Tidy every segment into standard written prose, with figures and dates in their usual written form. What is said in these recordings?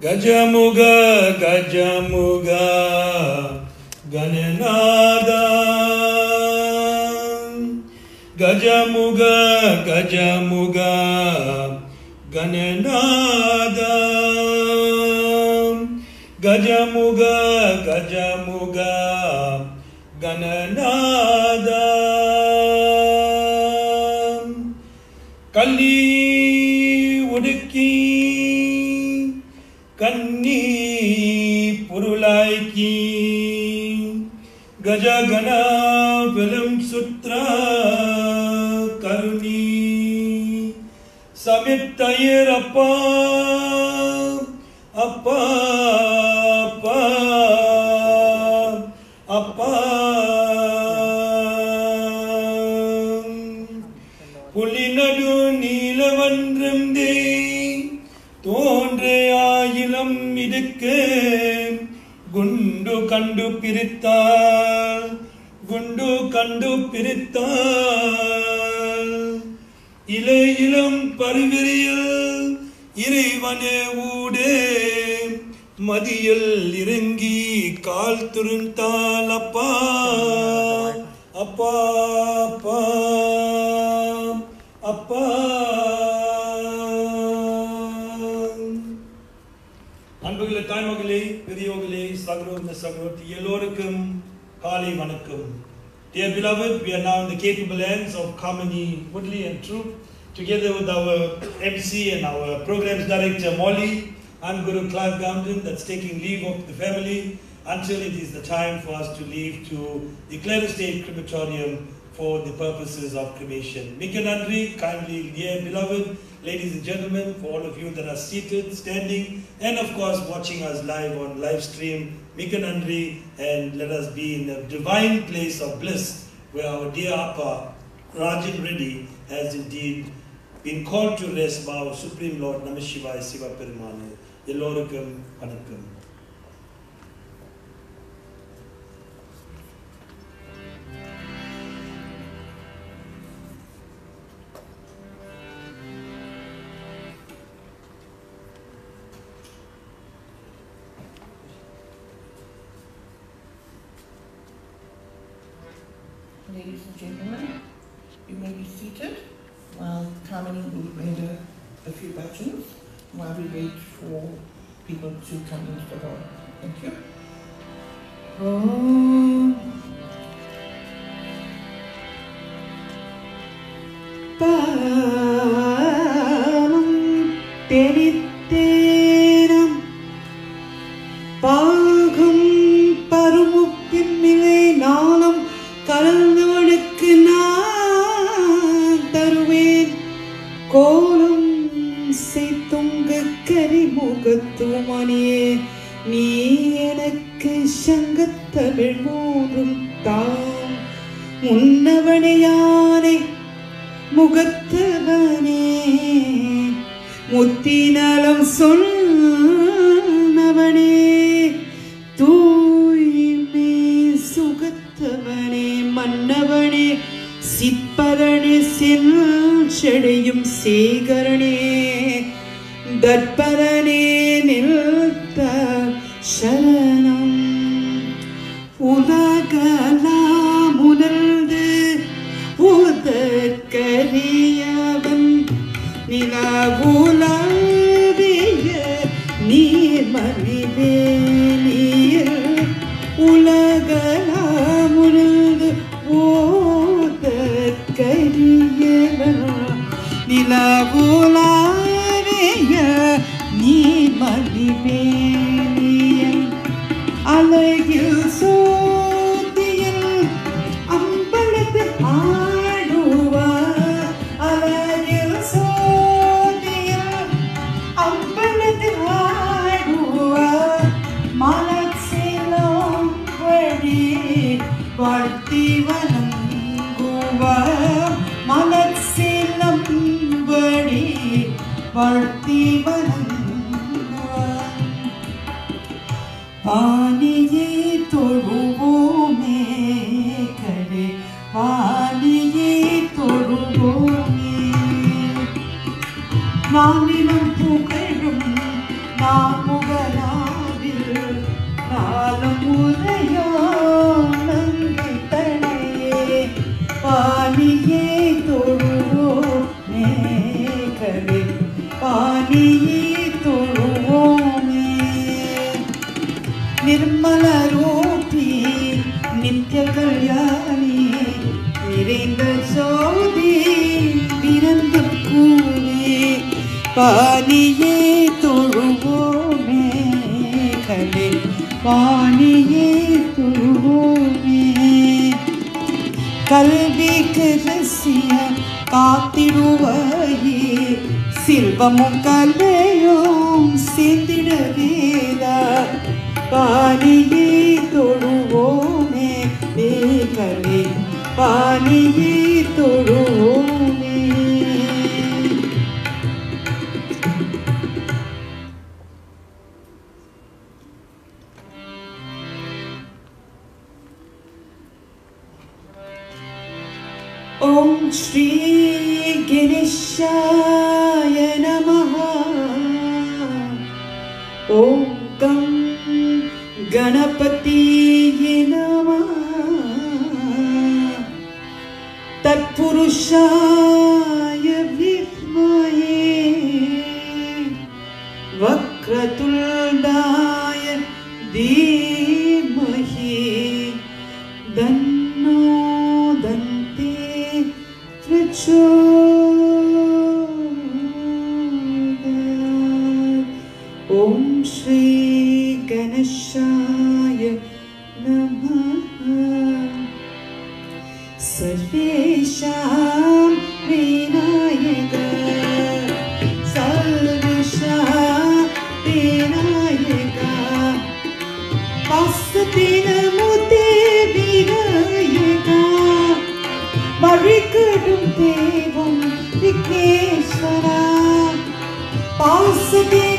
Gajamuga, Gajamuga, Gananada. Gajamuga, Gajamuga, Gananada. Gajamuga, Gajamuga, Gananada. Kali udiki Kanni Purulaiki Gajagana Velam Sutra Karuni Samitayir Appa Appa Appa Appa Pulinadu Neelavandram De Tondre Ayilam Idike Gundu Kandu Pirital Gundu Kandu Pirital Ile Ilam Pariviril Irivane Ude Madiyal Irengi Kal Turuntal Appa Appa Appa Appa அன்புகளே தாய்மகளே பெரியோர்களே சகோதர சகோதரி எல்லோருக்கும் காலை வணக்கம். Dear beloved, we are now in the capable hands of Kamini Woodley and Troop, together with our MC and our programs director Molly and Guru Clive Gamden, that's taking leave of the family until it is the time for us to leave to the Clare State Crematorium for the purposes of cremation. Mika Nandri, kindly, dear beloved, ladies and gentlemen, for all of you that are seated, standing, and of course watching us live on live stream, Mika Nandri, and let us be in a divine place of bliss where our dear Appa, Rajendran Reddy, has indeed been called to rest by our Supreme Lord Namashivaya Siva Perimanu. Yellorukam Vanakkam. Ladies and gentlemen, you may be seated while Kamini will render a few bhajans while we wait for people to come into the hall. Thank you. பாலம் தெரித்தேனம் பாகும் பருமுப்பின் நிலை நாளம் கலந்தவனுக்கு நான் தருவேன் கோலம் செய்துங்க கரிமுகத்துவமணியே நீ எனக்கு சங்கத்தமிழ் மூன்றும் தாம் முன்னவனே யானை முகத்தவனே முத்தினலம் சொன்னவனே தூய்மை சுகத்தவனே மன்னவனே சிற்பரனே செல்செடையும் சேகரனே தற்பரனே நில்த சரணம் உலகலாம் உணர்ந்து உதற்கரியவன் நிலவுலவிய நீர்மணிவே நீர் உலகலாம் உணர்ந்து ஓதற்கரியவன் நிலவுலவிய நீர்மணிவே நீர் அழகில் சோதியில் அம்பலத்து ஆடுவார் அழகில் சோதியில் அம்பலத்து ஆடுவார் மலச்சிலம் வழி வாழ்த்தி வணங்குவார் மலச்சிலம் வழி வாழ்த்தி வணங்குவார் வாணியை தொழுவோமே கடை வாணியை தொழுவோமே வானிலும் புகழும் நாமுகனாவில் நாலம் முறையோ நங்கை தனையே பாணியே தொழுவோமே கலே பாணியே தொழுவோமே நிர்மல ரூபி நித்ய கல்யாணி நிறைந்த சோதி பிறந்த கூவே பாணியே தொழுவோமே கலே பாணியே தொழுவோமே கல்விக்கு ரசிய காத்திடுவாயே செல்வமும் கலையும் சேர்ந்திட வேதா பாணியே தொழுவோமே கலே பாணியே தொழுவோமே ஓம் ஸ்ரீ கணேஷாய நமஹ ஓம் கம் गणपतिये नमः तत्पुरुषाय विद्महे वक्रतुण्डाय धीमहि तन्नो दन्ते प्रचोदयात् ॐ श्री गणेशाय नमः सर्वेषां विनायक सर्वेषां विनायक वासुदेवमूर्ते विनायक वरिकडुं देवं विघ्नेश्वरा वासुदेवमूर्ते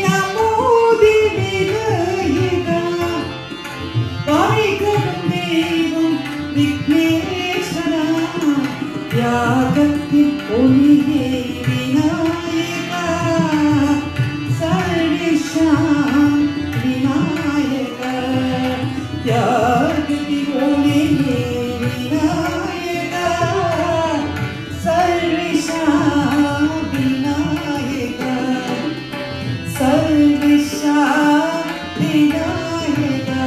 विघ्नेश्वरा यागत्तिन ओलिये विनायका सर्वेषां विनायका यागत्तिन ओलिये विनायका सर्वेषां विनायका सर्वेषां विनायका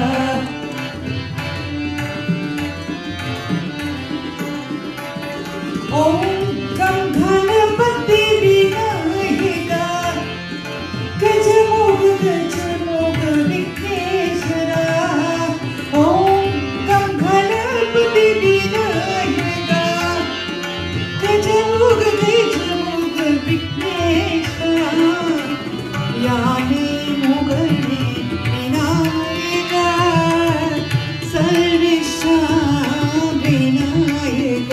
ॐ गं गणपति विनायक गजमुख विघ्नेश्वरा ॐ गं गणपति विनायक गजमुख विघ्नेश्वरा याने मुगले विनायक सर्वेषां विनायक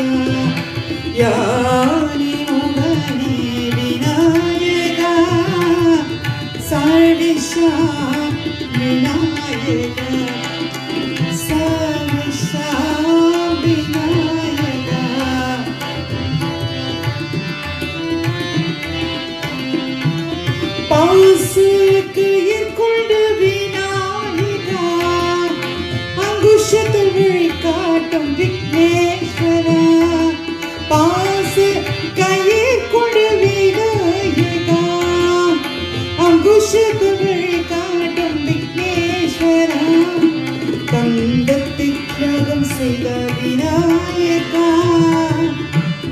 यानि मुगले विनायक सर्वेषां विनायक सर्वेषां विनायक पासिकैயில் கொண்ட விநாயக அங்குஷத்தில் வழிகாட்டும் விக்னேஸ்வரா பாசிகையில் கொண்ட விநாயக அங்குஷத்தில் வழிகாட்டும் விக்னேஸ்வரா கண்டத்தில் தியாகம் செய்த விநாயகா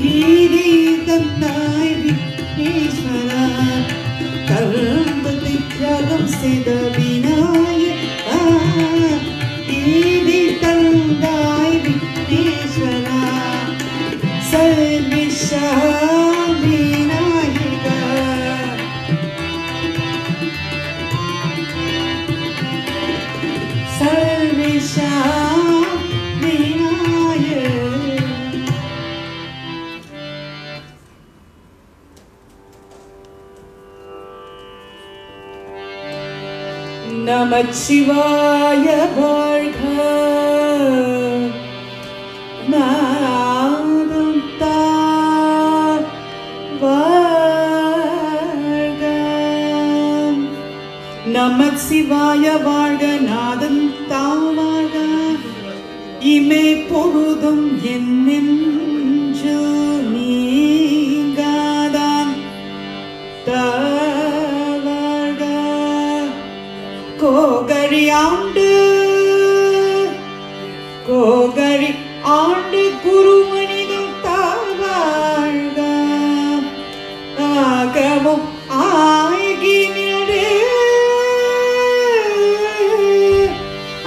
கீதை தந்தாய் விக்னேஸ்வரா கண்டத்தில் தியாகம் செய்த விநாயகா கீதை தந்தாய் விக்னேஸ்வரா सर्वेषां विनायक सर्वेषां विनायक नमः शिवाय வாழ்க நாதம் வாழ்க நமச்சிவாய வாழ்க நாதன் தாழ்க இமை பொழுதும் என் நெஞ்சு நீங்காதான் தாழ்க கோகழி ஆண்டு குருமனிதம் தாழ்க ஆகவும் ஆகி நின்று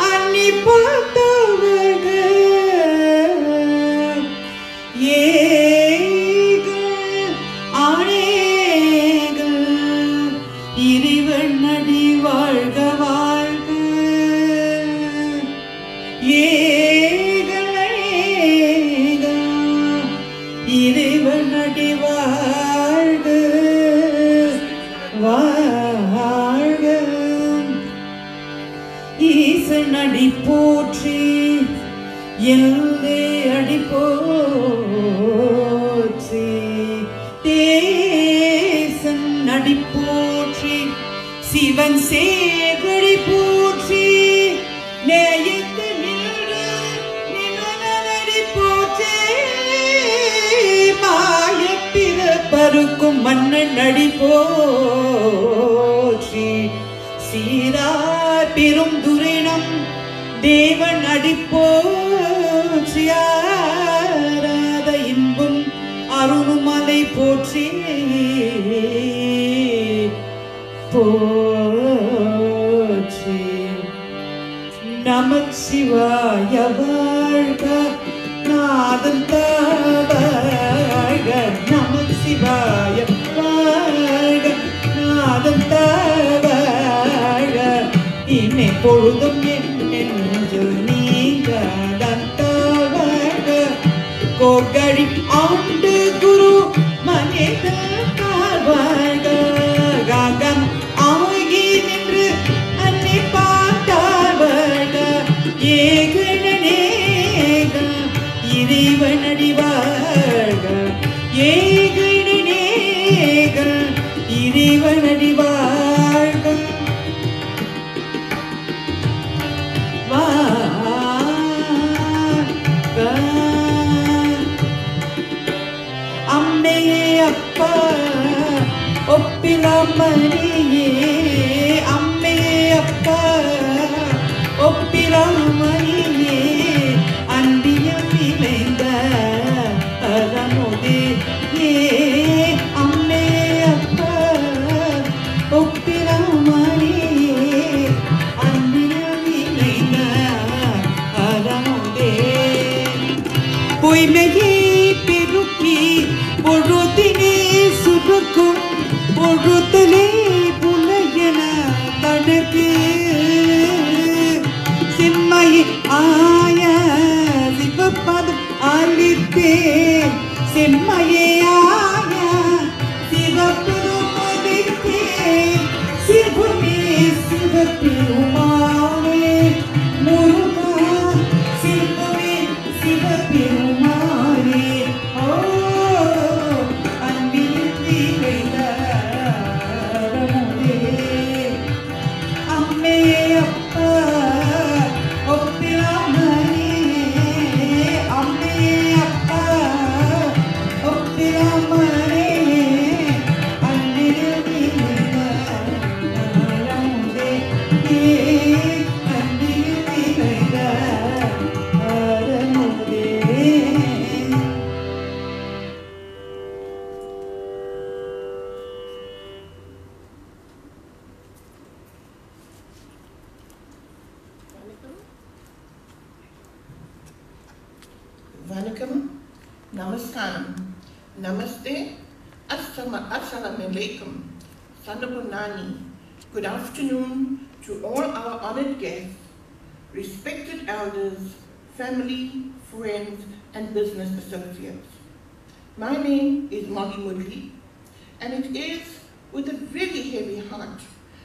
அன்னி பார்த்தவர்கள் ஏகள் ஆணைகள் இறைவன் அடி வாழ்க வாழ்க ஏகள் அநேகள் இறைவன் அடி வாழ்க வாழ்க ஈசன் அடி போற்றி எல்லை அடி போற்றி தேசன் அடி போற்றி சிவன் சேகடி போற்றி நேயத்து நின்று நிமலனடி போற்றி மாயப்பிற பருக்கும் மன்னன் அடி போற்றி சீரார் பெரும் துரினம் தேவன் அடி போற்றி ஆராத இன்பம் அருணுமலை போற்றி போற்றி நமச்சிவாய வாழ்க நாதன் தாழ்க நமச்சிவாய வாழ்க நாதன் தாழ்க இமை பொழுதும் என் நெஞ்சு நீங்காதான் தாழ்க கோகழி ஆண்டு குரு மனிதன் தாழ்க காகம் ஆகி நின்று அன்னை பார்த்தாழ்க ஏகனேகள் இறைவன் அடி வாழ்க ஏகனேகள் இறைவன் அடி வாழ்க அம்மையே அப்பா ஒப்பிலாமணியே அம்மையே அப்பா ஒப்பிலாமணியே அன்பியம் விளைந்த அறமுதே ஏ அம்மையே அப்பா ஒப்பிலாமணியே அன்பியம் விளைந்த அறமுதே பொய்மையே பெருக்கி பொழுதினே சுருக்கும் பொழுதலே புலையன தடுக்கு செம்மை ஆய சிவப்பதம் அளித்தேன் செம்மையே ஆய சிவப்பதம் அளித்தேன் சிவமே சிவபெருமானே முருகா சிவமே சிவபெருமானே ஓ அன்பில் திளைத்தரமுதே அம்மே அப்பா ஒப்பிலாமணியே அம்மே அப்பா ஒப்பிலாமணியே அன்பில் திளைத்தரமுதே அன்பில் திளைத்தரமுதே Vanakkam, Namaskaram, Namaste, Assalamu alaikum, Sanabunani. Good afternoon to all our honored guests, respected elders, family, friends, and business associates. My name is Molly Murli, and it is with a really heavy heart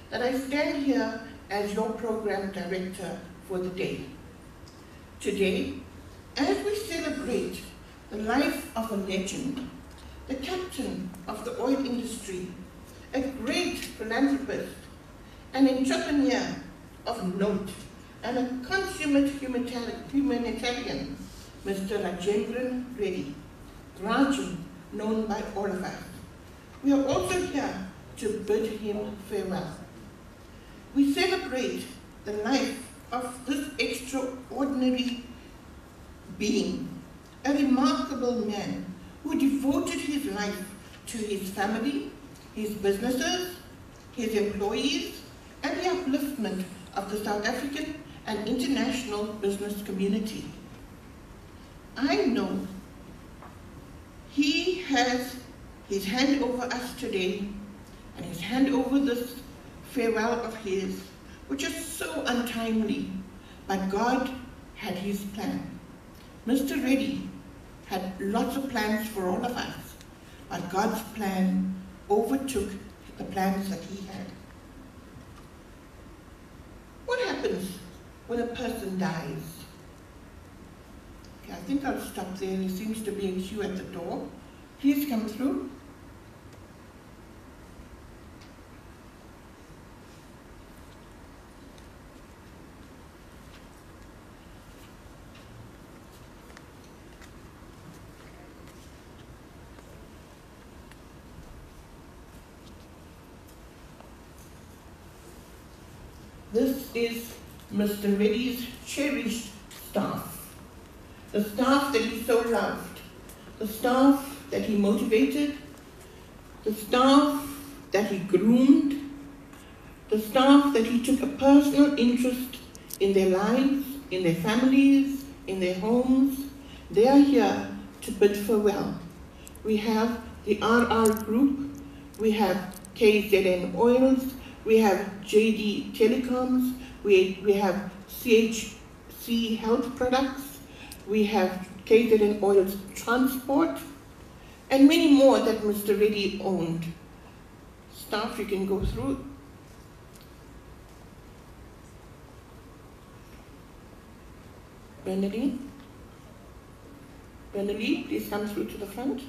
that I stand here as your program director for the day. Today, as we celebrate the life of a legend, the captain of the oil industry, a great philanthropist, an entrepreneur of note, and a consummate humanitarian, Mr. Rajendran Reddy, Raju, known by all of us. We are also here to bid him farewell. We celebrate the life of this extraordinary being, a remarkable man who devoted his life to his family, his businesses, his employees, and the upliftment of the South African and international business community. I know he has his hand over us today, and his hand over this farewell of his, which is so untimely, but God had his plan. Mr. Reddy had lots of plans for all of us, but God's plan overtook the plans that he had. What happens when a person dies? Okay, I think I'll stop there. There seems to be a queue at the door. Please come through. This is Mr. Reddy's cherished staff, the staff that he so loved, the staff that he motivated, the staff that he groomed, the staff that he took a personal interest in their lives, in their families, in their homes. They are here to bid farewell. We have the RR Group, we have KZN Oils, we have JD Telecoms, we have CHC Health Products, we have KZN Oils Transport, and many more that Mr. Reddy owned. Staff, you can go through. Benelli, please come through to the front.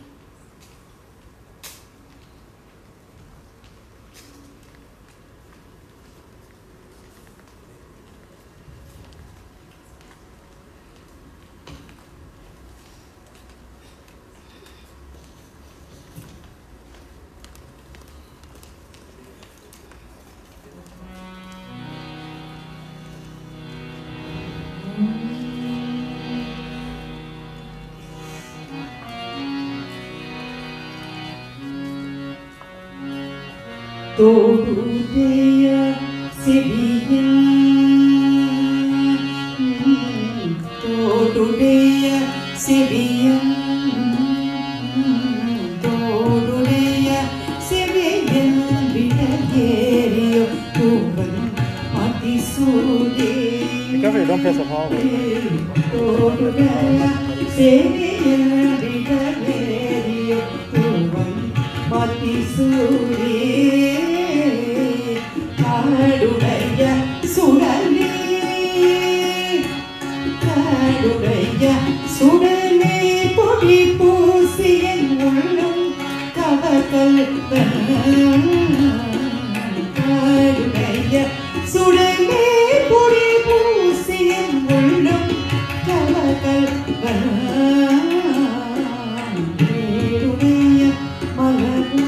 Todudeya sebiya, todudeya sebiya, todudeya sebiya, bidageriyo tuvan mati sude. Be careful, don't press the power. Todudeya sebiya, bidageriyo tuvan mati sude. Kadudeya sudane, kadudeya sudane, podi pusiyen ullam kavakalvan. Kadudeya sudane, podi pusiyen ullam kavakalvan. Kadudeya malana.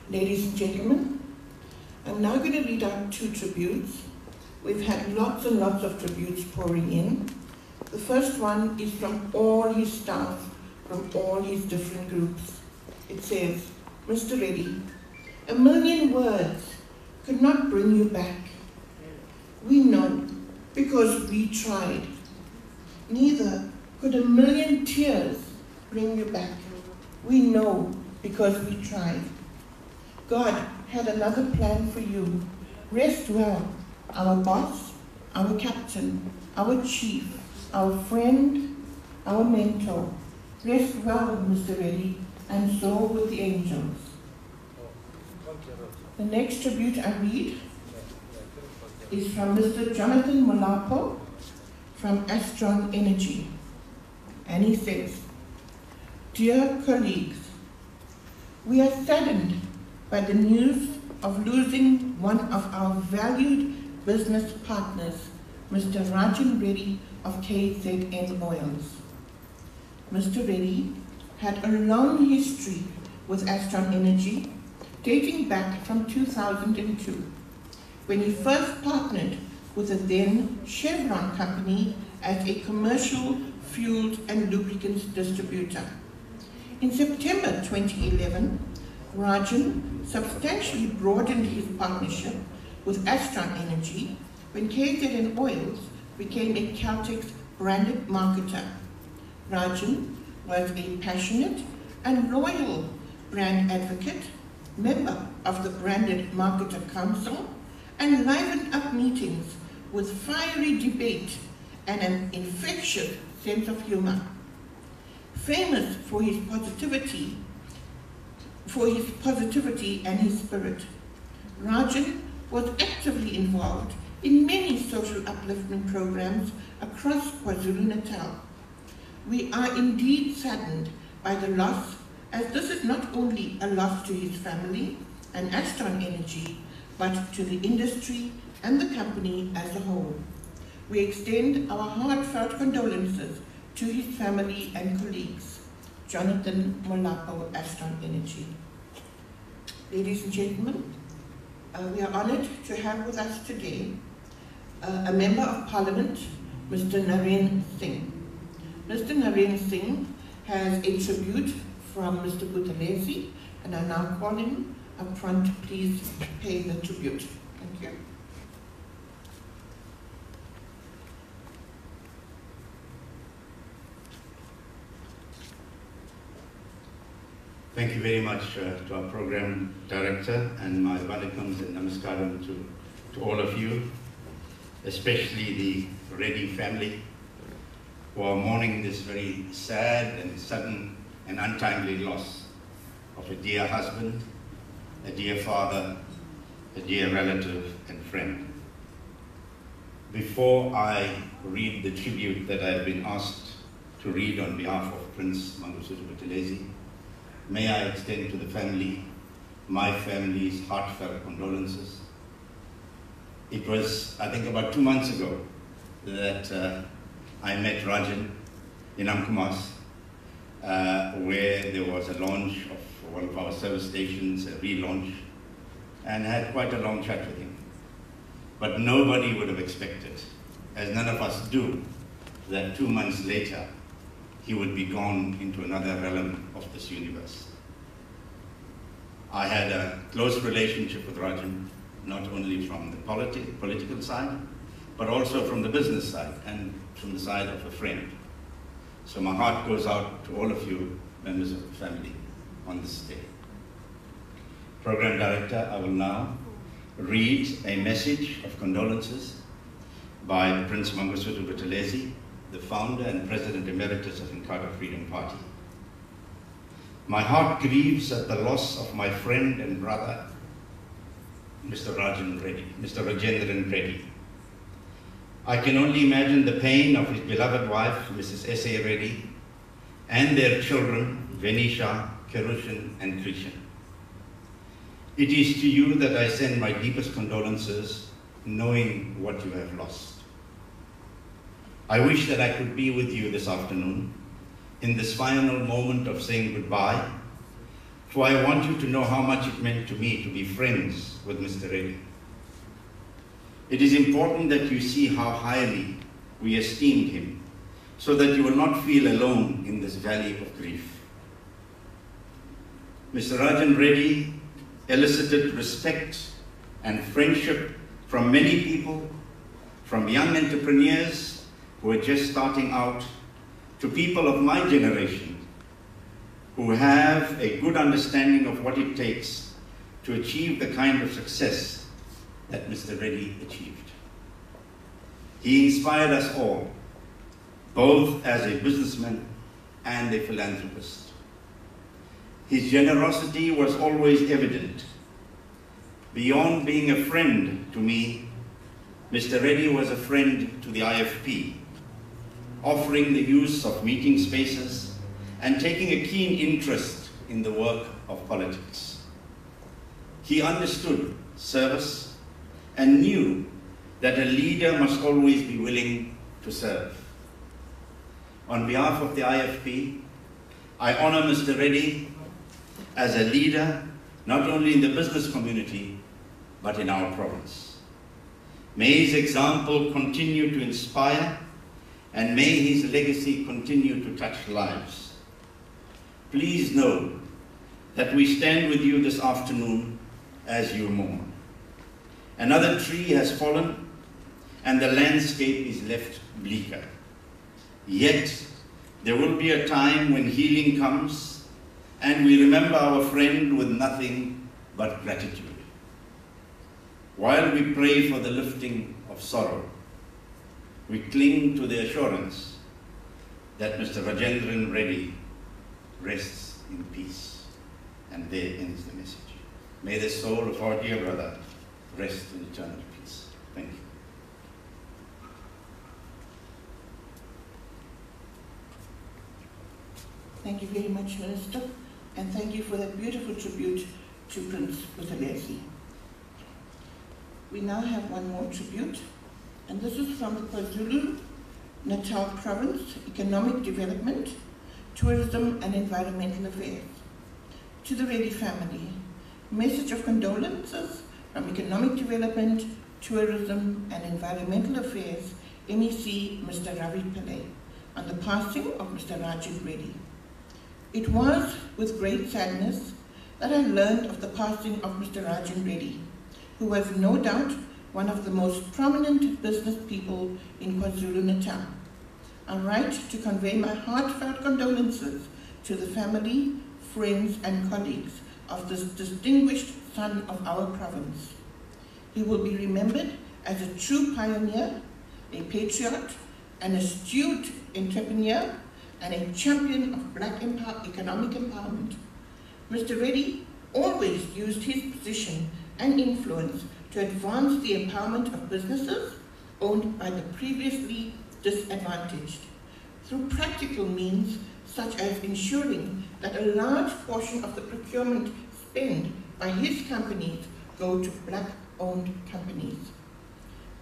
Ladies and gentlemen, I'm now going to read out 2 tributes. We've had lots and lots of tributes pouring in. The first one is from all his staff, from all his different groups. It says, Mr. Reddy, A million words could not bring you back. We know because we tried. Neither could a million tears bring you back. We know because we tried. God had another plan for you. Rest well, our boss, our captain, our chief, our friend, our mentor. Rest well, Mr. Reddy, and so with the angels. The next tribute I read is from Mr. Jonathan Molapo from Astron Energy. And he says, "Dear colleagues, we are saddened by the news of losing one of our valued business partners, Mr. Rajendran of KZN Oils. Mr. Reddy had a long history with Astron Energy, dating back from 2002, when he first partnered with the then Chevron company as a commercial fuels and lubricants distributor. In September 2011, Rajan substantially broadened his partnership with Astron Energy when KZN Oils became a Caltex branded marketer. Rajan was a passionate and loyal brand advocate, member of the Branded Marketer Council, and livened up meetings with fiery debate and an infectious sense of humor. Famous for his positivity and his spirit, Rajan was actively involved in many social upliftment programs across KwaZulu-Natal. We are indeed saddened by the loss, as this is not only a loss to his family and Astron Energy, but to the industry and the company as a whole. We extend our heartfelt condolences to his family and colleagues. Jonathan Molapo, Astron Energy." Ladies and gentlemen, we are honored to have with us today a Member of Parliament, Mr. Naren Singh. Mr. Naren Singh has a tribute from Mr. Buthelezi, and I now call him up front. Please pay the tribute. Thank you. Thank you very much to our program director, and my welcomes and namaskaram to all of you, especially the Reddy family, who are mourning this very sad and sudden and untimely loss of a dear husband, a dear father, a dear relative and friend. Before I read the tribute that I've been asked to read on behalf of Prince Mangosuthu Buthelezi, may I extend to the family, my family's heartfelt condolences. It was, I think, about 2 months ago that I met Rajan in Amkumas, where there was a launch of one of our service stations, a relaunch, and I had quite a long chat with him. But nobody would have expected, as none of us do, that 2 months later, he would be gone into another realm of this universe. I had a close relationship with Rajan, not only from the political side, but also from the business side and from the side of a friend. So my heart goes out to all of you, members of the family, on this day. Program Director, I will now read a message of condolences by Prince Mangosuthu Buthelezi, the founder and President Emeritus of Inkatha Freedom Party. My heart grieves at the loss of my friend and brother, Mr. Rajendran Reddy. I can only imagine the pain of his beloved wife, Mrs. S.A. Reddy, and their children, Venisha, Kerushan, and Krishan. It is to you that I send my deepest condolences, knowing what you have lost. I wish that I could be with you this afternoon, in this final moment of saying goodbye, for I want you to know how much it meant to me to be friends with Mr. Reddy. It is important that you see how highly we esteemed him, so that you will not feel alone in this valley of grief. Mr. Rajan Reddy elicited respect and friendship from many people, from young entrepreneurs who are just starting out to people of my generation who have a good understanding of what it takes to achieve the kind of success that Mr. Reddy achieved. He inspired us all, both as a businessman and a philanthropist. His generosity was always evident. Beyond being a friend to me, Mr. Reddy was a friend to the IFP, offering the use of meeting spaces and taking a keen interest in the work of politics. He understood service and knew that a leader must always be willing to serve. On behalf of the IFP, I honor Mr. Reddy as a leader, not only in the business community, but in our province. May his example continue to inspire, and may his legacy continue to touch lives. Please know that we stand with you this afternoon as you mourn. Another tree has fallen, and the landscape is left bleaker. Yet, there will be a time when healing comes, and we remember our friend with nothing but gratitude. While we pray for the lifting of sorrow, we cling to the assurance that Mr. Rajendran Reddy rests in peace. And there ends the message. May the soul of our dear brother rest in eternal peace. Thank you. Thank you very much, Minister, and thank you for that beautiful tribute to Prince Buthelezi. We now have one more tribute, and this is from the KwaZulu-Natal Province Economic Development, Tourism and Environmental Affairs. To the Reddy family, message of condolences from Economic Development, Tourism and Environmental Affairs, MEC Mr. Ravi Pillay, on the passing of Mr. Rajiv Reddy. It was with great sadness that I learned of the passing of Mr. Rajiv Reddy, who was no doubt one of the most prominent business people in KwaZulu-Natal. I write to convey my heartfelt condolences to the family, friends and colleagues of this distinguished son of our province. He will be remembered as a true pioneer, a patriot, an astute entrepreneur, and a champion of black economic empowerment. Mr. Reddy always used his position and influence to advance the empowerment of businesses owned by the previously disadvantaged, through practical means such as ensuring that a large portion of the procurement spent by his companies go to black-owned companies.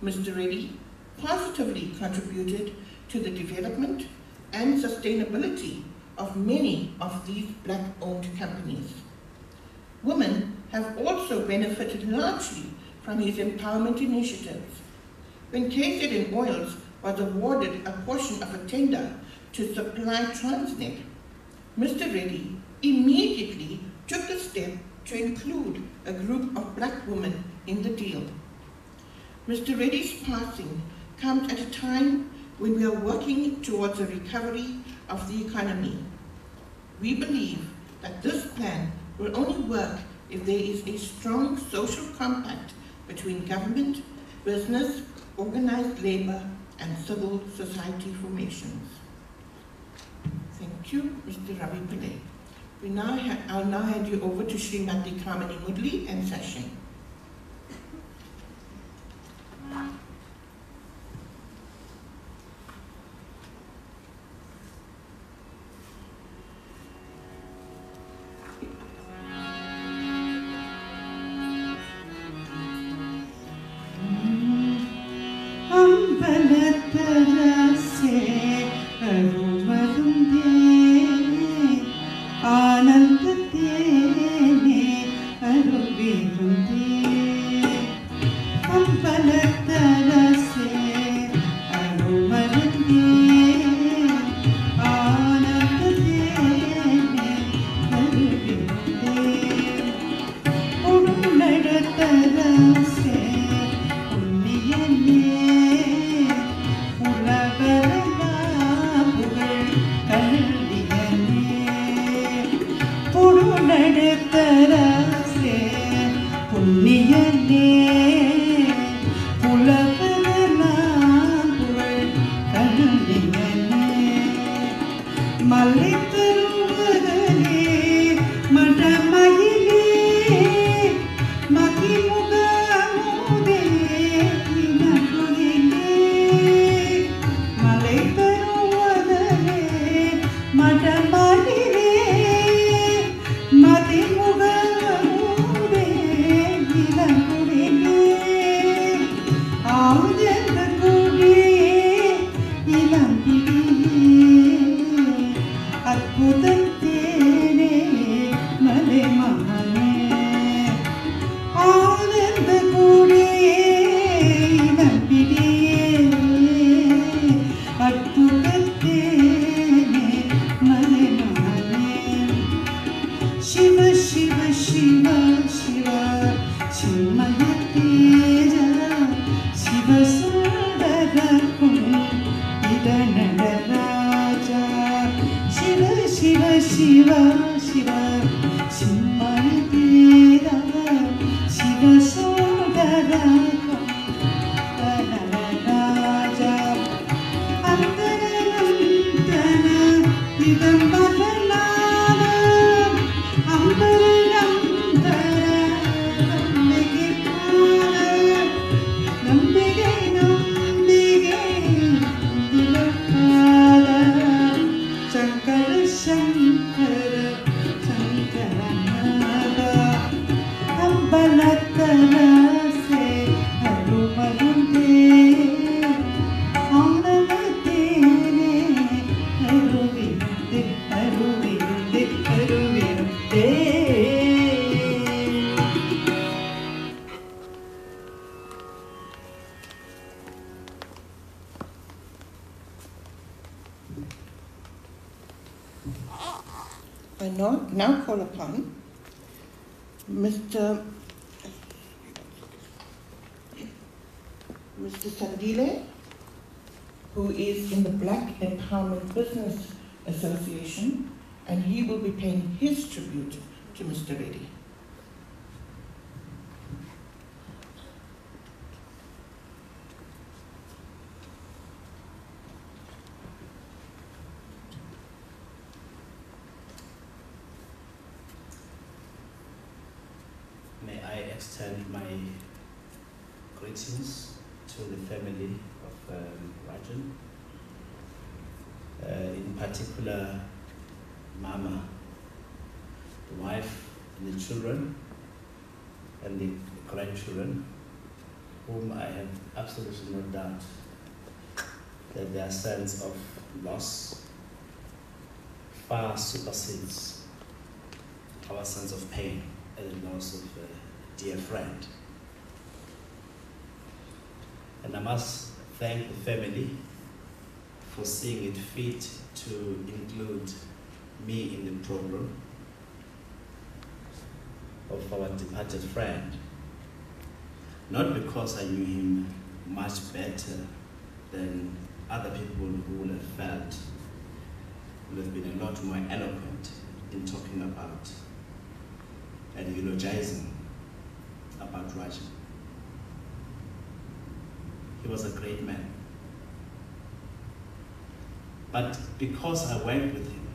Mr. Reddy positively contributed to the development and sustainability of many of these black-owned companies. Women have also benefited largely from his empowerment initiatives. When KZN Oils was awarded a portion of a tender to supply Transnet, Mr. Reddy immediately took the step to include a group of black women in the deal. Mr. Reddy's passing comes at a time when we are working towards a recovery of the economy. We believe that this plan will only work if there is a strong social compact between government, business, organized labor, and civil society formations. Thank you, Mr. Ravi Pillay. I'll now hand you over to Srimati Kamini Mudli and Sachin. சிவசுந்தரக்கும் இதனடராஜா Shiva Shiva Shiva Shiva சிம்மணி தீரா சிவசுந்தரக்கும் இதனடராஜா அந்தரந்தன திகம்பரநாத அம்பரந்தர நம்பிகை நம்பிகை திலகாத Sankara Sankara சங்கரநாத அம்பலத்தரசே அருமருந்தே ஆனந்தத்தேனே அருவிருந்தே அருவிருந்தே அருவிருந்தே. I now call upon Mr. Sandile, who is in the Black Empowerment Business Association, and he will be paying his tribute to Mr. Reddy. May I extend my greetings to the family of Rajan, in particular Mama, the wife, and the children, and the grandchildren, whom I have absolutely no doubt that their sense of loss far supersedes our sense of pain at the loss of a dear friend. And I must thank the family for seeing it fit to include me in the program of our departed friend. Not because I knew him much better than other people who would have felt, would have been a lot more eloquent in talking about and eulogizing about Rajan. He was a great man. But because I worked with him,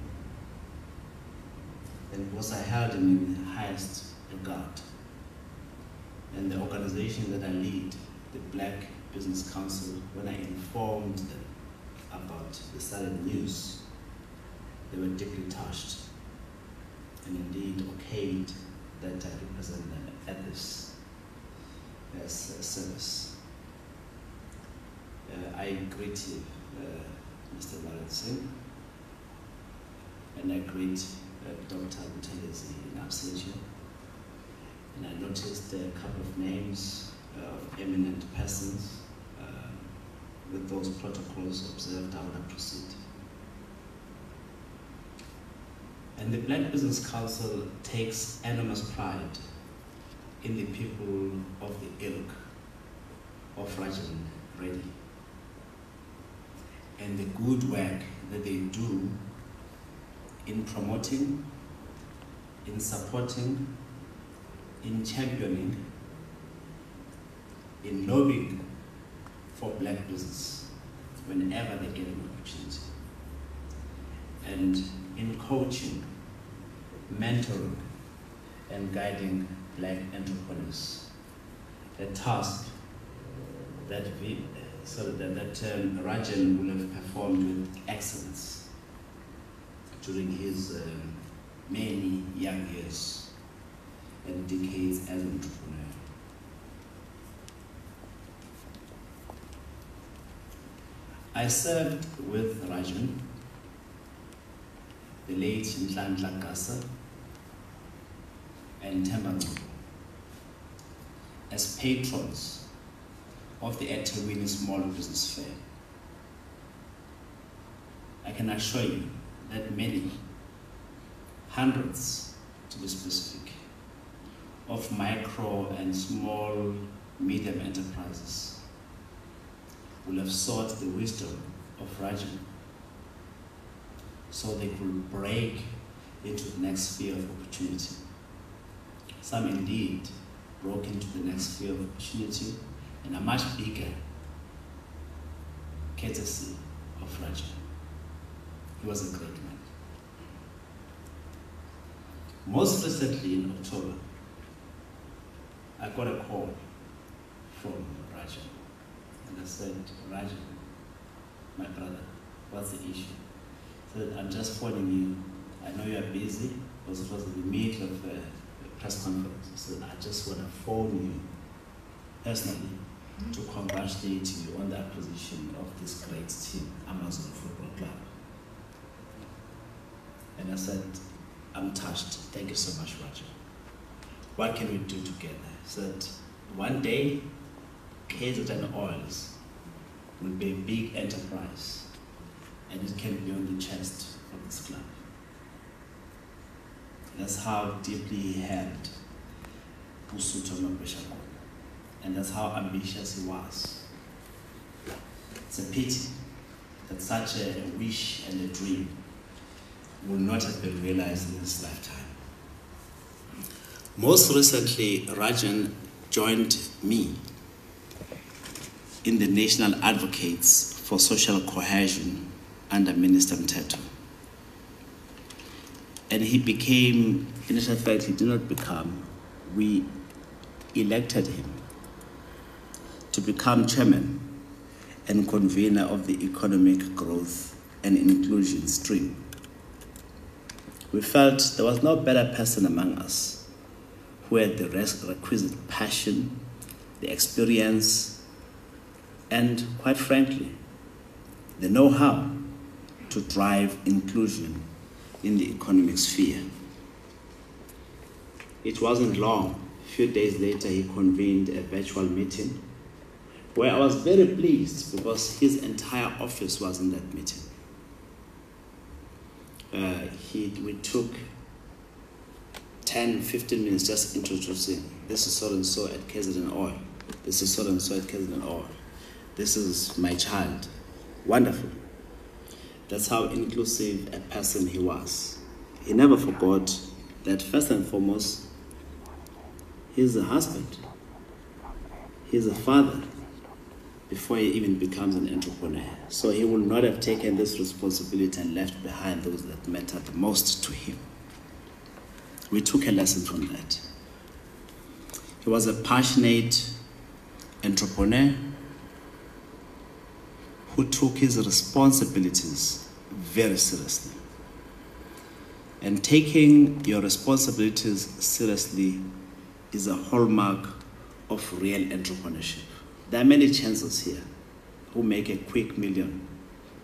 and because I held him in the highest regard, and the organization that I lead, the Black Business Council, when I informed them about the sudden news, they were deeply touched and indeed okayed that I represent them at this service. I greet you, Mr. Rajendran, and I greet Dr. Buthelezi in absentia. And I noticed a couple of names of eminent persons. With those protocols observed, I would proceed. And the Black Business Council takes enormous pride in the people of the ilk of Rajendran Reddy, and the good work that they do in promoting, in supporting, in championing, in lobbying for black business whenever they get an opportunity, and in coaching, mentoring, and guiding black entrepreneurs. A task that Rajan will have performed with excellence during his many young years and decades as an entrepreneur. I served with Rajan, the late Nhlanhla Gasa, and Themba Ngcobo as patrons of the eThekwini Small Business Fair. I can assure you that many, hundreds to be specific, of micro and small medium enterprises will have sought the wisdom of Rajan so they could break into the next sphere of opportunity. Some indeed broke into the next sphere of opportunity and a much bigger courtesy of Rajan. He was a great man. Most recently in October, I got a call from Rajan. And I said, Rajan, my brother, what's the issue? He said, I'm just phoning you. I know you are busy, because it was in the middle of a press conference. He said, I just want to phone you personally to congratulate you on the acquisition of this great team, Amazon Football Club. And I said, I'm touched. Thank you so much, Rajan. What can we do together? He said, one day, KZN Oils will be a big enterprise, and it can be on the chest of this club. That's how deeply he held Busutho Mabeshako, and that's how ambitious he was. It's a pity that such a wish and a dream will not have been realized in his lifetime. Most recently, Rajan joined me in the National Advocates for Social Cohesion under Minister Mteto. And he became, in actual fact, he did not become, we elected him to become chairman and convener of the Economic Growth and Inclusion stream. We felt there was no better person among us who had the requisite passion, the experience, and quite frankly, the know-how to drive inclusion in the economic sphere. It wasn't long. A few days later, he convened a virtual meeting where I was very pleased because his entire office was in that meeting. We took 10, 15 minutes just introducing, this is so-and-so at KZN Oil. This is so-and-so at KZN Oil. This is my child. Wonderful. That's how inclusive a person he was. He never forgot that first and foremost, he's a husband. He's a father before he even becomes an entrepreneur. So he would not have taken this responsibility and left behind those that mattered the most to him. We took a lesson from that. He was a passionate entrepreneur who took his responsibilities very seriously. And taking your responsibilities seriously is a hallmark of real entrepreneurship. There are many chances here who make a quick million,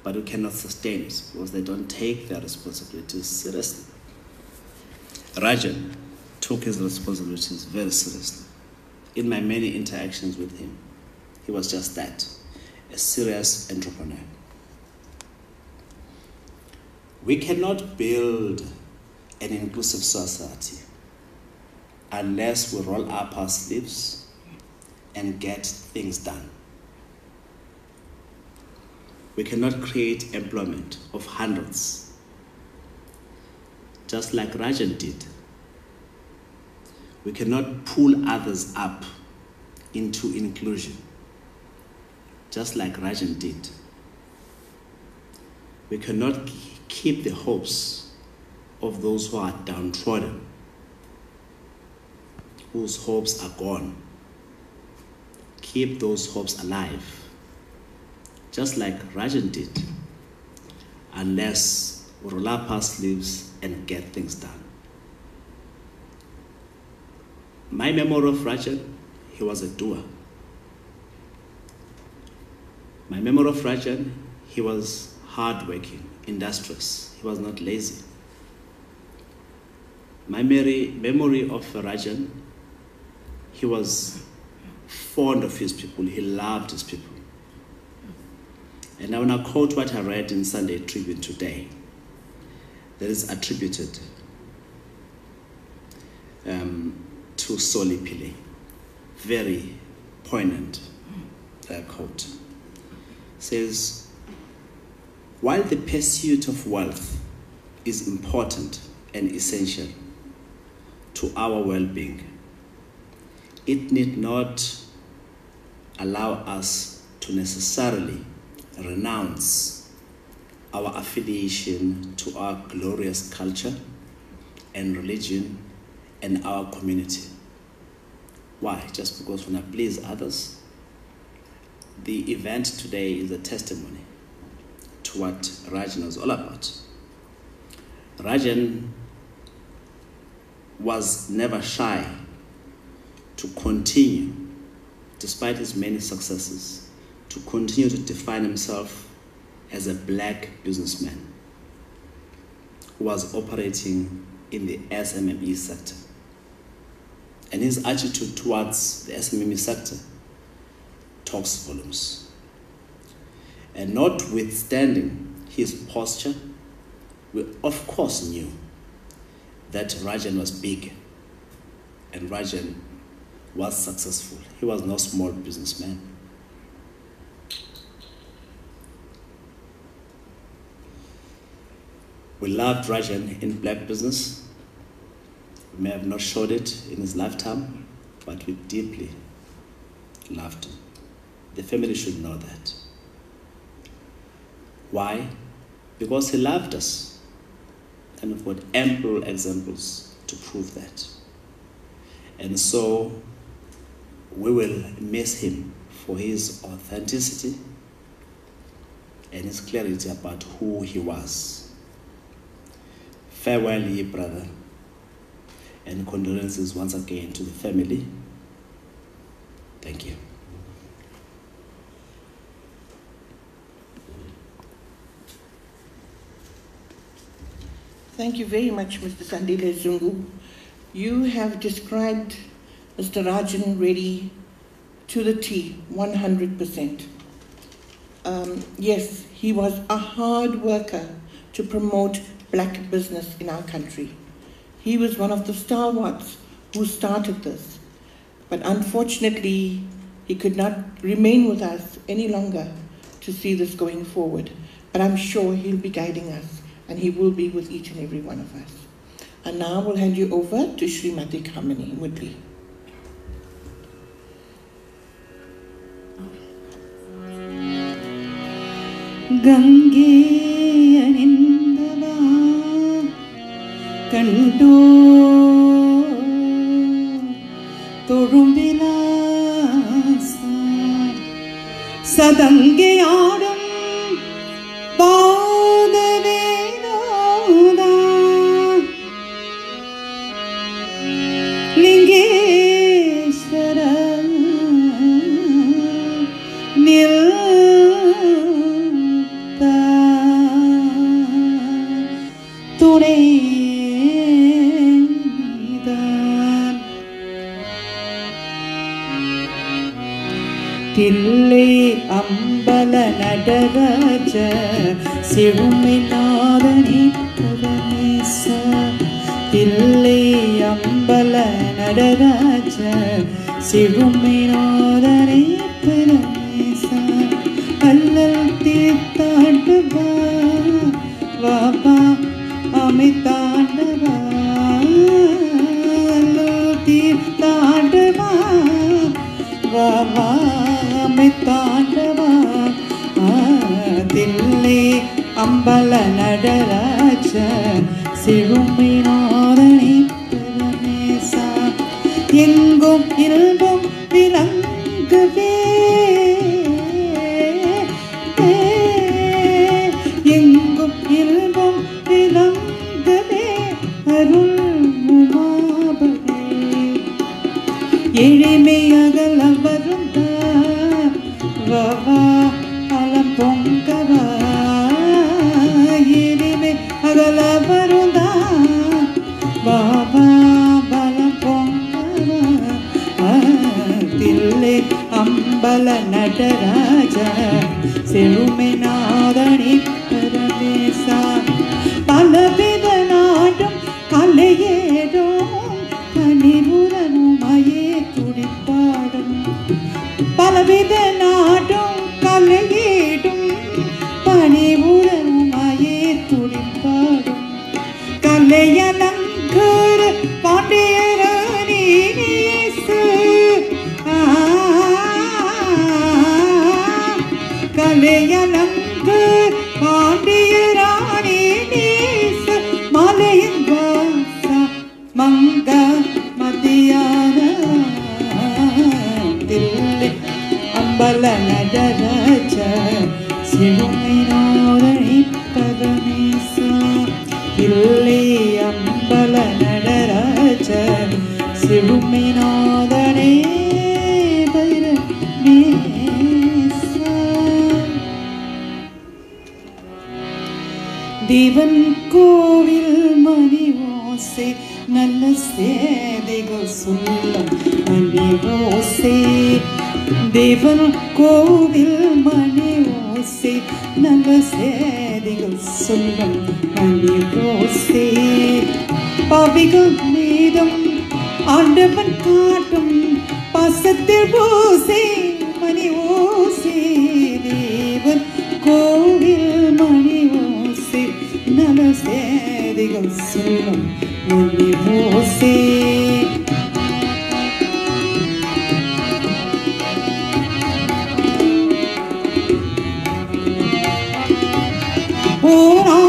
but who cannot sustain it because they don't take their responsibilities seriously. Rajan took his responsibilities very seriously. In my many interactions with him, he was just that, a serious entrepreneur. We cannot build an inclusive society unless we roll up our sleeves and get things done. We cannot create employment of hundreds, just like Rajan did. We cannot pull others up into inclusion, just like Rajan did. We cannot keep the hopes of those who are downtrodden, whose hopes are gone. Keep those hopes alive, just like Rajan did, unless we roll up our sleeves and get things done. My memory of Rajan, he was a doer. My memory of Rajan, he was hardworking, industrious. He was not lazy. My memory of Rajan, he was fond of his people. He loved his people. And I want to quote what I read in Sunday Tribune today that is attributed to Soli Pile. Very poignant quote. says, while the pursuit of wealth is important and essential to our well-being, it need not allow us to necessarily renounce our affiliation to our glorious culture and religion and our community. Why? Just because we want to please others? The event today is a testimony to what Rajan was all about. Rajan was never shy to continue, despite his many successes, to continue to define himself as a black businessman who was operating in the SMME sector. And his attitude towards the SMME sector talks volumes. And notwithstanding his posture, we of course knew that Rajan was big and Rajan was successful. He was no small businessman. We loved Rajan in black business. We may have not showed it in his lifetime, but we deeply loved him. The family should know that. Why? Because he loved us. And we've got ample examples to prove that. And so we will miss him for his authenticity and his clarity about who he was. Farewell, ye brother, and condolences once again to the family. Thank you. Thank you very much, Mr. Sandile Zungu. You have described Mr. Rajan Reddy to the T, 100%. Yes, he was a hard worker to promote black business in our country. He was one of the stalwarts who started this. But unfortunately, he could not remain with us any longer to see this going forward. But I'm sure he'll be guiding us, and he will be with each and every one of us. And now we'll hand you over to Srimati Kamini Woodley. Gange anindava kandu torumbilasa sadange aadum paadaveda lingeshwara Tille ambala nadaraja siruminadani paramesa Tille ambala nadaraja siruminadani paramesa allal tirtandava vava amitandava allal tirtandava vava Mitandava Tille ambala nadaraja siruminadani paramesa engum ilbum vilangave engum ilbum vilangave arul mumabade எளிமையகல வருந்தா வவா அலம் பொங்கவா எளிமை அகல வருந்தா வவா பலம் பொங்கவா தில்லை அம்பல நடராஜ செழுமினாதனி பரமேசா பலவித நாடும் கலையேடும் பனிமுரனுமாயே துடிப்பாடும் பலவித நாடும் கலையேடும் மலையலங்கு பாண்டியராணி நேச மலையின் வாச மங்க மதியான தில்லை அம்பல நடராஜ சிறுமினாரணி பரமேச தில்லை அம்பல நடராஜ சிறுமிநாதனே தேவன் கோவில் மணி ஓசை நல்ல சேதைகள் சொல்லும் மணி ஓசை தேவன் கோவில் மணி ஓசை நல்ல சேதைகள் சொல்லும் மணி ஓசை பாவிகள் மீதும் ஆண்டவன் காட்டும் பாசத்தில் ஓசை மணி ஓசை தேவன் கோவில் மணி ஓசை நல்ல சேதிகள் சொல்லும் மணி ஓசை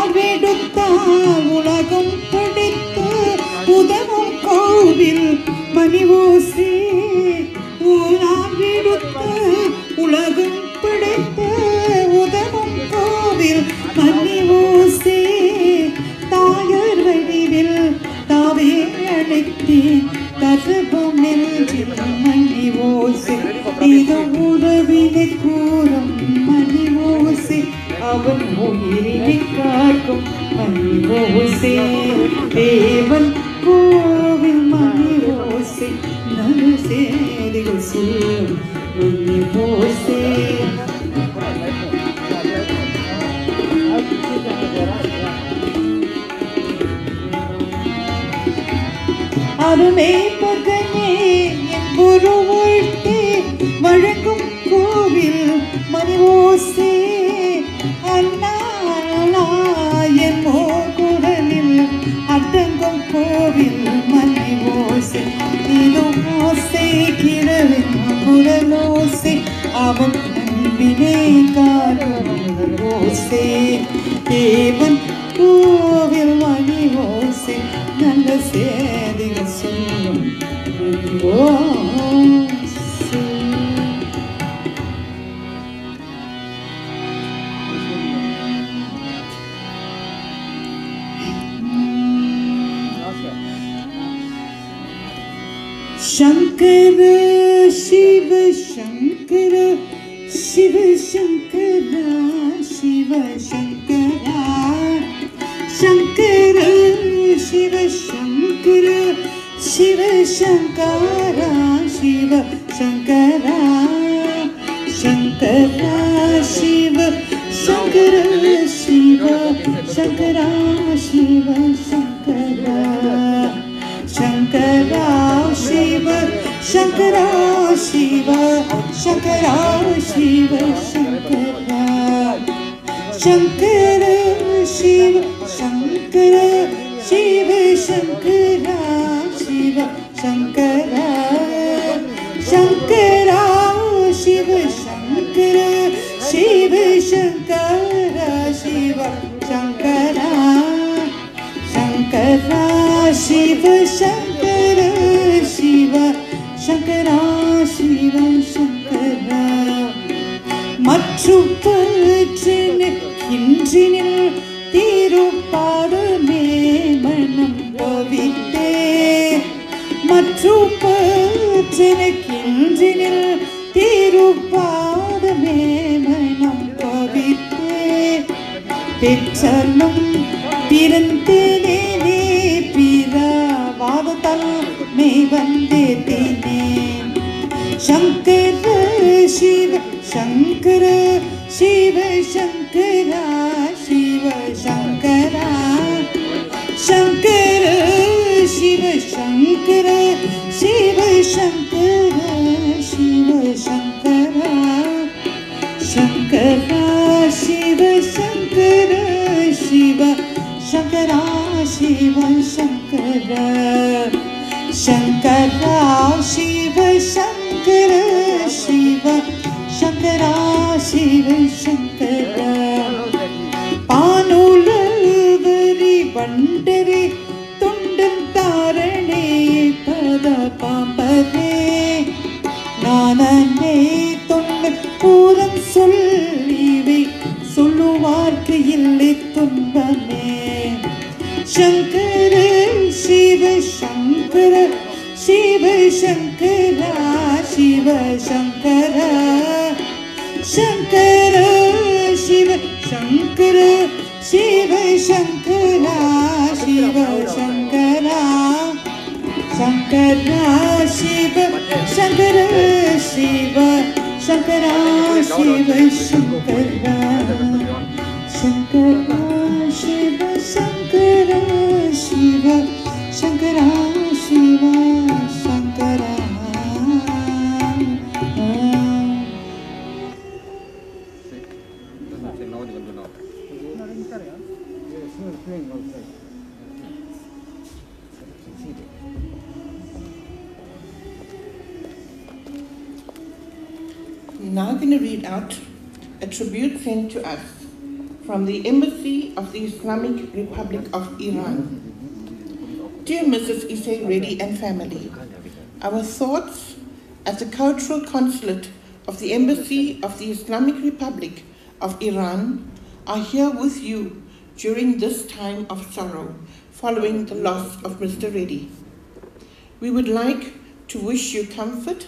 போராடுத்தால் உலகம் பிடித்து உதவும் கோவில் மணி ஓசை ஊராவிடுத்து உலகம் பிடித்து உதவும் கோவில் மணி ஓசை தாயர் வடிவில் தாவே அழைத்தேன் தசபம் நெஞ்சில் மணி ஓசை இது உறவினை கூறும் மணி ஓசை அவன் உயிரினை காக்கும் மணி ஓசை தேவன் கோவில் மணி ஓசை நல்ல சேதிகள் சொல்லும் மணி ஓசை அருமே பகனே என் குரு வாழ்த்தே வழங்கும் கோவில் மணி ஓசை அண்ணா என் குரலில் அடங்கும் கோவில் மணி ஓசை இது ஓசை கிழவின் குரலோசை அவன் அன்பினை காடும் ஓசை தேவன் கோவில் மணி ஓசை நல்ல சேதிகள் சொல்லும் மணி ஓசை शंकर शिव शंकर शिव शंकरा शिव शंकरा शंकर शिव शंकर शिव शंकरा शिव शंकरा शंकरा शिव शंकर शिव शंकरा शिव शंकरा शंकरा शिव शंकरा शिव शंकरा शिव शंकरा शंकर शिव शंकर शिव शंकरा शिव शंकरा शंकरा शिव शंकर शिव शंकरा शिव शंकरा शंकरा शिव शंकर शिव शंकरा शिव शंकरा மற்றுப்பற்றினில் தீருப்பாடுமே மனம் பவித்தே மற்றுப்பற்றினில் தீருப்பாடுமே மனம் பவித்தே பெற்றலும் பிறந்தேனே பிறவாதல் மே வந்தேனே Shankar Shiv Shankar Shiv Shankara Shiv Shankara Shankar Shiv Shankar Shiv Shankara Shiv Shankara Shankara Shiv Shankar Shiv Shankara Shiv Shankara Shankara Shiv Shankar Shiv Shankara Shiv Shankara Panulaveri Vandare Tundam Tarane Pada Pampare Nanane Tunda Puram Sullivi Suluvarku Ille Tumbane Shankara Shiva Shankara Shiva Shankara Shiva Shankara Shankara Shiva Shankara Shiva Shankara Shiva Shankara Shankara Shiva Shankara Shiva Shankara Shiva Shankara Shankara Shiva Shankara Shiva Shankara Shiva Shankara I'm now going to read out a tribute sent to us from the Embassy of the Islamic Republic of Iran. Dear Mrs. Issei Reddy and family, our thoughts as the Cultural Consulate of the Embassy of the Islamic Republic of Iran are here with you during this time of sorrow following the loss of Mr. Reddy. We would like to wish you comfort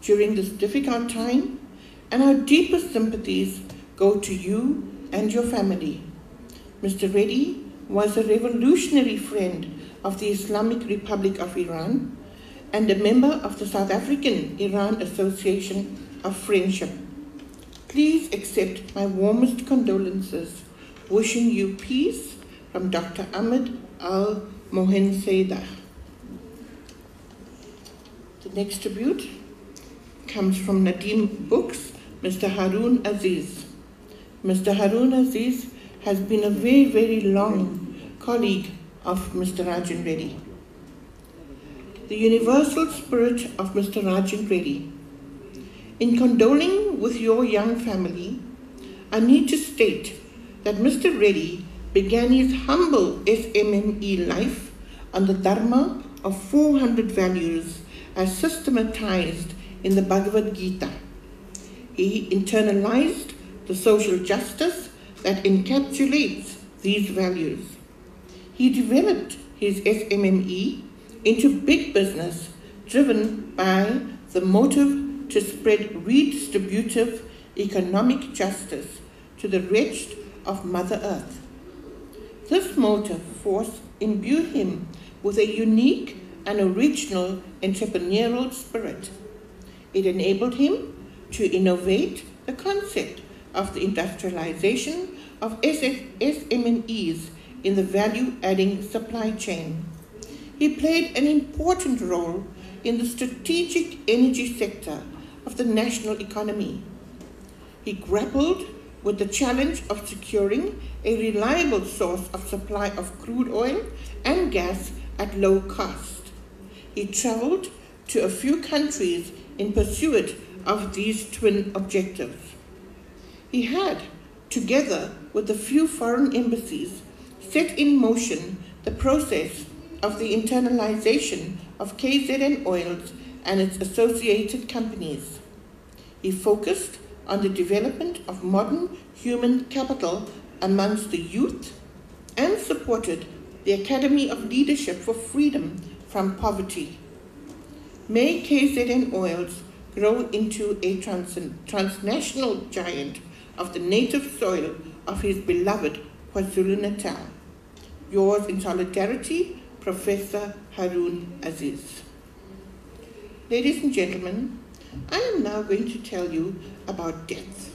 during this difficult time, and our deepest sympathies go to you and your family. Mr. Reddy was a revolutionary friend of the Islamic Republic of Iran and a member of the South African Iran Association of Friendship. Please accept my warmest condolences, wishing you peace from Dr. Ahmed Al-Mohenseidah. The next tribute comes from Nadeem Books, Mr. Haroon Aziz. Mr. Haroon Aziz has been a very, very long colleague of Mr. Rajan Reddy. The universal spirit of Mr. Rajan Reddy. In condoling with your young family, I need to state that Mr. Reddy began his humble SMME life on the Dharma of 400 values as systematized in the Bhagavad Gita. He internalized the social justice that encapsulates these values. He developed his SMME into big business driven by the motive to spread redistributive economic justice to the wretched of Mother Earth. This motive force imbued him with a unique and original entrepreneurial spirit. It enabled him to innovate the concept of the industrialization of SMEs in the value-adding supply chain. He played an important role in the strategic energy sector of the national economy. He grappled with the challenge of securing a reliable source of supply of crude oil and gas at low cost. He traveled to a few countries in pursuit of these twin objectives. He had, together with a few foreign embassies, set in motion the process of the internalization of KZN Oils and its associated companies. He focused on the development of modern human capital amongst the youth and supported the Academy of Leadership for Freedom from Poverty. May KZN Oils grow into a transnational giant of the native soil of his beloved KwaZulu-Natal. Yours in solidarity, Professor Haroon Aziz. Ladies and gentlemen, I am now going to tell you about death.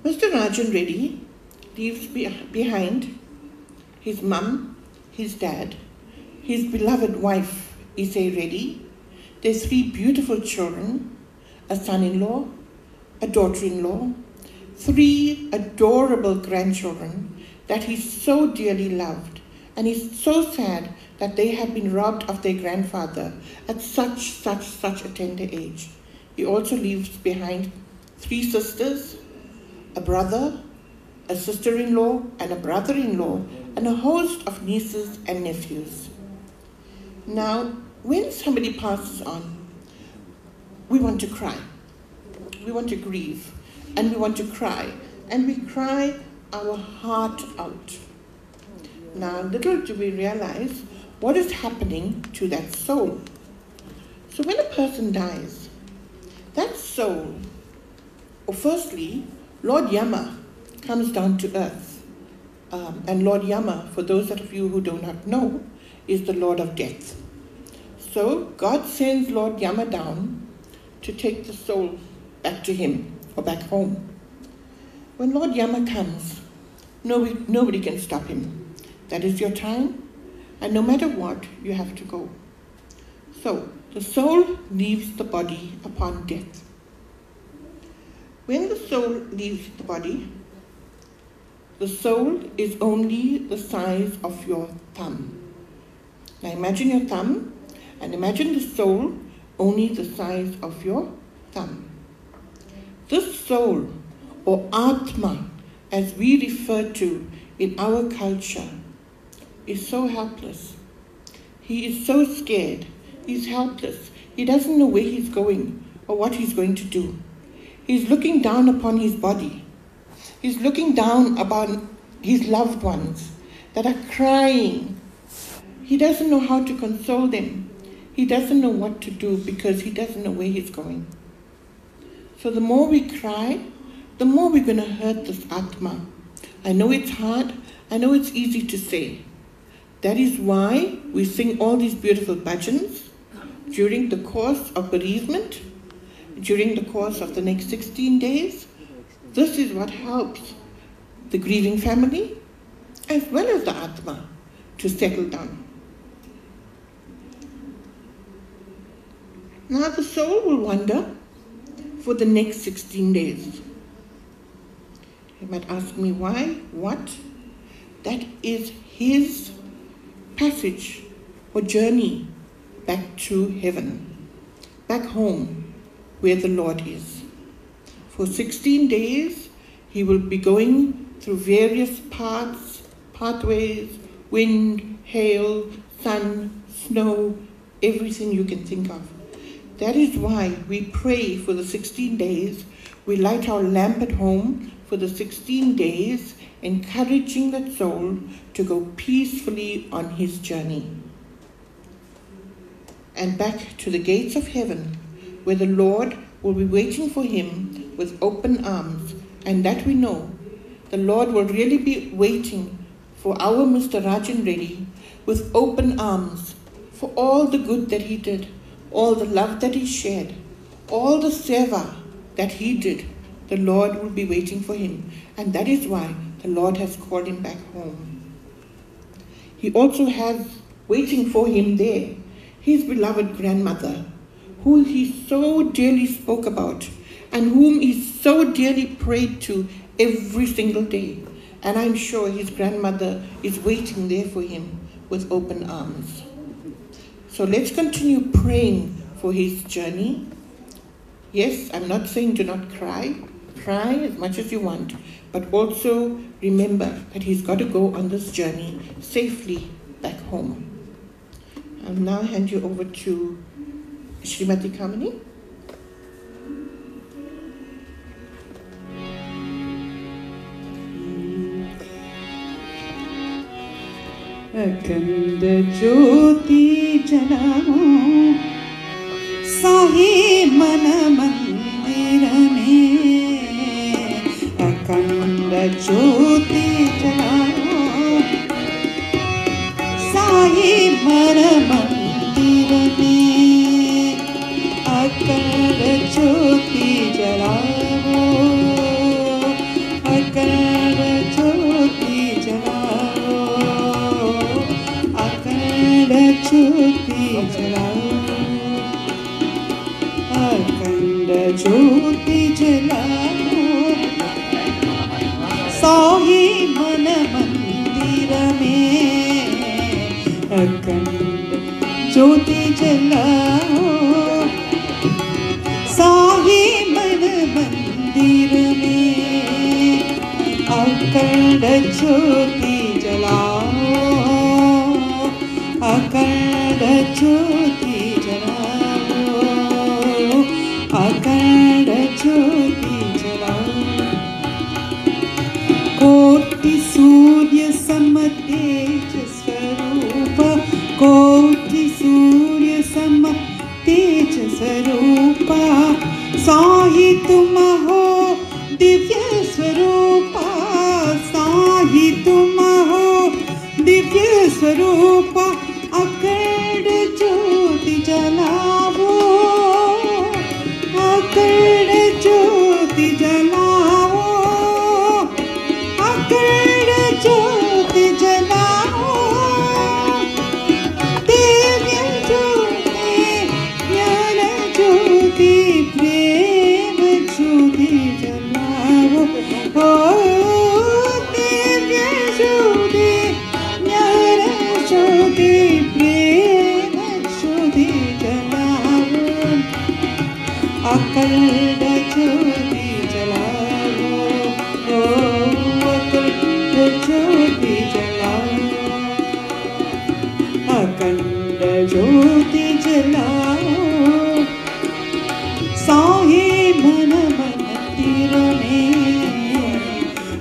Mr. Rajan Reddy leaves behind his mum, his dad, his beloved wife, Issei Reddy, their 3 beautiful children, a son-in-law, a daughter-in-law, 3 adorable grandchildren that he so dearly loved, and he's so sad that they have been robbed of their grandfather at such a tender age. he also leaves behind 3 sisters, a brother, a sister-in-law, and a brother-in-law, and a host of nieces and nephews. Now, when somebody passes on, we want to cry. We want to grieve, and we want to cry, and we cry our heart out. Now, little do we realize what is happening to that soul. So when a person dies, that soul, or firstly, Lord Yama comes down to earth. And Lord Yama, for those of you who do not know, is the Lord of Death. So God sends Lord Yama down to take the soul back to him, or back home. When Lord Yama comes, nobody can stop him. That is your time, and no matter what, you have to go. So the soul leaves the body upon death. When the soul leaves the body, the soul is only the size of your thumb. Now imagine your thumb, and imagine the soul only the size of your thumb. This soul, or Atma, as we refer to in our culture, is so helpless. He is so scared. He's helpless. He doesn't know where he's going or what he's going to do. He's looking down upon his body. He's looking down upon his loved ones that are crying. He doesn't know how to console them. He doesn't know what to do because he doesn't know where he's going. So the more we cry, the more we're going to hurt this Atma. I know it's hard. I know it's easy to say. That is why we sing all these beautiful bhajans during the course of bereavement, during the course of the next 16 days. This is what helps the grieving family as well as the Atma to settle down. Now the soul will wander for the next 16 days. You might ask me why? What? That is his passage or journey back to heaven, back home where the Lord is. For 16 days, he will be going through various pathways, wind, hail, sun, snow, everything you can think of. That is why we pray for the 16 days. We light our lamp at home for the 16 days, encouraging that soul to go peacefully on his journey. And back to the gates of heaven, where the Lord will be waiting for him with open arms. And that we know, the Lord will really be waiting for our Mr. Rajan Reddy with open arms for all the good that he did, all the love that he shared, all the seva that he did. The Lord will be waiting for him. And that is why the Lord has called him back home. He also has waiting for him there his beloved grandmother, who he so dearly spoke about and whom he so dearly prayed to every single day. And I'm sure his grandmother is waiting there for him with open arms. So let's continue praying for his journey. Yes, I'm not saying do not cry. Cry as much as you want, but also remember that he's got to go on this journey safely back home. I'll now hand you over to Srimati Kamini. अखंड ज्योति जलाओ साही मन मंदिर में, अखंड ज्योति जलाओ साही मन मंदिर में, अखंड ज्योति जलाओ, अखंड ज्योति जलाओ, अखंड ज्योति जलाओ, अखंड ज्योति जलाओ साही मन मंदिर में, अखंड ज्योति जलाओ साही मंदिर में अखंड ज्योति जलाओ, अखंड ज्योति जलाओ, अखंड ज्योति जलाओ। कोटि सूर्य सम तेज स्वरूप, कोटि सूर्य सम तेज स्वरूपा, साहि तुम हो दिव्य स्वरूपा, साहि तुम हो दिव्य स्वरूपा। अखंड ज्योति जलाओ, अखंड ज्योति जलाओ, अखंड ज्योति जलाओ। दिव्य ज्योति ज्ञान ज्योति प्रेम ज्योति जलाओ। ओ दिव्य ज्योति ज्ञान ज्योति प्रेम ज्योति जलाओ। अखंड ज्योति जलाओ, ओ अखंड ज्योति जलाओ, अखंड ज्योति जलाओ। साहे मन मंदिर में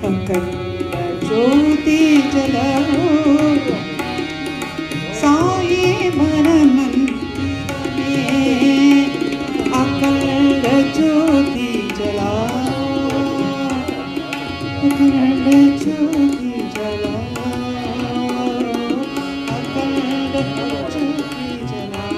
अखंड ज्योति जलाओ, साहे मन मंदिर में अखंड ज्योति जलाओ, अखंड ज्योति जलाओ, अखंड ज्योति जलाओ।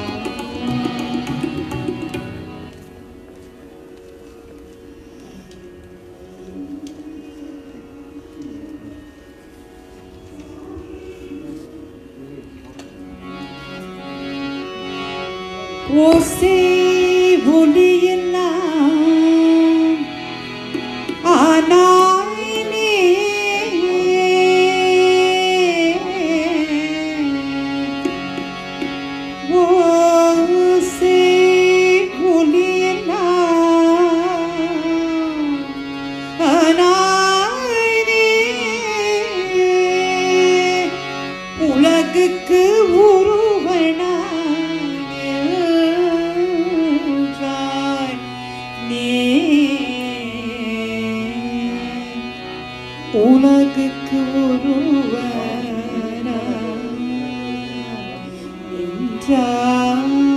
ஓசை ஒளியெல்லாம் ஆனாயினே, ஓசை ஒளியெல்லாம் ஆனாயினே, உலகுக்கு ஒருவனாய் உலகுக்கு ஒருவனாய் நின்றானே.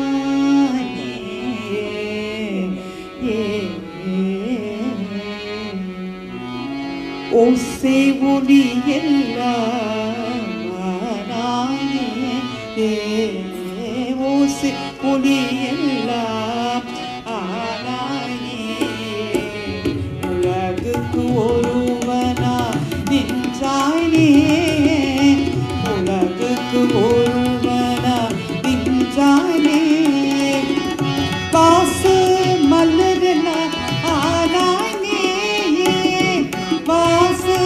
ஓசை ஒளி எல்லாம் ஆனாயே, ஓசை ஒளி எல்லாம் ஆனாயே, உலகுக்கு ஒருவனா நின்றானே, உலகுக்கு ஒருவனா நின்றானே. வாசு மலரலாம் ஆனானே, வாசு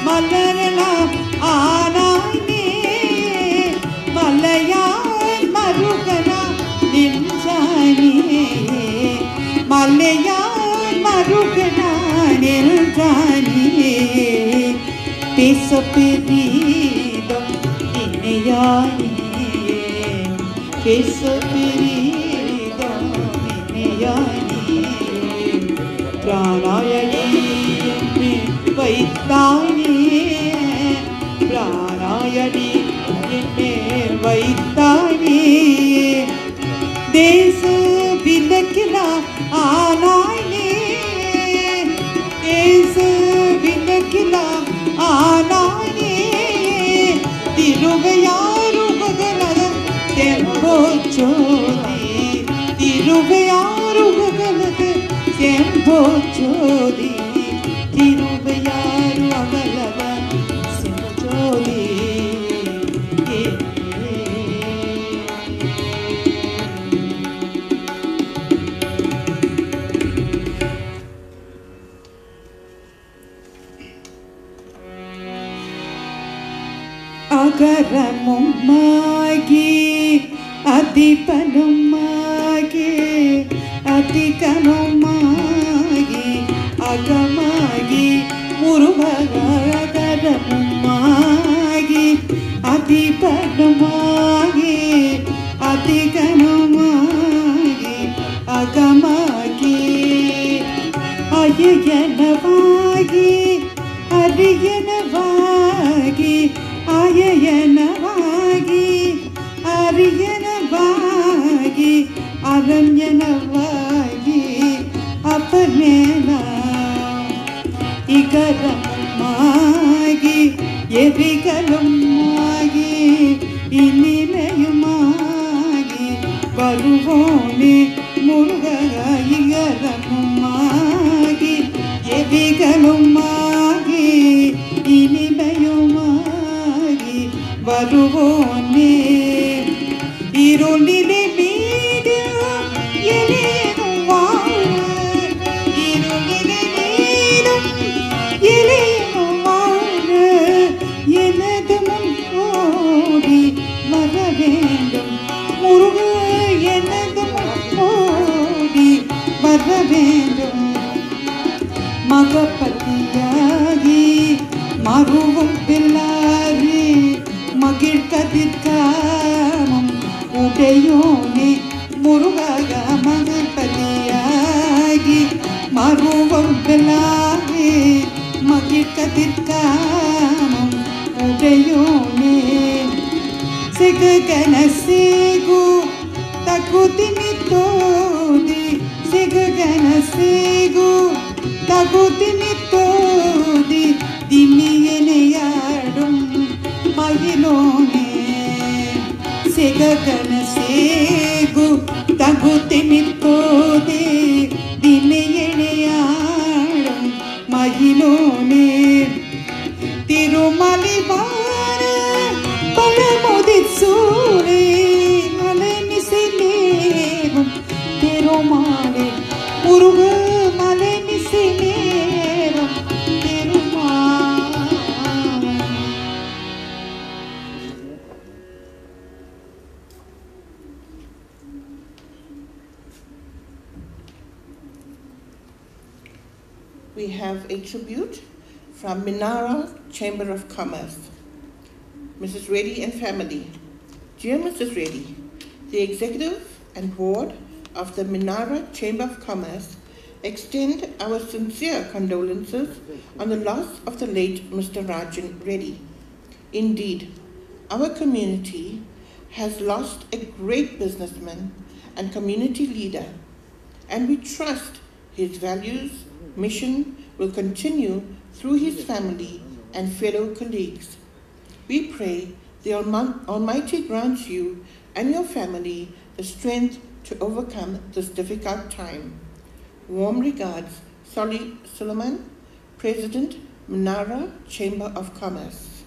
மலரலாம் ஆனானே, மலையான் மருகனா நின்றானே, மலையான் மருகனா நின்றானே. பேச பெரிதும் இணையானே, பேச பெரிதும் இணையானே. பிராணாயணி என்று வைத்தானே, பிராணாயணி என்று வைத்தானே. தேச விலக்கிலா ஆனானே, தேச விலக்கிலா ஆனானே. திருவையாறு மகளது செம்போச்சோதி, திருவையாறு மகளது செம்போச்சோதி, திருவையாறு அகலவ செம்போச்சோதி. அகரமும்மாகி அதிபனுமாகி அதிகமுமாகி అగమాగి మురుగగరముమాగి అతిపడమాగి అతిగణమాగి అగమాగి అయయనవాగి అరియనవాగి అయయనవాగి అరియనవాగి అరణ్యనవాగి అపర్ణేన ఇగరమాగి ఎరిగలమాగి ఇనిమయుమాగి బరువోని మురుగగ ఇగరమాగి ఎరిగలమాగి ఇనిమయుమాగి బరువోని ഇരുളിലെ വീട് എലയും വാഴ ഇരുളിലെ വീടും എലയും വാഴ எனது முன் ஓடி வர வேண்டும் முருக எனது முன் ஓடி வர வேண்டும் மகப்பதியாகி மருவும் பிள்ளாரி மகிழ்கதிர்காமம் உடையோனே முருகக மகப்பதியாகி மருவும் பிள்ளாரி மகிழ்கதிர்காமம் உடையோனே சிககன சீகு தகுதிமித்தோதி சிககன சீகு தகுதிமித்தோதி திமியனையாடும் மகிழோனே சிககன சீகு தகுதிமித்தோதி திமியனையாடும் மகிழோனே திருமலிவான பழமுதிர்சூரே மலைமிசைமேவும் திருமாலே முருக மலைமிசைமேவும் திருமாலே. We have a tribute from Minara Chamber of Commerce. Mrs. Reddy and family. Dear Mrs. Reddy, the executive and board of the Minara Chamber of Commerce extend our sincere condolences on the loss of the late Mr. Reddy. Indeed, our community has lost a great businessman and community leader, and we trust his values, mission will continue through his family and fellow colleagues. We pray the Almighty grants you and your family the strength to overcome this difficult time. Warm regards, Solly Suleiman, President, Minara Chamber of Commerce.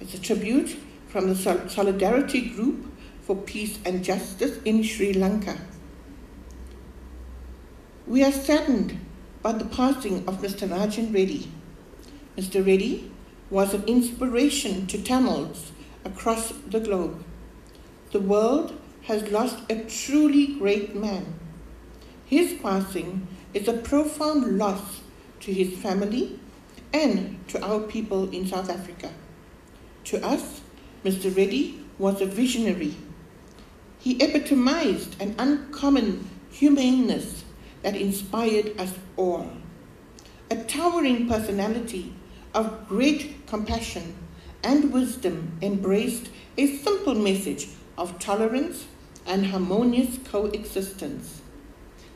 It's a tribute from the Solidarity Group for Peace and Justice in Sri Lanka. We are saddened by the passing of Mr. Reddy. Mr. Reddy was an inspiration to Tamils across the globe. The world has lost a truly great man. His passing is a profound loss to his family and to our people in South Africa. To us, Mr. Reddy was a visionary. He epitomized an uncommon humaneness that inspired us all. A towering personality of great compassion and wisdom embraced a simple message of tolerance and harmonious coexistence.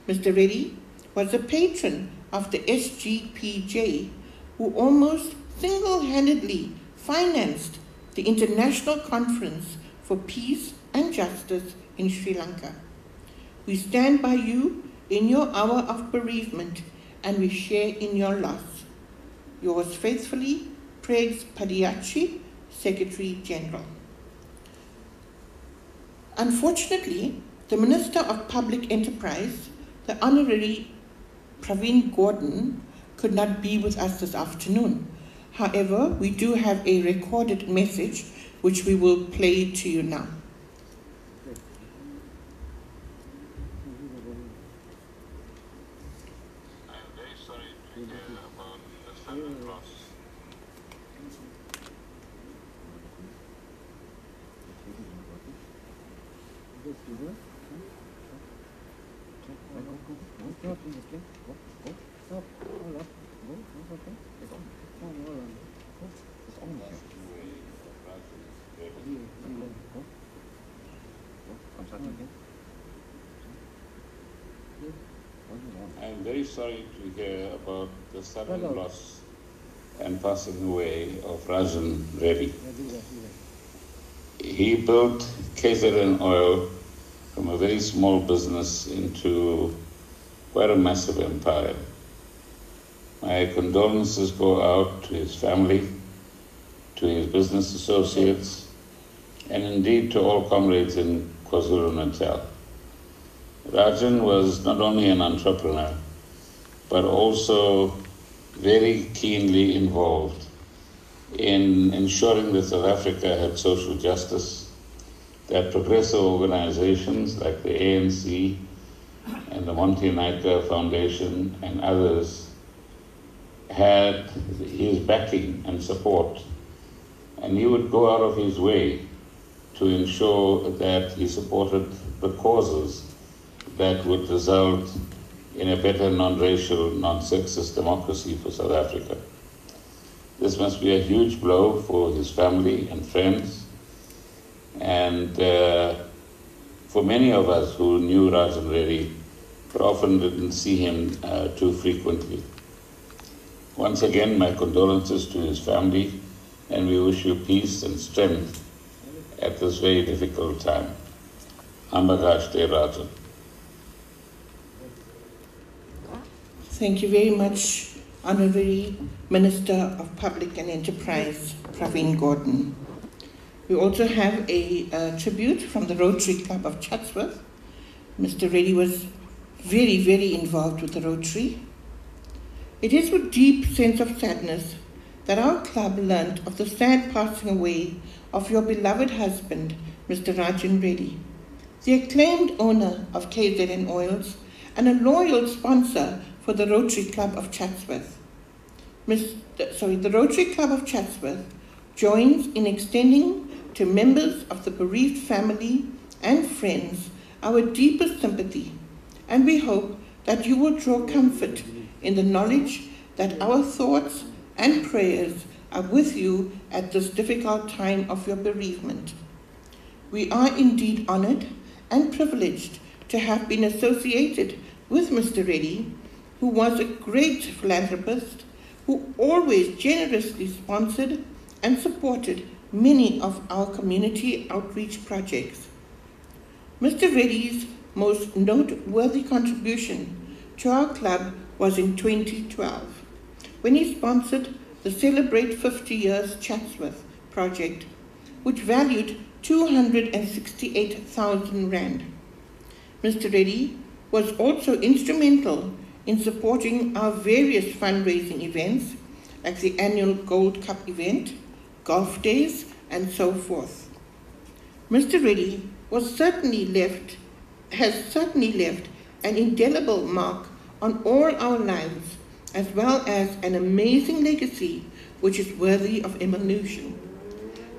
Mr. Reddy was a patron of the SGPJ, who almost single-handedly financed the International Conference for Peace and Justice in Sri Lanka. We stand by you in your hour of bereavement, and we share in your loss. Yours faithfully, Pregs Padiachi, Secretary General. Unfortunately, the Minister of Public Enterprise, the Honorary Praveen Gordhan, could not be with us this afternoon. However, we do have a recorded message which we will play to you now. I'm very sorry to hear about the sudden loss and passing away of Rajendran Reddy. He built KZN Oil from a very small business into quite a massive empire. My condolences go out to his family, to his business associates, and indeed to all comrades in KwaZulu-Natal. Rajan was not only an entrepreneur, but also very keenly involved in ensuring that South Africa had social justice, that progressive organizations like the ANC and the Monty Naika Foundation and others had his backing and support. And he would go out of his way to ensure that he supported the causes that would result in a better non-racial, non-sexist democracy for South Africa. This must be a huge blow for his family and friends, and for many of us who knew Rajendran Reddy, but often didn't see him too frequently. Once again, my condolences to his family, and we wish you peace and strength at this very difficult time. Ambagashte Rajan. Thank you very much, Honorary Minister of Public and Enterprise, Pravin Gordhan. We also have a tribute from the Rotary Club of Chatsworth. Mr. Reddy was very, very involved with the Rotary. It is with deep sense of sadness that our club learnt of the sad passing away of your beloved husband, Mr. Rajendran Reddy, the acclaimed owner of KZN Oils and a loyal sponsor for the Rotary Club of Chatsworth. The Rotary Club of Chatsworth joins in extending to members of the bereaved family and friends our deepest sympathy, and we hope that you will draw comfort in the knowledge that our thoughts and prayers are with you at this difficult time of your bereavement. We are indeed honored and privileged to have been associated with Mr. Reddy, who was a great philanthropist, who always generously sponsored and supported many of our community outreach projects. Mr. Reddy's most noteworthy contribution to our club was in 2012, when he sponsored the Celebrate 50 Years Chatsworth project, which valued 268,000 Rand. Mr. Reddy was also instrumental in supporting our various fundraising events, like the annual Gold Cup event, golf days, and so forth. Mr. Reddy has certainly left an indelible mark on all our lives, as well as an amazing legacy which is worthy of emulation.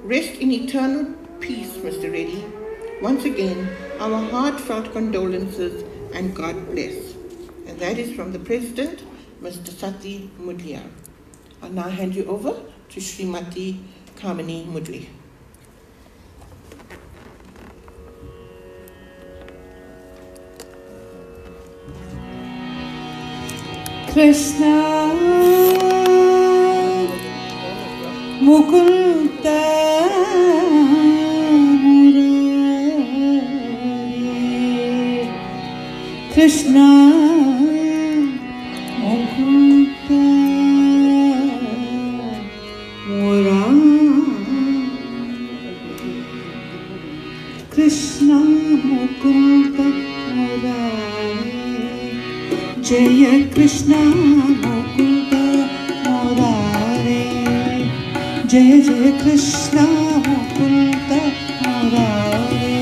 Rest in eternal peace, Mr. Reddy. Once again, our heartfelt condolences and God bless. And that is from the President, Mr. Sati Mudliar. I'll now hand you over to Srimati Kamini Mudli. Krishna Mukunda Murari Krishna Mukunda Murari Krishna Mukunda Murari Jaya Krishna Mukunda Murari Jaya Jaya Krishna Mukunda Murari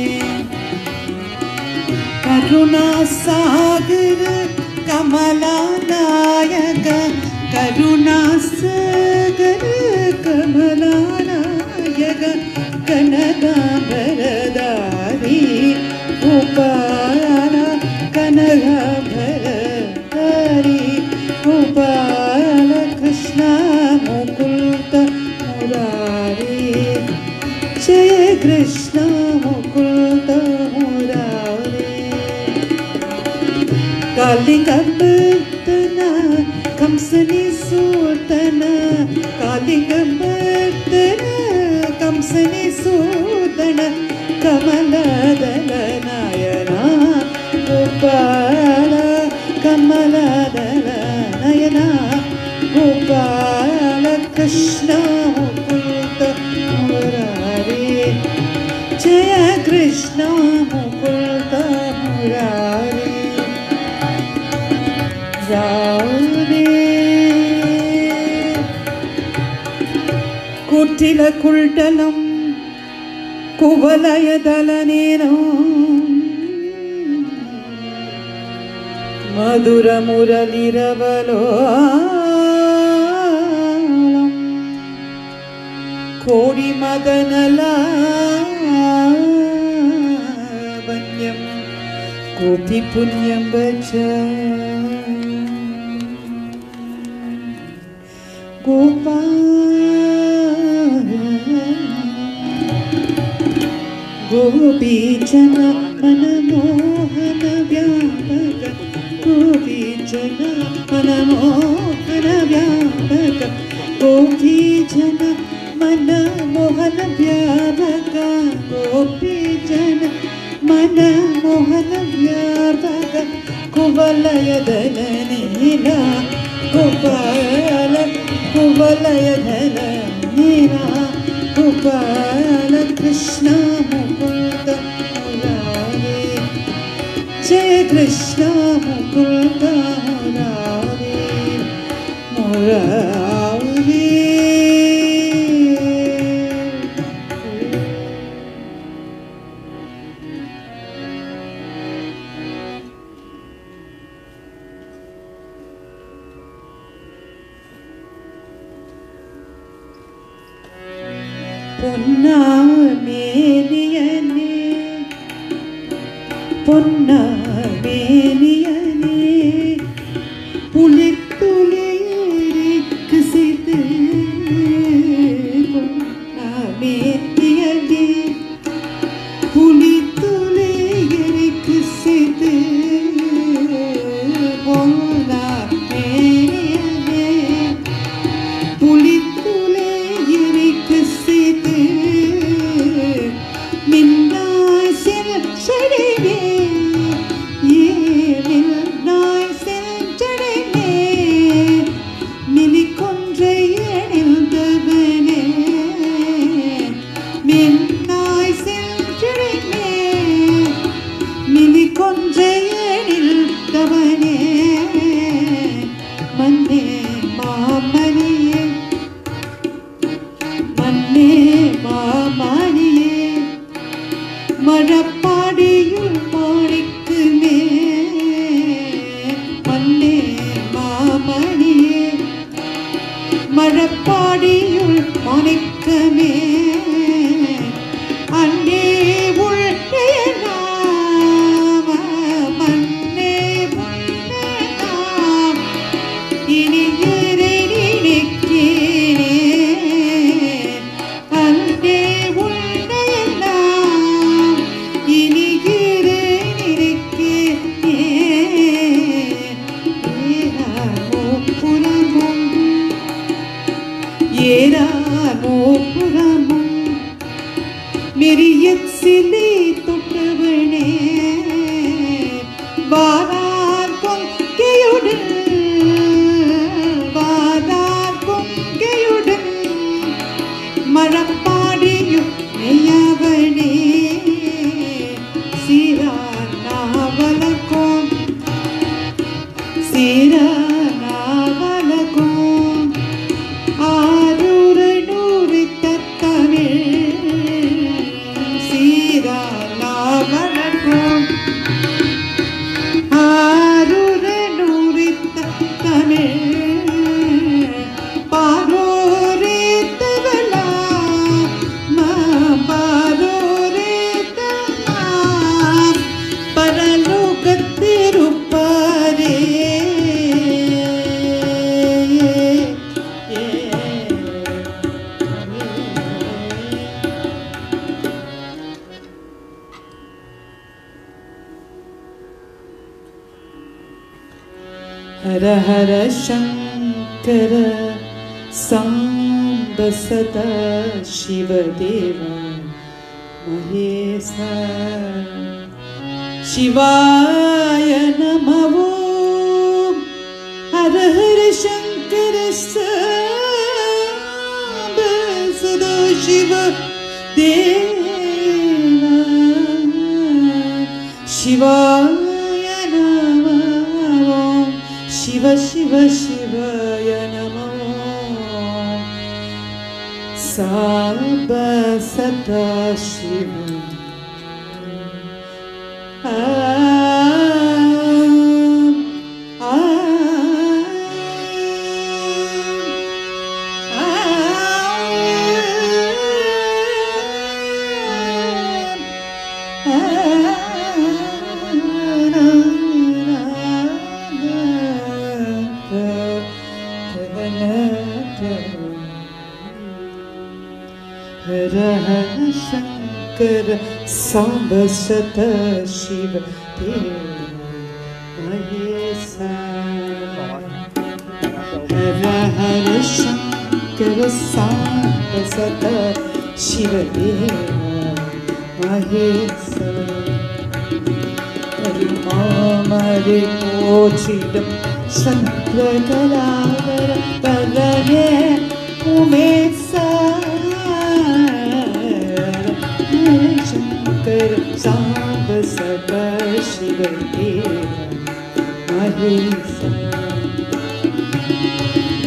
Karuna Sagar Kamala Nayaka सागर कमलानायक कनकांबरधारी गोपाल कनकांबरधारी गोपाल कृष्ण मुकुंद मुरारी जय कृष्ण मुकुंद मुरारी कालिंगमर्दना कंसनि सूतना कालिंगमर्दना कंसनि सूतना कमलदल नयना गोपाल कमलदल नयना गोपाल कृष्ण मुकुंद मुरारी जय कृष्ण मुकुंद मुरारी कुटिल कुल्टलम कुवलयदलनेनो मधुर मुरलिरवलोलम कोडि मदनलावण्यम कोटि पुण्यम बच गोपाल गोपीजन मनमोहन व्यापक गोपीजन मनमोहन व्यापक गोपीजन मनमोहन व्यापक गोपीजन मनमोहन व्यापक कुवलयदल नीला गोपाल कुवलयदल नीला गोपाल कृष्ण मुकुंद मुरारी जय कृष्ण मुकुंद मुरारी मुरारी பொன்னாமேனியனே பொன்னாமேனியனே புலித்துளிருக்கு செய்து பொன்னாமேனியனே புலித்துளிருக்கு செய்து பொன்னாமேனியனே புலித்துளிருக்கு செய்து மின்னாய் செல்சடையே மின்னாய் செல்சடையே மினிக்கொன்றை அணிந்தவனே மின்னாய் செல்சடையே மினிக்கொன்றை அணிந்தவனே மன்னே மாமணியே மன்னே மாமணியே மழப்பாடியுள் மாணிக்குமே மன்னே மாமணியே மழப்பாடியுள் மாணிக்கமே அன்னே உள்நாம மன்னே உள்நாம இனியரை நினைக்கிறே அன்னே உள்நாம இனியரை நினைக்கிறே ஏராமோ புறமும் மெரியச்சிலே தொட்டவனே வாரார் கொங்கையுடன் வாரார் கொங்கையுடன் மழப்பாடியும் மெய்யவனே சீரானாவலக்கும் சீரானாவலக்கும் ஆரூரு நூறு தத்தமிழ் சீரானாவலக்கும் ஆரூரு நூறு தத்தமிழ் Hara Hara Shankara Samba Sada Shiva Deva Mahesa Shivaya Namo Hara Hara Shankara Samba Sada Shiva Deva Shivaya Namo Shiva Shiva Shivaya Namo Samba Sada Shiva Shankara Samba Sata Shiva Deva Mahesa Hara Hara Shankara Samba Sata Shiva Deva Mahesa Hari Mamari Kochidam Shankara Parane Umesa Shankara Samba Sata Shiva Deva Mahesa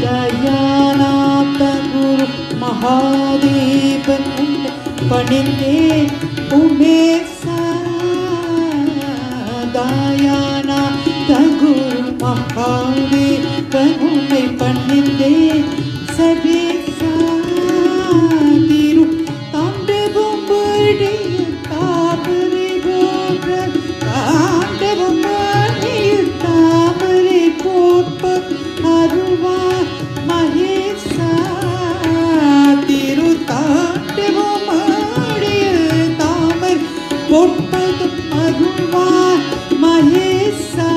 Dayanata Guru Mahadevan Paninde Umesa Dayanata Guru Mahadevan Paninde Sabisa Tiru Tandevam Badiya Tamari Bhopra Tandevam Badiya Tamari Bhopra Aruva Mahesa Tiru Tandevam Badiya Tamari Bhopra Aruva Mahesa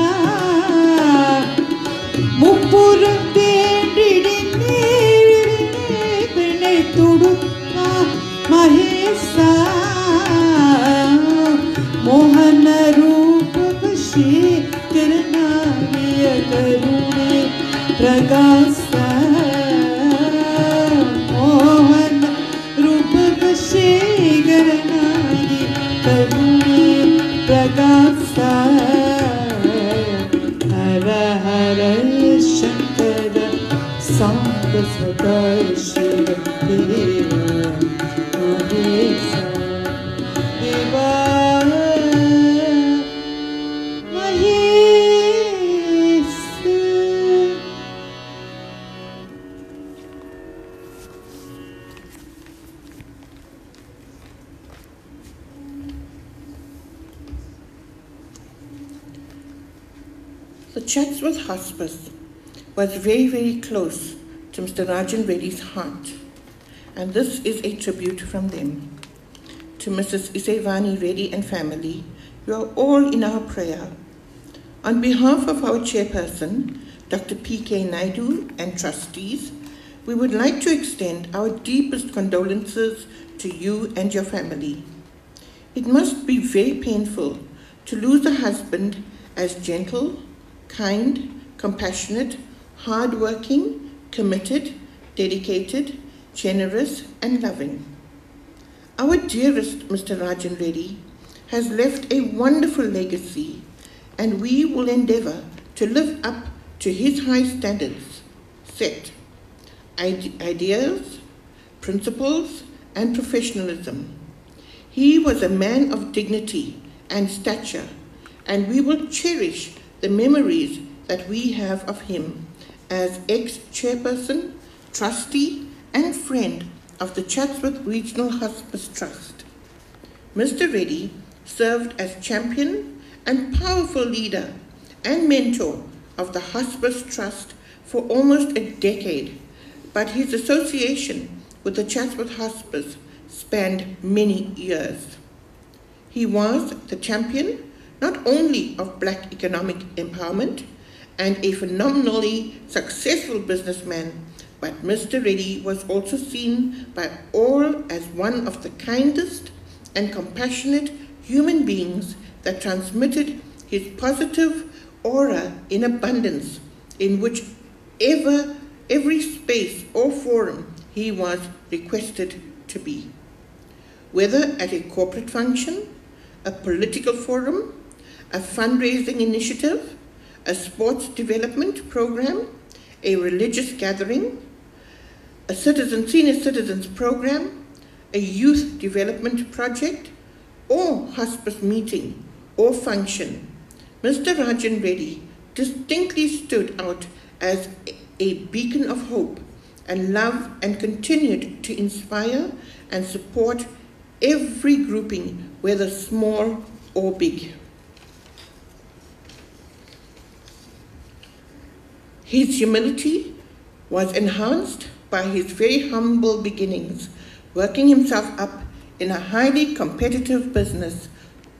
Mupura Pendidine Tudutta Mahesa Mohana Rupa Shikrananiya Karune Pragasa Mohana Rupa Shikrananiya Karune Pragasa Hara Hara Shankara Samba Sada Shiva Deva Mahesa Deva Mahesa. The Chatsworth Hospice was very, very close to Mr. Rajan Reddy's heart, and this is a tribute from them. To Mrs. Isevani Reddy and family, you are all in our prayer. On behalf of our chairperson, Dr. P.K. Naidu, and trustees, we would like to extend our deepest condolences to you and your family. It must be very painful to lose a husband as gentle, kind, compassionate, hardworking, committed, dedicated, generous, and loving. Our dearest Mr. Rajan Reddy has left a wonderful legacy, and we will endeavor to live up to his high standards, set ideas, principles, and professionalism. He was a man of dignity and stature, and we will cherish the memories that we have of him as ex-chairperson, trustee, and friend of the Chatsworth Regional Hospice Trust. Mr. Reddy served as champion and powerful leader and mentor of the Hospice Trust for almost a decade, but his association with the Chatsworth Hospice spanned many years. He was the champion not only of Black economic empowerment and a phenomenally successful businessman, but Mr. Reddy was also seen by all as one of the kindest and compassionate human beings that transmitted his positive aura in abundance in whichever every space or forum he was requested to be. Whether at a corporate function, a political forum, a fundraising initiative, a sports development program, a religious gathering, a senior citizens program, a youth development project, or hospice meeting or function, Mr. Rajendran Reddy distinctly stood out as a beacon of hope and love and continued to inspire and support every grouping, whether small or big. His humility was enhanced by his very humble beginnings, working himself up in a highly competitive business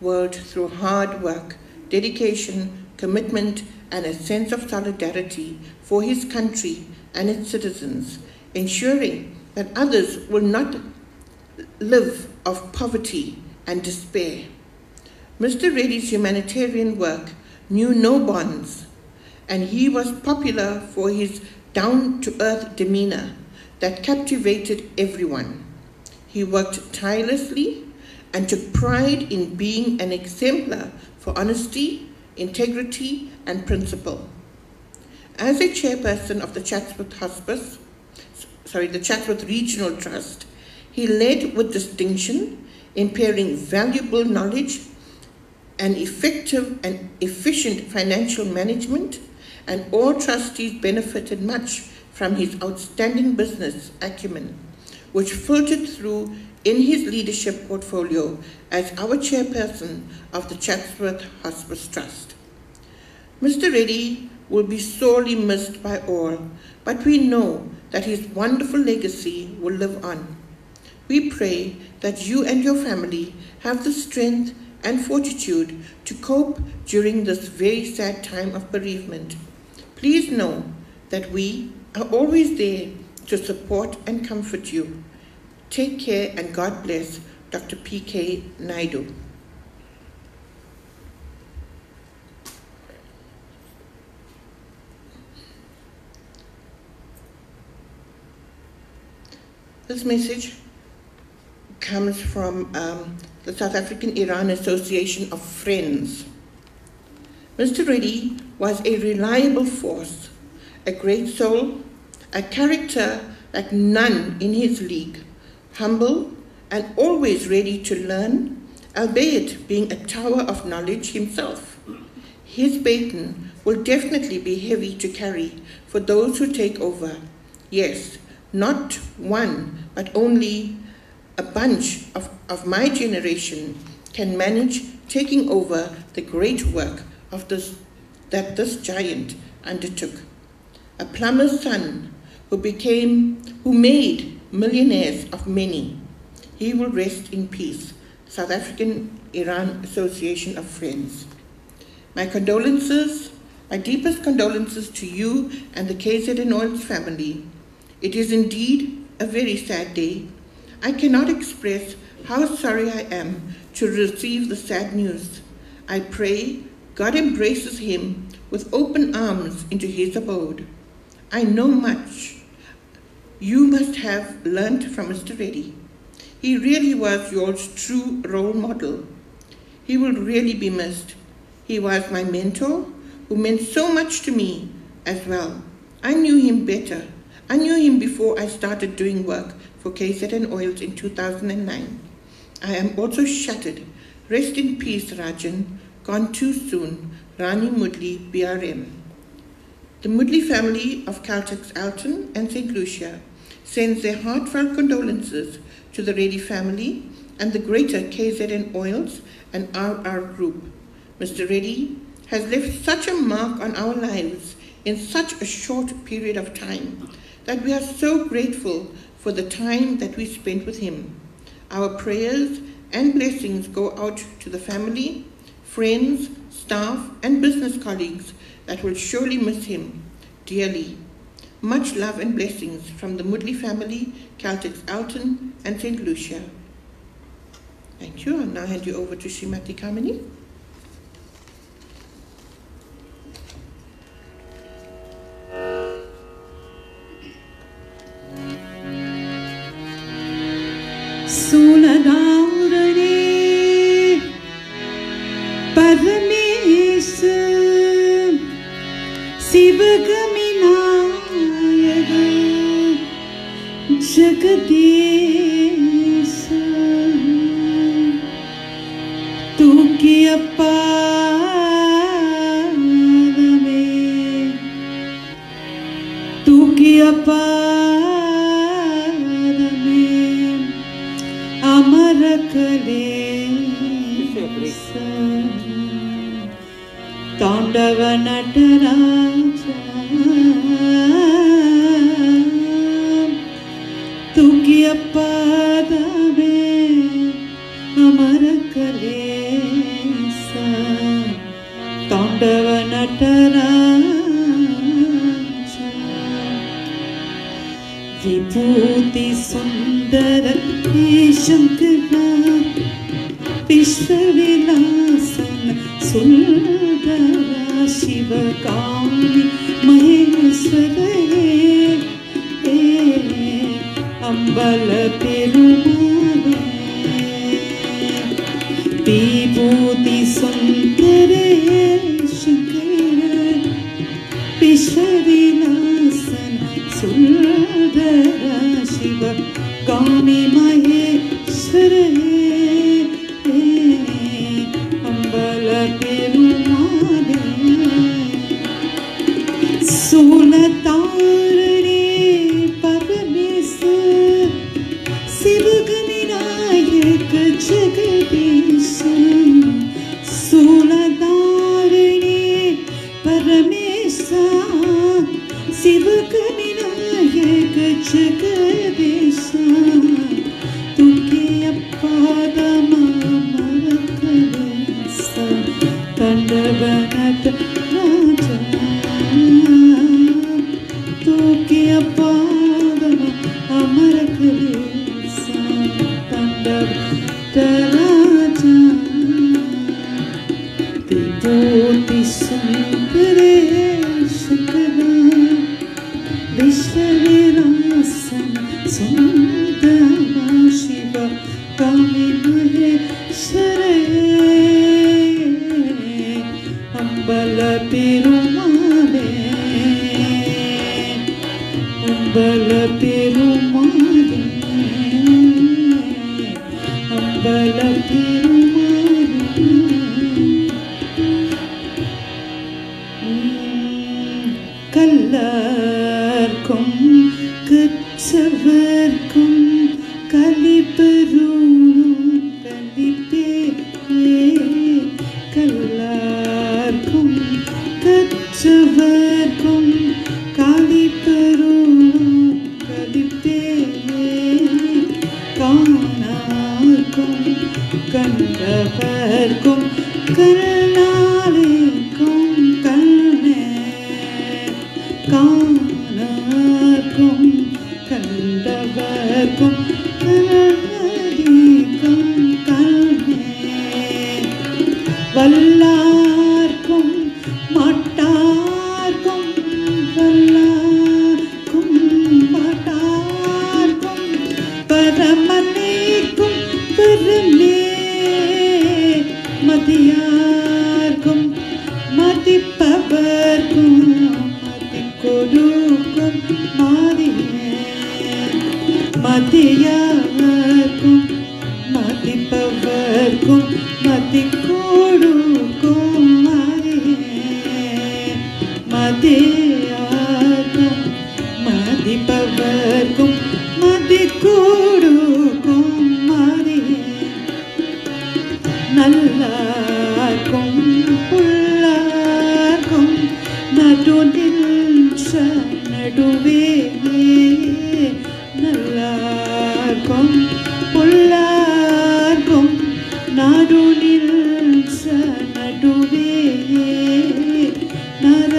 world through hard work, dedication, commitment, and a sense of solidarity for his country and its citizens, ensuring that others will not live of poverty and despair. Mr. Reddy's humanitarian work knew no bonds, and he was popular for his down-to-earth demeanor that captivated everyone. He worked tirelessly and took pride in being an exemplar for honesty, integrity, and principle. As a chairperson of the Chatsworth Regional Trust, he led with distinction, imparting valuable knowledge and effective and efficient financial management, and all trustees benefited much from his outstanding business acumen, which filtered through in his leadership portfolio as our chairperson of the Chatsworth Hospice Trust. Mr. Reddy will be sorely missed by all, but we know that his wonderful legacy will live on. We pray that you and your family have the strength and fortitude to cope during this very sad time of bereavement. Please know that we are always there to support and comfort you. Take care and God bless, Dr. P.K. Naidu. This message comes from the South African Iran Association of Friends. Mr. Reddy was a reliable force, a great soul, a character like none in his league, humble and always ready to learn, albeit being a tower of knowledge himself. His baton will definitely be heavy to carry for those who take over. Yes, not one, but only a bunch of my generation can manage taking over the great work of that this giant undertook. A plumber's son who made millionaires of many. He will rest in peace. South African Iran Association of Friends. My condolences, my deepest condolences to you and the KZN Oils family. It is indeed a very sad day. I cannot express how sorry I am to receive the sad news. I pray God embraces him with open arms into his abode. I know much you must have learnt from Mr. Reddy. He really was your true role model. He will really be missed. He was my mentor who meant so much to me as well. I knew him better. I knew him before I started doing work for KZN Oils in 2009. I am also shattered. Rest in peace, Rajan. Gone too soon. Rani Mudli, BRM. The Mudli family of Caltex Alton and St. Lucia sends their heartfelt condolences to the Reddy family and the greater KZN Oils and RR Group. Mr. Reddy has left such a mark on our lives in such a short period of time that we are so grateful for the time that we spent with him. Our prayers and blessings go out to the family, friends, staff, and business colleagues that will surely miss him dearly. Much love and blessings from the Moodley family, Celtics Alton and St. Lucia. Thank you. I'll now hand you over to Srimati Kamini. Sunadaurane Parames Sivagaminayaga Jagadesa Tukiyapadame Amarakalesa Taundava Nataraja Tukiyapadame Amarakalesa Taundava Nataraja Vibhuti Sundara Shankara Vishwavilasana Sundara Shiva Kauni Maheshwara Ambala Perumale Vibhuti Sundara Shankara Vishwavilasana Sundara Shiva Kauni Maheshwara Ambala Perumale Sulatarane Paramesa Sivagaminayaka Jagadesa Sulatarane Paramesa Sivagaminayaka Jagadesa Tukiyapadama Marakalesa Tandavanata Raja Tukiyapadama Amarakalesa Tandavanata Raja Vibhuti Sundare Shankara Vishwavilasana Sundara Shiva Kauni Maheshwara Ambala Perumale Ambala Perumale Ambala Perumale Kallarkum Kutsavarkum Kaliperunum Kalipe Kallarkum Kutsavarkum Kaliperunum Kalipe Kanarkum Kandavarkum Karnalikum Karne Kanarkum Kandavarkum Karnalikum Karne Vallarkum Mattarkum Vallarkum Mattarkum Paramanikum Parame Madhyarkum Madhipavarkum Madhikodukum Madhiye Madhyarkum Madhipavarkum Madhikodukum Madhiye Madhyarkum Madhipavarkum Madhikodukum Madhiye Nallarkum Pullarkum Nadunilcha Naduve Nallarkum Pullarkum Nadunilcha Naduve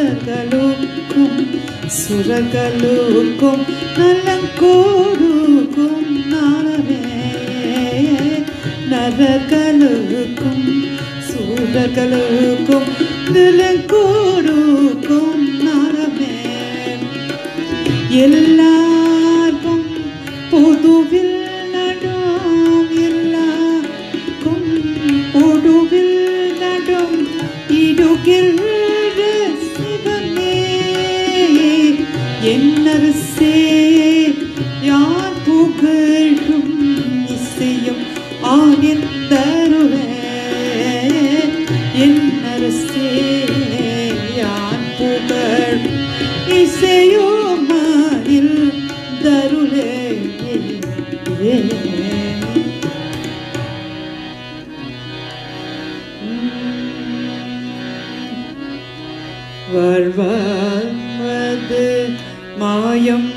தேவர்களுக்கும் சுரர்களுக்கும் நலங்கோடுக்கும் நாளவே நரர்களுக்கும் சூரர்களுக்கும் நலங்கோடுக்கும் நாளவே எல்லாருக்கும் பொதுவில் நடும் எல்லாருக்கும் பொதுவில் நடும் இடுகின்ற சிவமே என்னரசே யார் புகழும் இசையும் ஆனிந்தருளே என்னரசே யார் புகழும் இசையும் ஆனிந்தருளே வாழ்வது மாயம்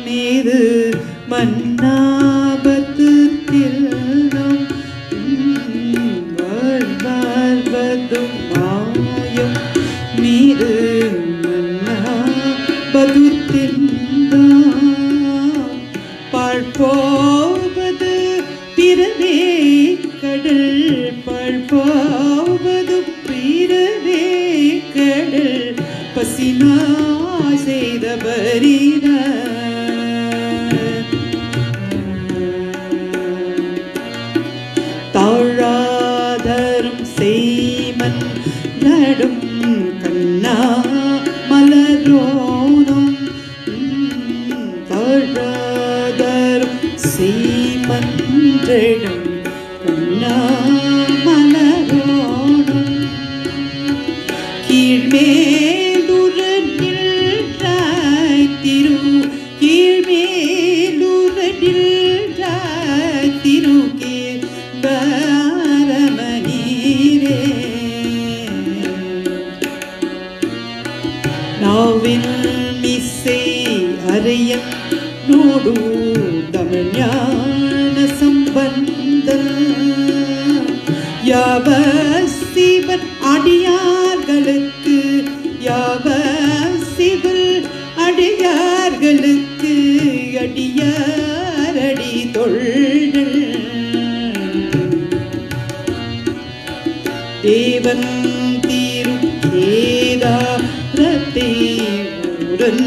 மீது மன்னாபத்து தில்லம் வாழ்வதும் மாயம் மீது மன்னாபத்து தில்லம் பாழ்போவது பிறவே கடல் பாழ்போவது பிறவே கடல் பசினா செய்த பரித தாழாதரும் செய்மன் நடும் கண்ணா மலரோனும் தாழாதரும் செய்மன்றிடும் கண்ணா மலரோனும் கீழ்மே நோடு தமிழ்ஞான சம்பந்தன் யாவ சிவன் அடியார்களுக்கு யாவ சிவன் அடியார்களுக்கு அடியாரடி தொழில் தேவன் தீரு கேதாரத்தை உடன்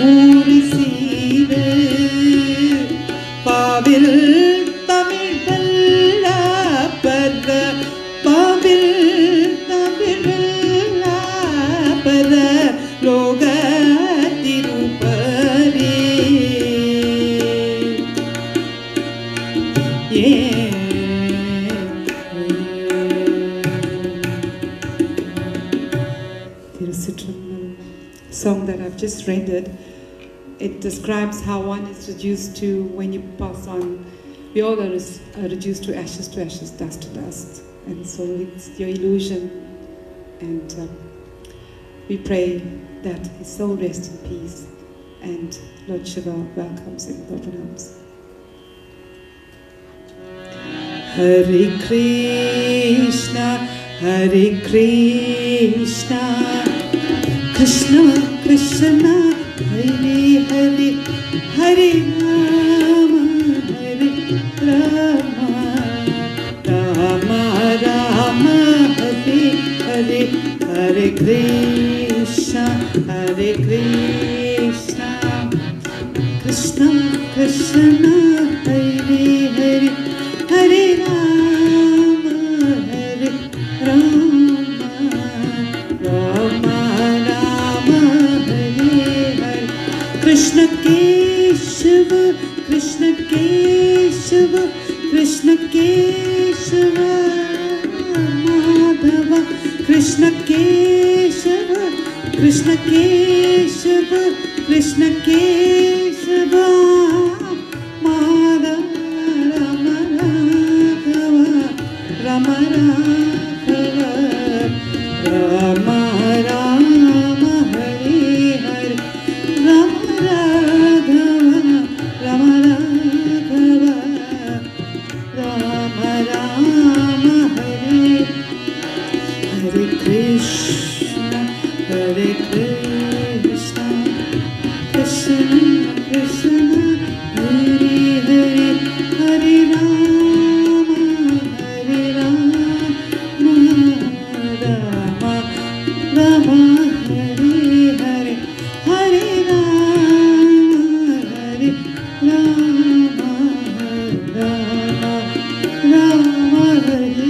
ஊறி செய்து பாவில் தமிழ் வல்ல பர பாவில் தமிழ் வல்ல பர லோக திருப்பரே Song that I've just rendered, it describes how one is reduced to, when you pass on, we all are reduced to ashes, dust to dust. And so it's your illusion. And we pray that his soul rest in peace. And Lord Shiva welcomes him with open arms. Hare Krishna, Hare Krishna, Krishna Krishna, Hare Hare, Hare Rama, Hare Rama, Rama Rama, Hare Hare, Hare Krishna, Hare Krishna, Krishna Krishna, Hare Hare, Hare Rama, Hare Rama, Rama Rama, Hare Hare, Krishna Keshava, Krishna Keshava, Krishna Keshava, Madhava, Krishna Keshava, Krishna Keshava, Krishna Keshava, Madhava, Rama Raghava, Rama Raghava, Rama Rama, Hare Hare, Rama Raghava, Rama Raghava, Rama Rama, Hare Hare Krishna, Hare Krishna, Krishna Krishna, Hare Hare, Hare Rama, Hare Rama, Rama Rama, Hare Hare, Hare Rama, Hare Rama, Rama Rama, Hare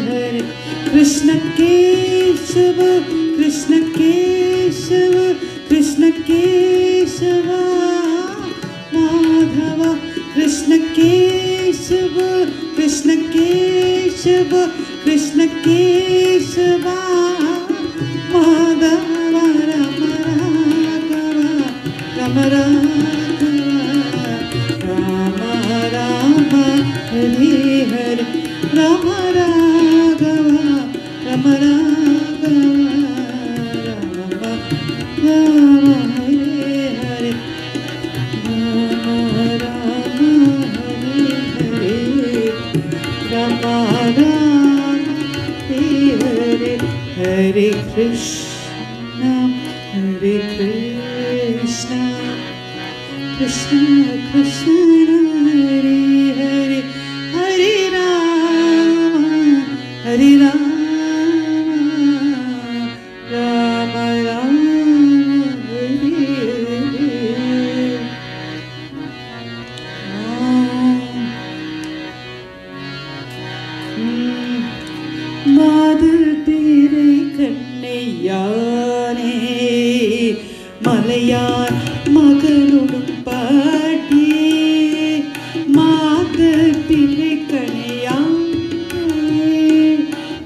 Hare. Krishna Keshava, Krishna Keshava, Krishna Keshava, Madhava, Krishna Keshava, Krishna Keshava, Krishna Keshava, Madhava, Rama Rama, Rama Rama, Rama Hare Hare, Rama Rama, Rama Rama, Rama Hare Hare, Rama Rama Hare Hare, Rama Rama Hare Hare. Hare Krishna, Hare Krishna, Krishna Krishna, Hare Hare, Hare Rama, Hare Rama, Rama Rama, Hare Hare. மாதர் பிறை கண்ணையானே மலையார் மகளோடும் பாட்டி, மாதர் பிறை கண்ணையானே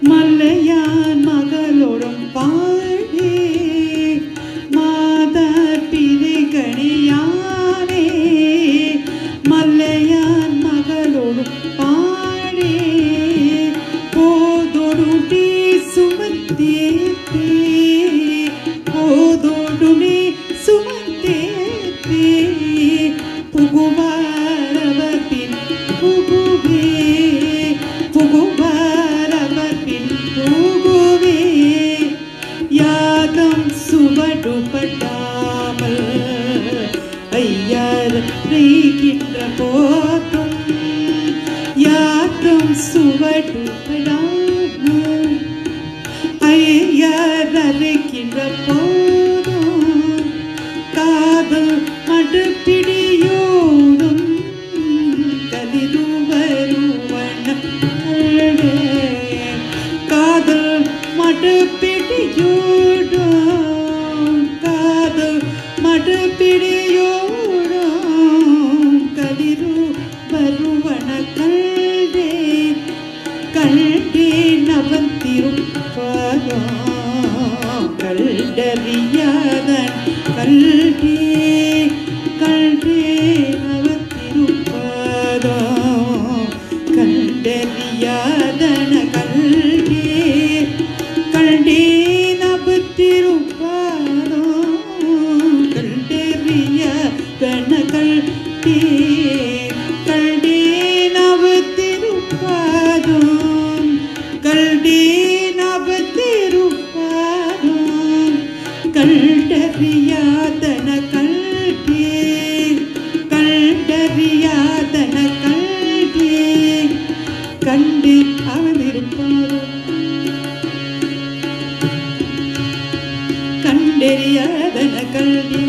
மலையார் மகளோடும் பாடி, மாதர் பிறை கண்ணையானே மலையார் மகளோடும் பாடி, போதொடுடி சுமத்தேத்தே, போதொடுடி சுமத்தேத்தே, புகுவாரவர் பின் புகுவே, புகுவாரவர் பின் புகுவே, யாகம் சுவடுபடாமல் ஐயர் ரீகின்ற போதும், யாகம் சுவடுபடாமல் ஐயர் அறுக்கின்ற போதும், காதல் மடுப்பிடியோடும் கலிருவருவன, காதல் மடுப்பிடியோடும், காதல் மடுப்பிடியோடும் கலிருவருவன கண்டே, கண்டே நவன் திருப்பாதம் கண்டறியாதன் கல்டே, கல்டே நவன் திருப்பாதம் கண்டறியாதன கல்டே, கல்டே நவ திருப்பாதம் கண்டறியாதன கல்டே, கல்டே நவ திருப்பாதம் கல்டே நவ திருப்பாதம் கண்டறியாதன கல்டே, கண்டறியாதன கல்டே, கண்டே அவனிருப்பாதம் கண்டறியாதன கல்டே,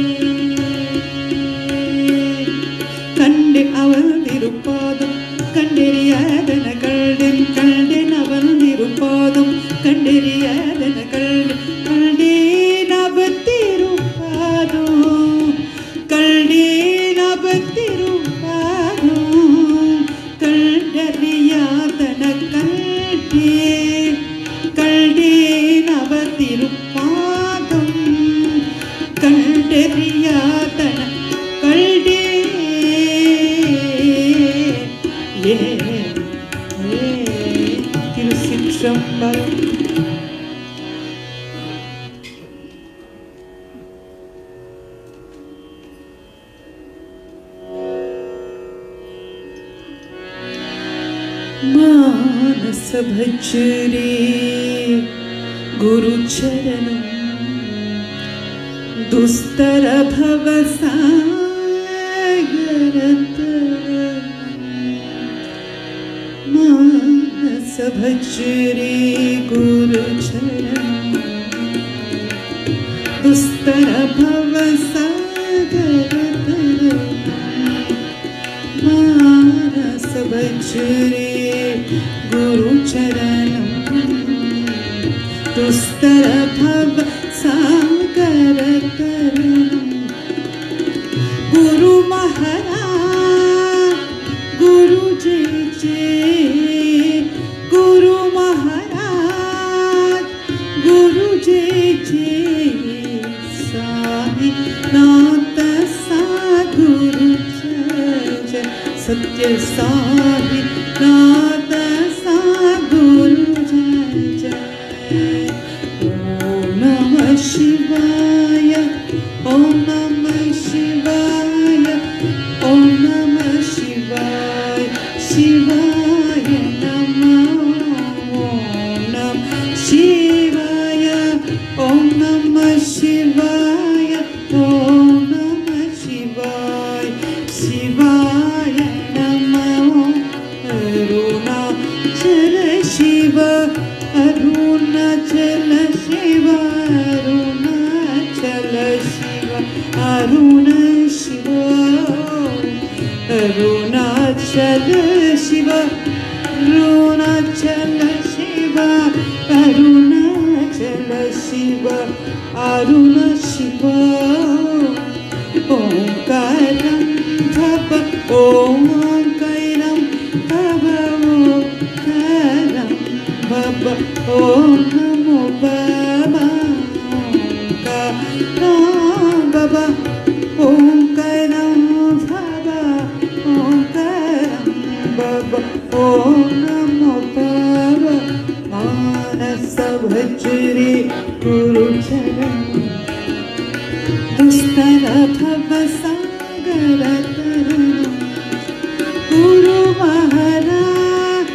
கண்டே அவன் இருப்பாதும் கண்டறியாதன கல்டன், கல்டன் அவன் இருப்பாதும் கண்டறியாதன கல்டன், கல்டேன் அவத்திருப்பாதும், கல்டேன் அவத்திருப்பாதும் கண்டறியாதன கல்டே, கல்டேன் அவத்திருப்பாதும் கண்டறியாதன கல்டே. திருச்சிற்றம்பலம். मानस भजरे गुरु चरणम दुस्तर भव सागरत मानस भजरे गुरु चरण दुस्तर भव सागरत मानस भजरे गुरु चरण दुस्तर भव सागरत गुरु महाराज गुरु जय जय गुरु महाराज गुरु जय जय साई नाथ सा गुरु जय जय सत्य साई नाथ सा गुरु जय जय ओम नमः शिवाय ओम नमः शिवाय ओम नमः शिवाय शिवाय नमः ओम नमः शिवाय ओम नमः शिवाय ओम नमः शिवाय शिवाय नमः अरुणाचल शिव अरुणाचल शिव अरुणाचल शिव अरुण शिव अरुणाचल शिव अरुणाचल शिव अरुणाचल शिव अरुण शिव ओंकारं भव ओंकारं भव ओंकारं भव ओम नमो बाबा ओंकारं भव ओंकारं भव ओंकारं भव ओम नमो बाबा मानस भजरे गुरु चरण दुस्तर भव सागर तरण गुरु महाराज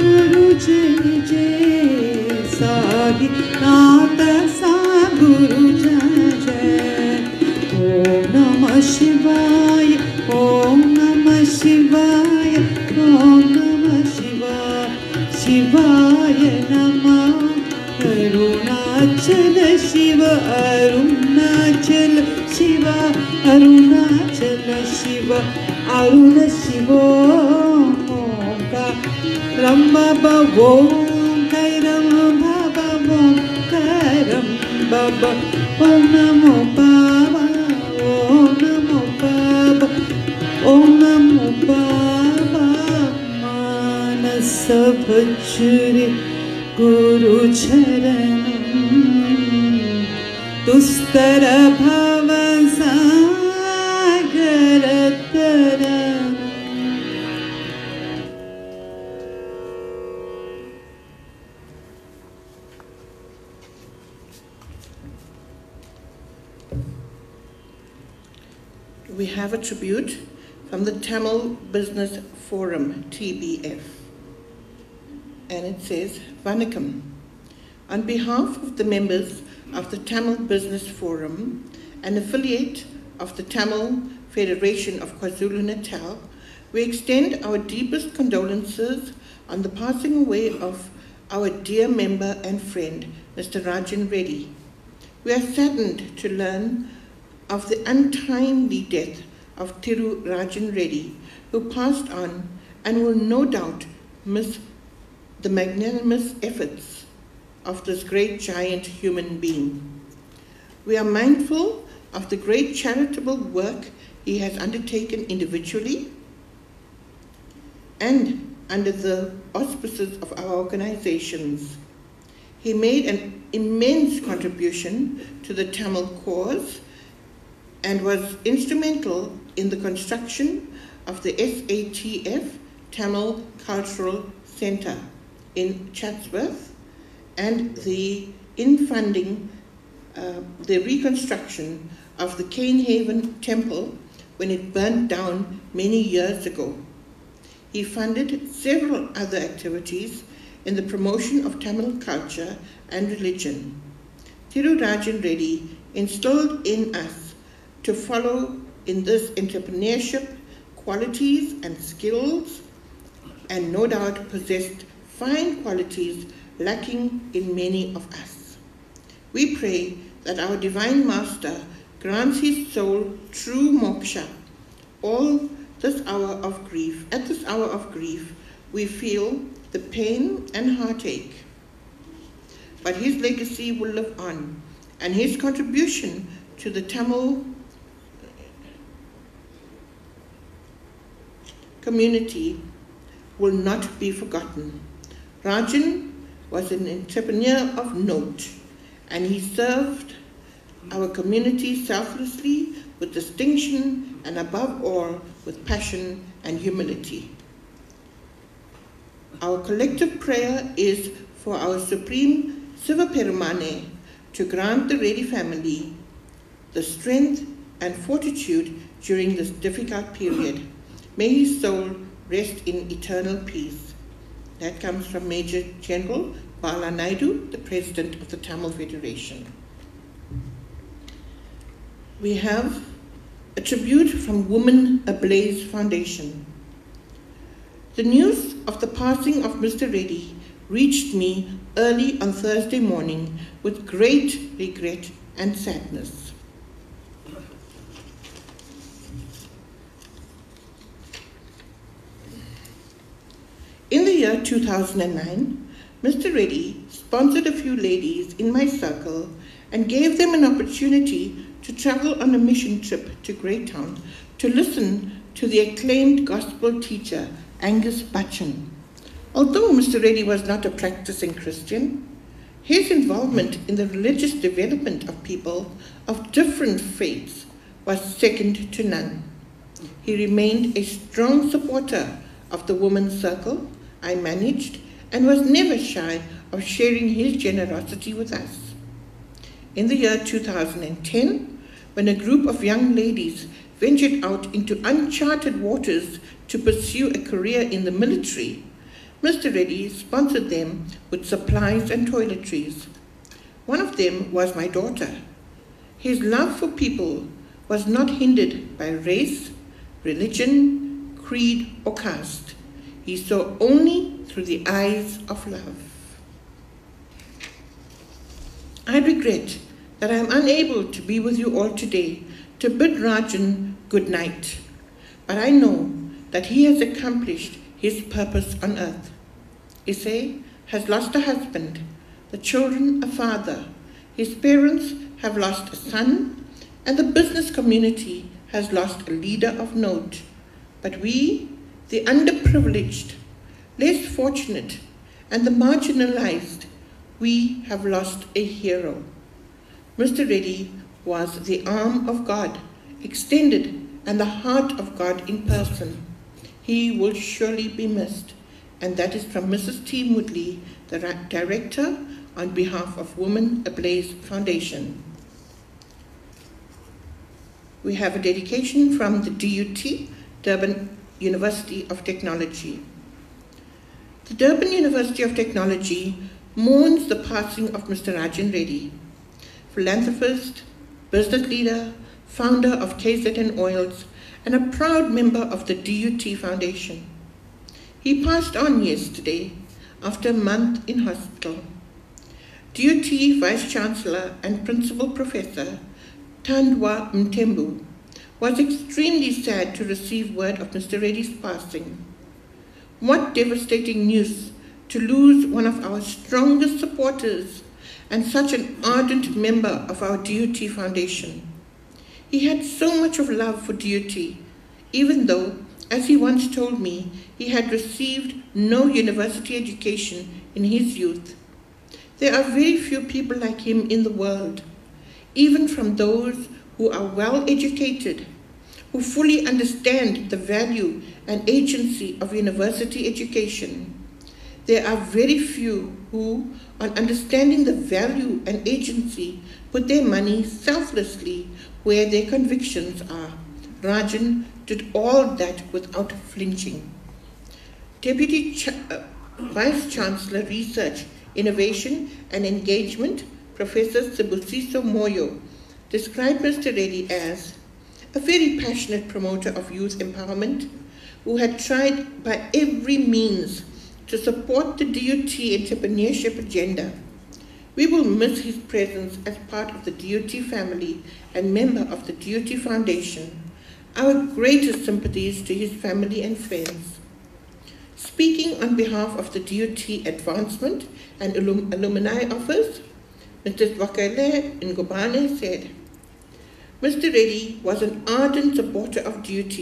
गुरु जय जय साई नाथ सा गुरु जय जय ओम नमः शिवाय ओम नमः शिवाय ओम नमः शिवाय शिवाय नमः अरुणाचल शिव अरुणाचल शिव अरुणाचल शिव अरुण शिव ओंकारं भव ओंकारं भव ओंकारं भव ओम नमो बाबा ओम नमो बाबा ओम नमो बाबा मानस भजरे गुरु चरण दुस्तर भव सागर तरण We have a tribute from the Tamil Business Forum, TBF. And it says, Vanakkam. On behalf of the members of the Tamil Business Forum, an affiliate of the Tamil Federation of KwaZulu-Natal, we extend our deepest condolences on the passing away of our dear member and friend, Mr. Reddy. We are saddened to learn of the untimely death of Thiru Reddy, who passed on and will no doubt miss the magnanimous efforts of this great giant human being. We are mindful of the great charitable work he has undertaken individually and under the auspices of our organizations. He made an immense contribution to the Tamil cause and was instrumental in the construction of the SATF Tamil Cultural Center in Chatsworth and in funding the reconstruction of the Canehaven Temple when it burnt down many years ago. He funded several other activities in the promotion of Tamil culture and religion. Thiru Reddy instilled in us to follow in this entrepreneurship qualities and skills, and no doubt possessed fine qualities lacking in many of us. We pray that our Divine Master grants his soul true moksha. At this hour of grief, we feel the pain and heartache. But his legacy will live on, and his contribution to the Tamil community will not be forgotten. Rajan was an entrepreneur of note, and he served our community selflessly, with distinction, and above all, with passion and humility. Our collective prayer is for our Supreme Sivaperumane to grant the Reddy family the strength and fortitude during this difficult period. May his soul rest in eternal peace. That comes from Major General Bala Naidu, the President of the Tamil Federation. We have a tribute from Women Ablaze Foundation. The news of the passing of Mr. Reddy reached me early on Thursday morning with great regret and sadness. In the year 2009, Mr. Reddy sponsored a few ladies in my circle and gave them an opportunity to travel on a mission trip to Greytown to listen to the acclaimed gospel teacher, Angus Butchan. Although Mr. Reddy was not a practicing Christian, his involvement in the religious development of people of different faiths was second to none. He remained a strong supporter of the women's circle I managed and was never shy of sharing his generosity with us. In the year 2010, when a group of young ladies ventured out into uncharted waters to pursue a career in the military, Mr. Reddy sponsored them with supplies and toiletries. One of them was my daughter. His love for people was not hindered by race, religion, creed, or caste. He saw only through the eyes of love. I regret that I am unable to be with you all today to bid Rajan good night, but I know that he has accomplished his purpose on earth. Issei has lost a husband, the children a father, his parents have lost a son, and the business community has lost a leader of note. But we, the underprivileged, less fortunate, and the marginalized, we have lost a hero. Mr. Reddy was the arm of God, extended, and the heart of God in person. He will surely be missed. And that is from Mrs. T. Woodley, the Director on behalf of Women Ablaze Foundation. We have a dedication from the DUT, Durban University of Technology. The Durban University of Technology mourns the passing of Mr. Rajan Reddy, philanthropist, business leader, founder of KZN Oils, and a proud member of the DUT Foundation. He passed on yesterday after a month in hospital. DUT Vice-Chancellor and Principal Professor Tandwa Mtembu was extremely sad to receive word of Mr. Reddy's passing. What devastating news to lose one of our strongest supporters and such an ardent member of our DUT Foundation. He had so much of love for DUT, even though, as he once told me, he had received no university education in his youth. There are very few people like him in the world, even from those who are well educated, who fully understand the value and agency of university education. There are very few who, on understanding the value and agency, put their money selflessly where their convictions are. Rajan did all that without flinching. Deputy Vice-Chancellor Research, Innovation and Engagement, Professor Sibusiso Moyo, described Mr. Reddy as a very passionate promoter of youth empowerment who had tried by every means to support the DUT entrepreneurship agenda. We will miss his presence as part of the DUT family and member of the DUT Foundation. Our greatest sympathies to his family and friends. Speaking on behalf of the DUT Advancement and Alumni Office, Mr. Swakele Ngobane said, Mr. Reddy was an ardent supporter of DUT.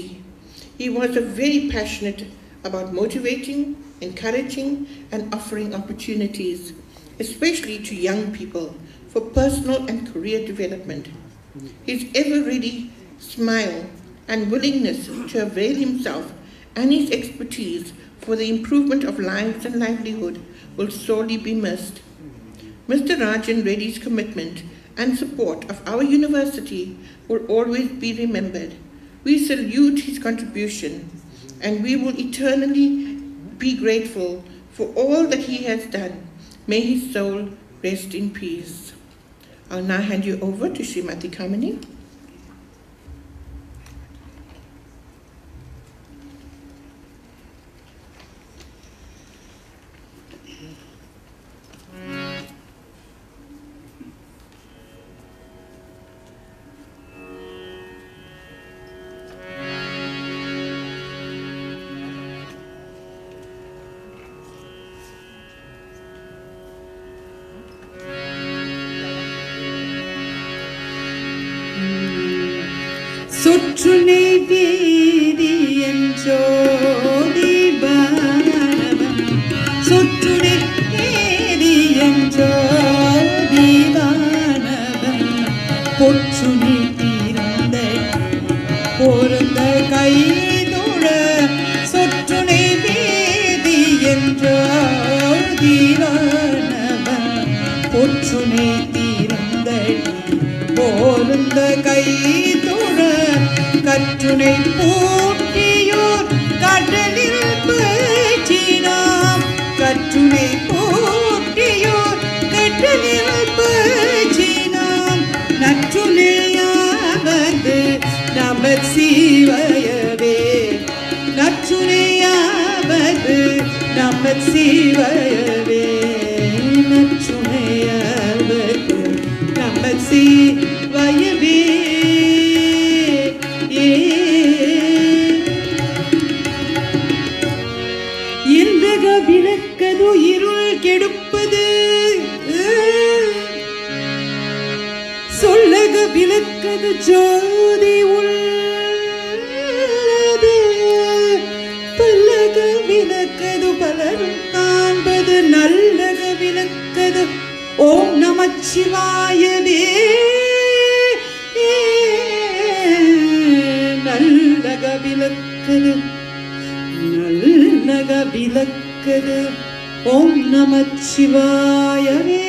He was very passionate about motivating, encouraging, and offering opportunities, especially to young people, for personal and career development. His ever-ready smile and willingness to avail himself and his expertise for the improvement of lives and livelihood will sorely be missed. Mr. Rajan Reddy's commitment and support of our university will always be remembered. We salute his contribution, and we will eternally be grateful for all that he has done. May his soul rest in peace. I'll now hand you over to Srimati Kamini. Sutrune Vediyan Jodivanavam Sutrune Vediyan Jodivanavam Potrune Tirande Porunda Kaidura Sutrune Vediyan Jodivanavam Potrune Tirande Porunda Kaidura கற்றுனை பூட்டியோர் கடலில் பேச்சினாம் கற்றுனை பூட்டியோர் கடலில் பேச்சினாம் நற்றுணையாவது நம சிவயவே நற்றுணையாவது நம சிவயவே நற்றுணையாவது நம சிவயவே விளக்கது இருள் கெடுப்பது சொல்லக விளக்கது ஜோதி உள்ளது பல்லக விளக்கது பலரும் காண்பது நல்லக விளக்கது ஓம் நமச்சிவாயவே நல்லக விளக்கது நல்லக விளக்கது ஓம் நமச்சிவாயவே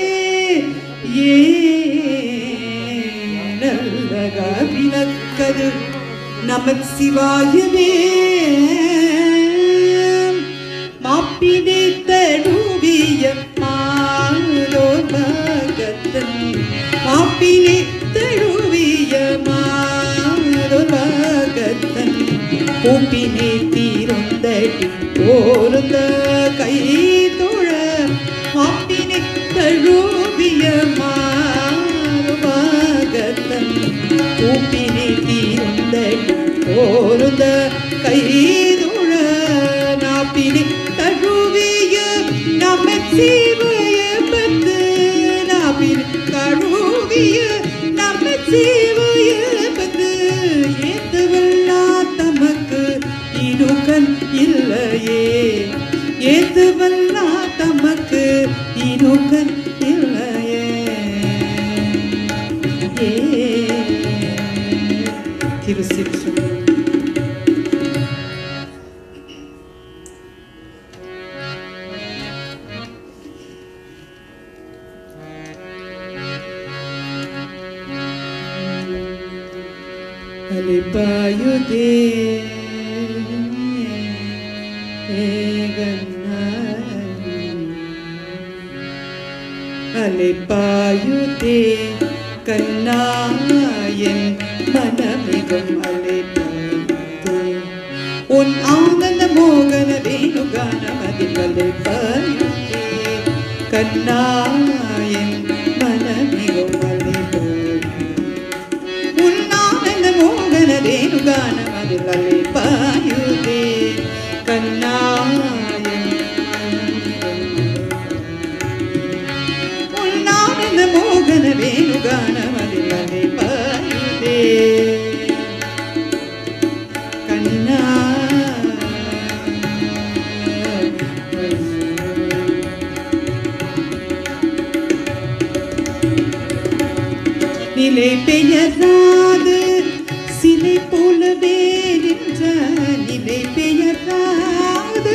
நல்லக விளக்கது நமச்சிவாயவே மாப்பினை தழுவிய மாதோர் பகத்தன் மாப்பினை தழுவிய மாதோர் பகத்தன் பூப்பினை தீருந்தடி போருந்த கை தொழ மாப்பினை தழுவிய மாறுபாகத்தன் பூப்பினை தீருந்தடி போருந்த கை தொழ நாப்பினை தழுவிய நமச்சிவாய பத்து நாப்பினை தழுவிய நமச்சிவாய பத்து ஏத்துவல்லா தமக்கு இடுகன் இல்லையே ஏத்துவல்லா தமக்கு இடுகன் இல்லையே திருச்சிற்றம்பலம். அலிபாயுதே அலிபாயுதே கண்ணா மனமிகும் அலைப்பாயுதே உன் ஆனந்த மோகன வேணுகானமதில் அலைப்பாயுதே கண்ணாயின் மனமிகும் அலைப்பாயுதே உன் ஆனந்த மோகன வேணுகானமதில் அலைப்பாயுதே கண்ணாயின் உன்னானந்த மோகன வேணுகானமதில் அலைப்பாயுதே கண்ணா நிலை பெயராது சிலை போலவே நின்ற நிலை பெயராது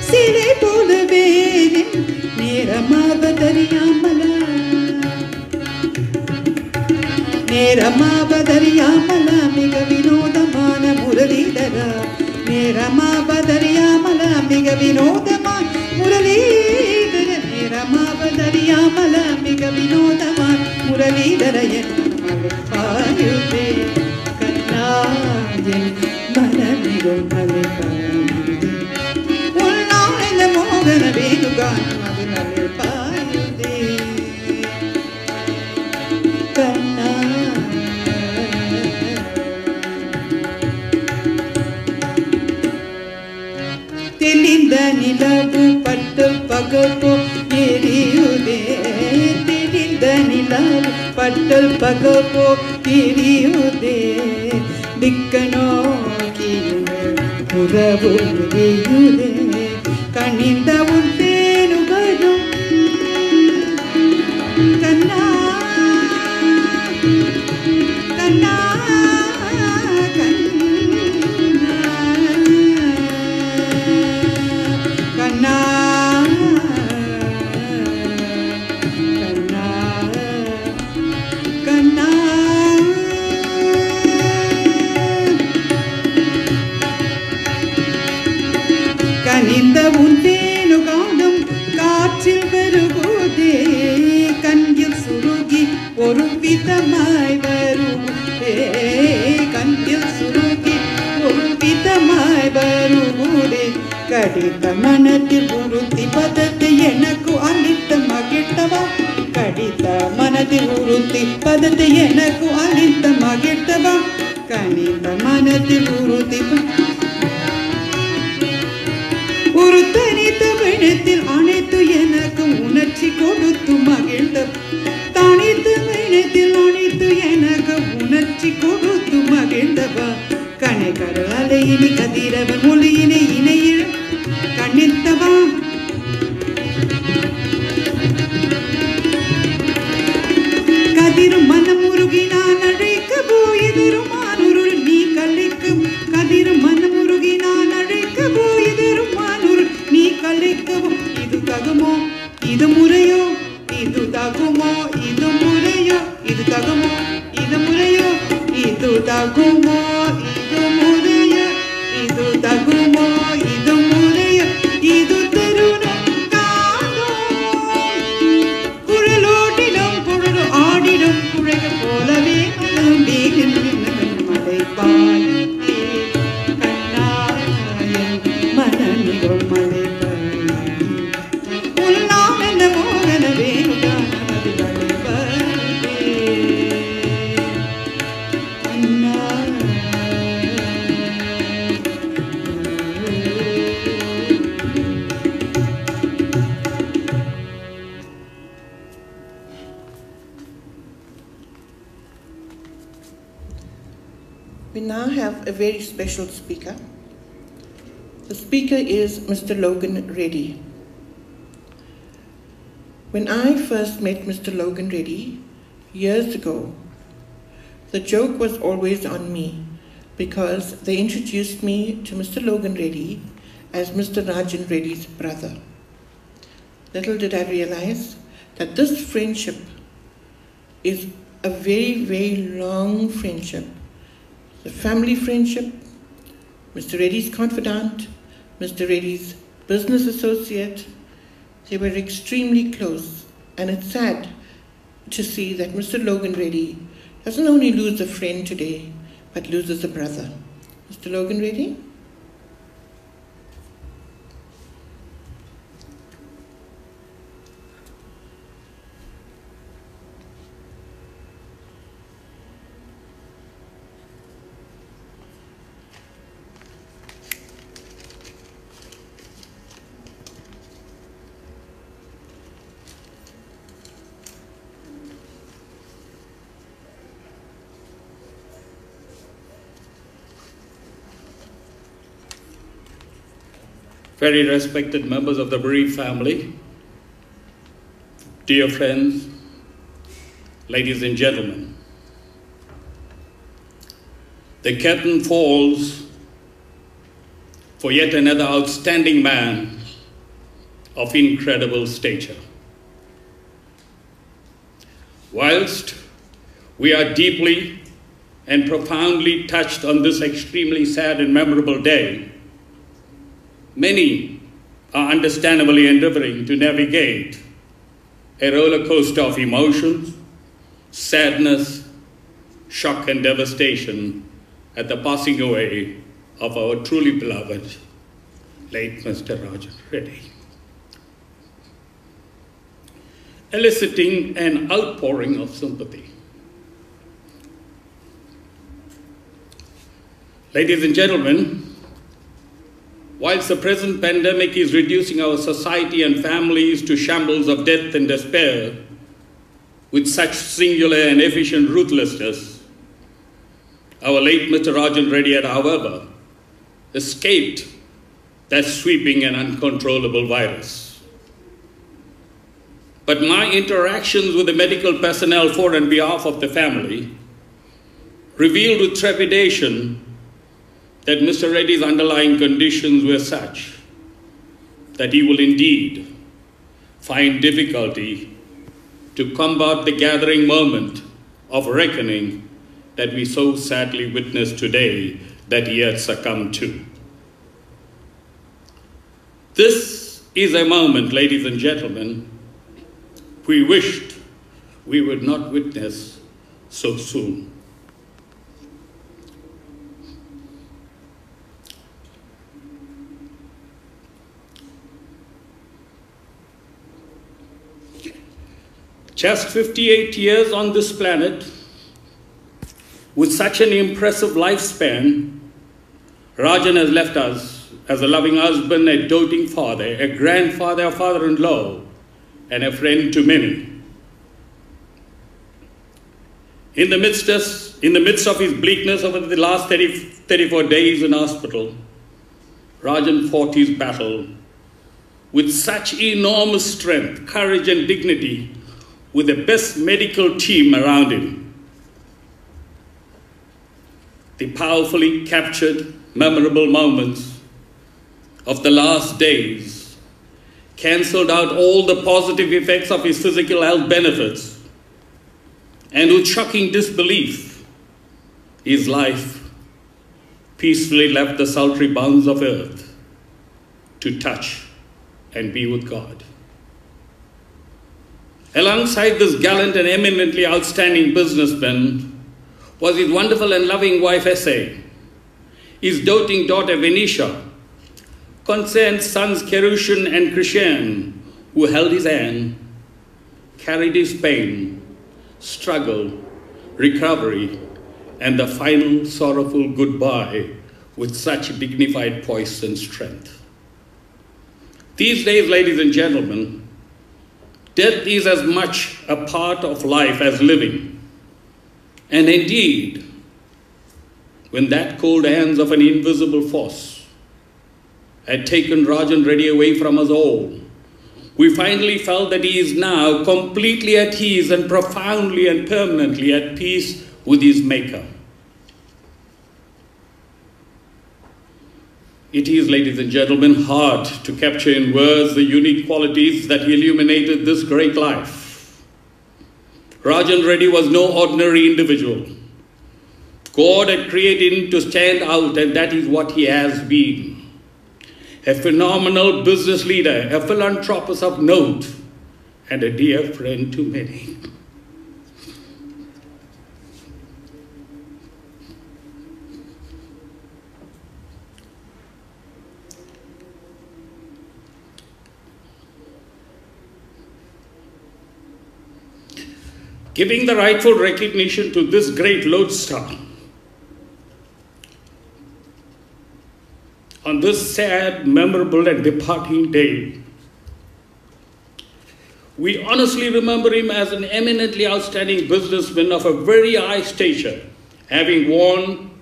சிலை போலவே நேரமாவதறியாமலா நேரமாவதறியாமலா மிக வினோதமான முரளிதரா நேரமாவதறியாமலா மிக வினோதமான முரளிதர நேரமாவதறியாமலா மிக வினோதமான முரளிதர பாயுதே கண்ணாயின் மனமிகும் அலைப்பாயுதே உன்னானந்த மோகன வேணுகானமதில் அலைப்பாயுதே கண்ணா தெளிந்த நிலவு பட்டு பகப்போ எரியுதே தெளிந்த நிலவு பட்டல் பகப்போ எரியுதே திக்க நோக்கியுதே உறவு எரியுதே கனிந்த உன் தேனுகரும் கண்ணா கண்ணா கண்ணா கண்ணா கண்ணா கனிந்த உன் தேனுகானம் காற்றில் வருகுதே கண்ணில் சுருகி ஒரு விதமாய் வருகுதே கண்ணில் சுருகி ஒரு விதமாய் வருகுதே கடித்த மனத்தில் உறுத்தி பதத்தை எனக்கு அளித்த மகிழ்த்தவா கடித்த மனத்தில் உறுத்தி பதத்தை எனக்கு அளித்த மகிழ்த்தவா கனிந்த மனத்தில் உறுத்தி ஒரு தனித்த வினத்தில் அனைத்து எனக்கு உணர்ச்சி கொடுத்து மகிழ்ந்த தனித்த வினத்தில் அனைத்து எனக்கு உணர்ச்சி கொடுத்து மகிழ்ந்தவா கனைகர அலையினி கதிரவன் மொழியினை இணையில் கண்ணித்தவா கதிரும் மனம் உருகி நான் அழைக்க போயதிரும் மானுருள் நீ கலைக்கும் கதிரும் மனம் உருகி நான் அழைக்க போயதிரும் மானுருள் நீ கலைக்கவும் இது தகுமோ இது முறையோ இது தகுமோ இது முறையோ இது தகுமோ இது முறையோ இது தகுமோ இது முறையோ இது தகுமோ இது முறையோ இது தருணம் காணோம் குழலோட்டிலும் பொருள் ஆடிடும் குழைகள் போலவே மனம் மலைப்பாய் கண்ணாயின் மனமிகும் மலைப்பாய் உன்னானந்த மோகன வேணுகானமதில் அலைப்பாயுதே அண்ணா We now have a very special speaker. The speaker is Mr. Logan Reddy. When I first met Mr. Logan Reddy years ago, the joke was always on me because they introduced me to Mr. Logan Reddy as Mr. Rajendran Reddy's brother. Little did I realize that this friendship is a very, very long friendship. The family friendship, Mr. Reddy's confidant, Mr. Reddy's business associate, they were extremely close. And it's sad to see that Mr. Logan Reddy doesn't only lose a friend today, but loses a brother. Mr. Logan, ready? Very respected members of the bereaved family, dear friends, ladies and gentlemen, the curtain falls for yet another outstanding man of incredible stature. Whilst we are deeply and profoundly touched on this extremely sad and memorable day, many are understandably endeavoring to navigate a roller coaster of emotions, sadness, shock, and devastation at the passing away of our truly beloved late Mr. Rajendran Reddy, eliciting an outpouring of sympathy. Ladies and gentlemen, whilst the present pandemic is reducing our society and families to shambles of death and despair with such singular and efficient ruthlessness, our late Mr. Rajendran Reddy had, however, escaped that sweeping and uncontrollable virus. But my interactions with the medical personnel for and behalf of the family revealed with trepidation that Mr. Reddy's underlying conditions were such that he will indeed find difficulty to combat the gathering moment of reckoning that we so sadly witness today that he had succumbed to. This is a moment, ladies and gentlemen, we wished we would not witness so soon. Just 58 years on this planet, with such an impressive lifespan, Rajan has left us as a loving husband, a doting father, a grandfather, a father-in-law, and a friend to many. In the midst of his bleakness over the last 34 days in hospital, Rajan fought his battle with such enormous strength, courage, and dignity, with the best medical team around him. The powerfully captured, memorable moments of the last days cancelled out all the positive effects of his physical health benefits, and with shocking disbelief, his life peacefully left the sultry bounds of earth to touch and be with God. Alongside this gallant and eminently outstanding businessman was his wonderful and loving wife, Essay, his doting daughter, Venetia, concerned sons, Kerushan and Krishan, who held his hand, carried his pain, struggle, recovery, and the final sorrowful goodbye with such dignified poise and strength. These days, ladies and gentlemen, death is as much a part of life as living. And indeed, when that cold hands of an invisible force had taken Rajendran Reddy away from us all, we finally felt that he is now completely at ease and profoundly and permanently at peace with his Maker. It is, ladies and gentlemen, hard to capture in words the unique qualities that illuminated this great life. Rajendran Reddy was no ordinary individual. God had created him to stand out, and that is what he has been. A phenomenal business leader, a philanthropist of note, and a dear friend to many. giving the rightful recognition to this great lodestar. On this sad, memorable, and departing day, we honestly remember him as an eminently outstanding businessman of a very high stature, having won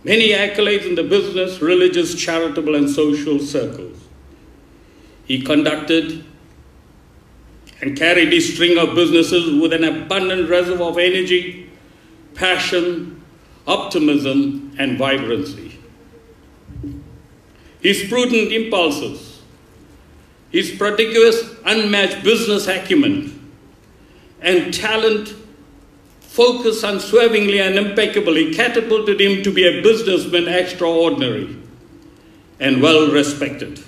many accolades in the business, religious, charitable, and social circles. He conducted and carried his string of businesses with an abundant reservoir of energy, passion, optimism, and vibrancy. His prudent impulses, his prodigious, unmatched business acumen, and talent focused unswervingly and impeccably catapulted him to be a businessman extraordinary and well respected.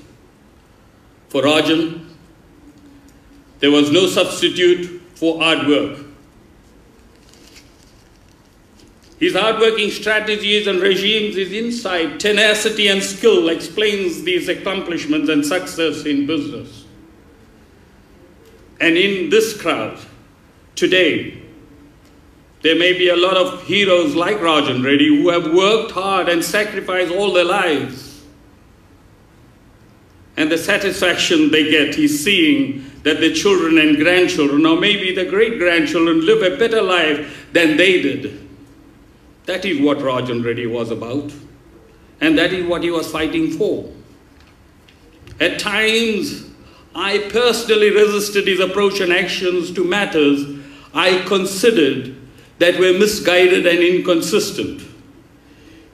For Rajan, there was no substitute for hard work. His hard-working strategies and regimes, his insight, tenacity, and skill explains these accomplishments and success in business. And in this crowd, today, there may be a lot of heroes like Rajan Reddy who have worked hard and sacrificed all their lives. And the satisfaction they get is seeing that their children and grandchildren, or maybe the great-grandchildren, live a better life than they did. That is what Rajan Reddy was about, and that is what he was fighting for. At times, I personally resisted his approach and actions to matters I considered that were misguided and inconsistent.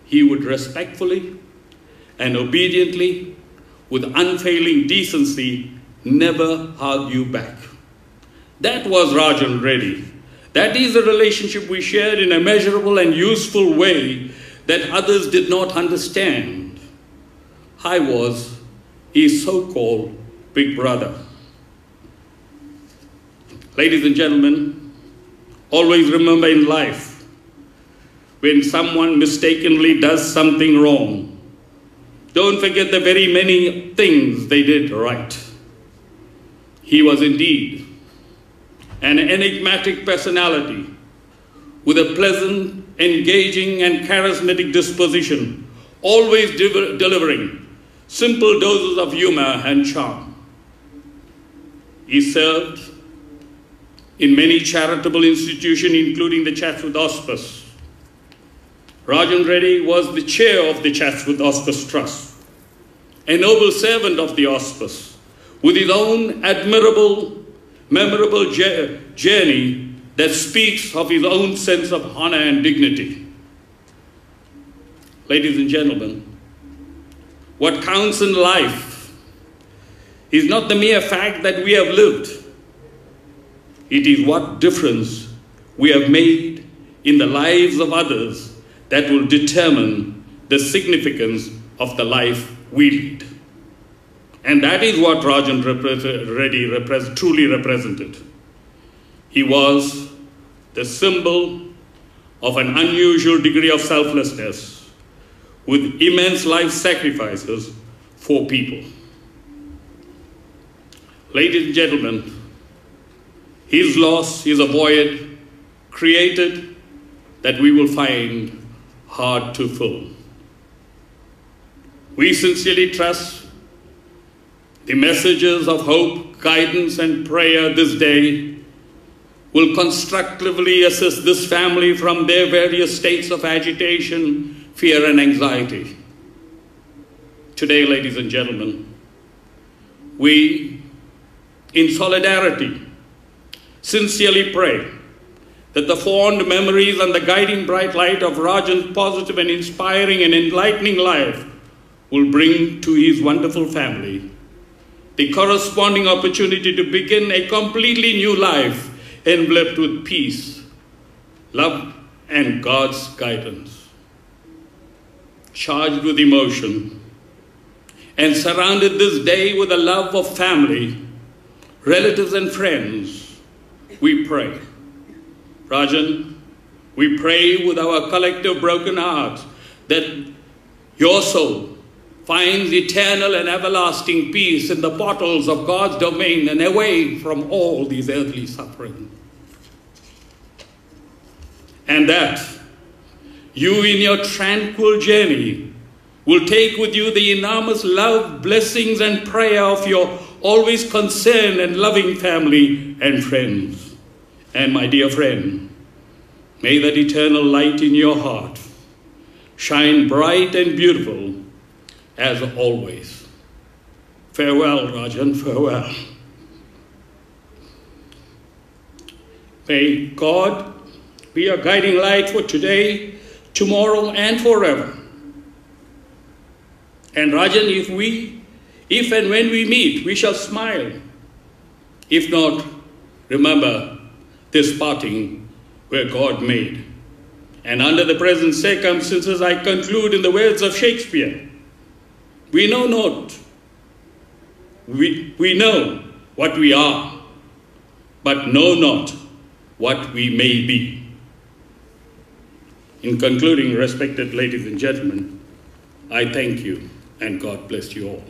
He would respectfully and obediently, with unfailing decency, never argue back. That was Rajan Reddy. That is a relationship we shared in a measurable and useful way that others did not understand. I was his so-called big brother. Ladies and gentlemen, always remember in life, when someone mistakenly does something wrong, don't forget the very many things they did right. He was indeed an enigmatic personality with a pleasant, engaging, and charismatic disposition, always delivering simple doses of humor and charm. He served in many charitable institutions, including the Chatsworth Hospice. Rajan Reddy was the chair of the Chatsworth Hospice Trust, a noble servant of the hospice, with his own admirable, memorable journey that speaks of his own sense of honor and dignity. Ladies and gentlemen, what counts in life is not the mere fact that we have lived. It is what difference we have made in the lives of others that will determine the significance of the life we lead. And that is what Rajan Reddy truly represented. He was the symbol of an unusual degree of selflessness with immense life sacrifices for people. Ladies and gentlemen, his loss is a void created that we will find hard to fill. We sincerely trust the messages of hope, guidance, and prayer this day will constructively assist this family from their various states of agitation, fear, and anxiety. Today, ladies and gentlemen, we, in solidarity, sincerely pray that the fond memories and the guiding bright light of Rajan's positive and inspiring and enlightening life will bring to his wonderful family the corresponding opportunity to begin a completely new life enveloped with peace, love, and God's guidance. Charged with emotion and surrounded this day with the love of family, relatives, and friends, we pray. Rajan, we pray with our collective broken hearts that your soul finds eternal and everlasting peace in the portals of God's domain and away from all these earthly suffering. and that you in your tranquil journey will take with you the enormous love, blessings, and prayer of your always concerned and loving family and friends. And my dear friend, may that eternal light in your heart shine bright and beautiful as always. Farewell, Rajan, farewell. May God be a guiding light for today, tomorrow, and forever. And Rajan, if and when we meet, we shall smile. If not, remember this parting where God made. And under the present circumstances, I conclude in the words of Shakespeare, we know not, we know what we are, but know not what we may be. In concluding, respected ladies and gentlemen, I thank you and God bless you all.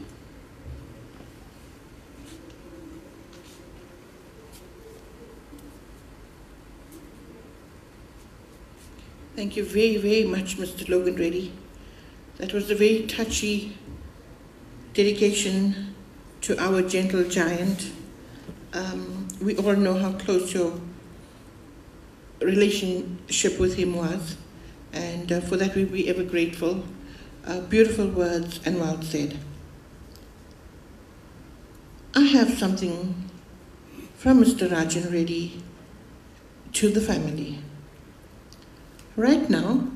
Thank you very, very much, Mr. Logan Reddy. That was a very touchy dedication to our gentle giant. We all know how close your relationship with him was, and for that we'll be ever grateful. Beautiful words and well said. I have something from Mr. Rajan Reddy to the family. Right now,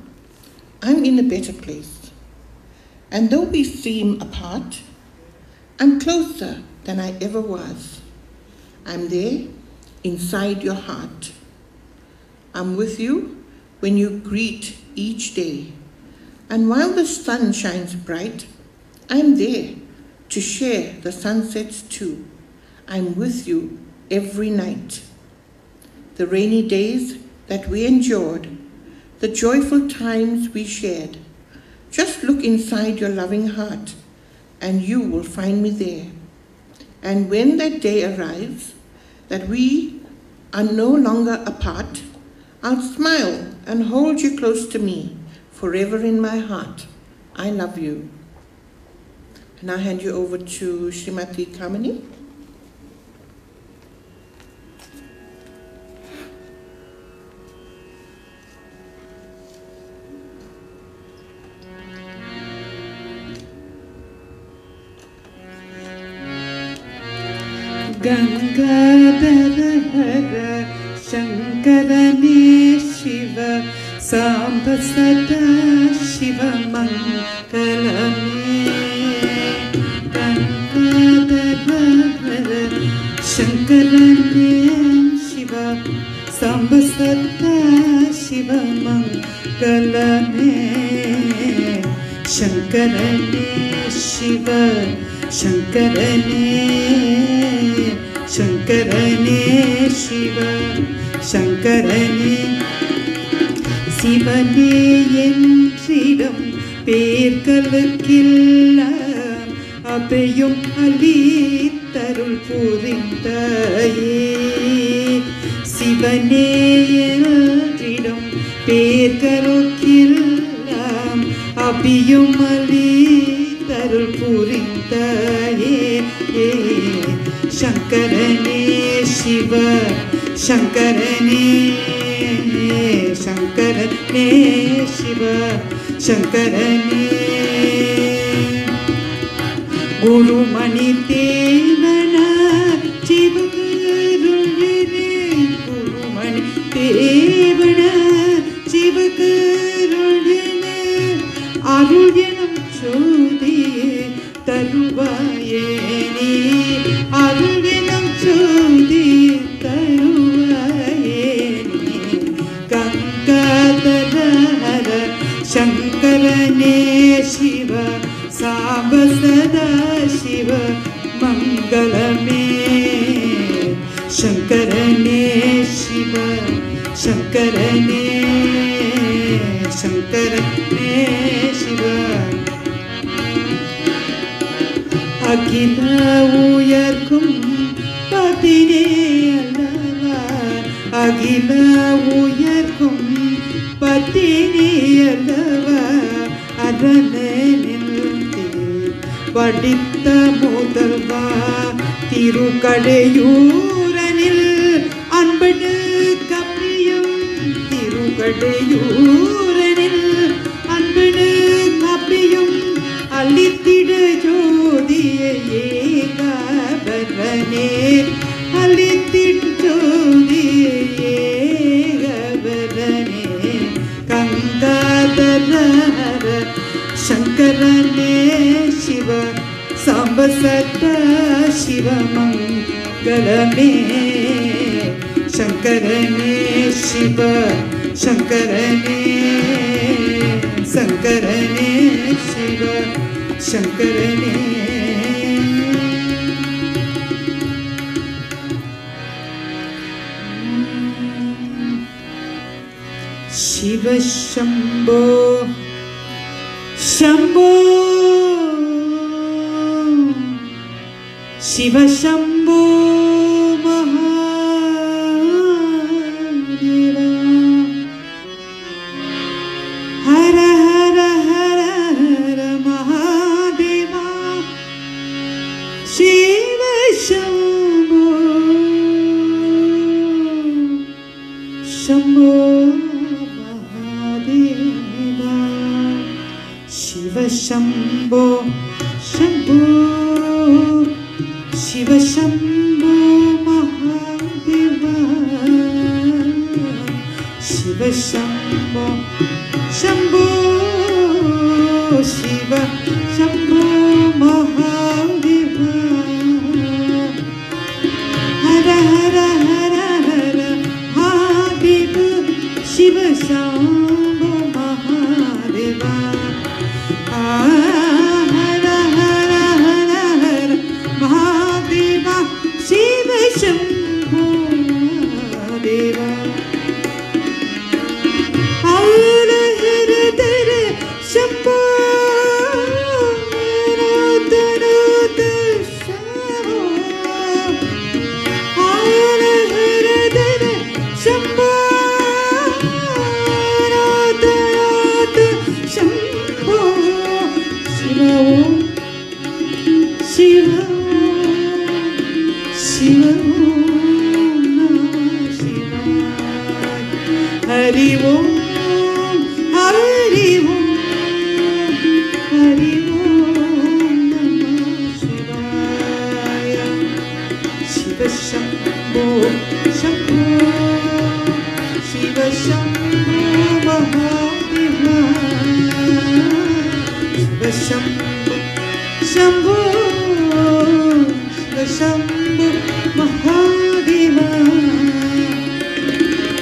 I'm in a better place, and though we seem apart, I'm closer than I ever was. I'm there inside your heart. I'm with you when you greet each day. And while the sun shines bright, I'm there to share the sunsets too. I'm with you every night. The rainy days that we endured, the joyful times we shared. Just look inside your loving heart and you will find me there. And when that day arrives, that we are no longer apart, I'll smile and hold you close to me, forever in my heart. I love you. And I'll hand you over to Srimati Kamini. Gangadhara Shankarane Shiva Samba Sada Shiva Mangalame Gangadhara Shankarane Shiva Samba Sada Shiva Mangalame Shankarane Shiva Shankarane Shankarane Shiva Shankarane Sivane என்றிடம் பேர்களுக்கெல்லாம் அபயம் அளித்தருள் புரிந்தாயே சிவனே என்றிடம் பேர்களுக்கெல்லாம் அபயம் அளித்தருள் புரிந்தாயே Shankarane Shiva Shankarane Shankarane Shiva Shankarane Guru Mani Devana Jivakarulene Guru Mani Devana Jivakarulene Arulyanam Chodiye Taruvayeni Arulyanam Chodiye Taruvayeni Gangadhara Shankarane Shiva Samba Sada Shiva Mangalame Shankarane Shiva Shankarane Shankarane Shiva Agila uyarkum padine allava Agila uyarkum திணியல்லவா அரணனில் படித்த முதல்வா திருக்கடையூரனில் அன்படு கப்பியும் திருக்கடையூரனில் அன்படு கப்பியும் அளித்திடு ஜோதியை ஏகபரனே அளித்திடு ஜோதியை ஏகபரனே கங்காதர சங்கரனே சிவ சாம்பசத்த சிவமங்களமே சங்கரனே சிவ சங்கரனே சங்கரனே சிவ சங்கரனே சிவ சம்போ शम्भो शिव शम्भो महादेवा हर हर हर हर महादेवा शिव शम्भो शम्भो शिव शम्भो शम्भो शिव शम्भो महादेवा शिव शम्भो शम्भो शिव शम्भो महादेवा हर हर हर हर महादेव शिव शम्भो महादेवा हर हर हर हर महादेवा शिव शम्भो महादेवा हर हर हर शम्भो शम्भो हर हर हर शम्भो शम्भो शिव शिव नमः शिवाय हरि ओम हरि ओम हरि ओम नमः शिवाय शिव शम्भो शम्भो शिव शम्भो महादेवा शिव शम्भो शम्भो शिव शम्भो महादेवा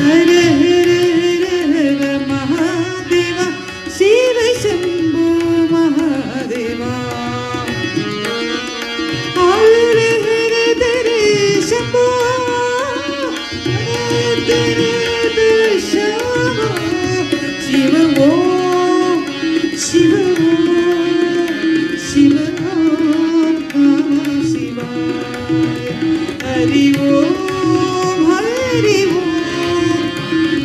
हर हर हर महादेवा शिव शम्भो महादेवा हर हर हर शम्भो हर हर शम्भो शिव ओम शिव शिव नमः शिवाय हरि ओम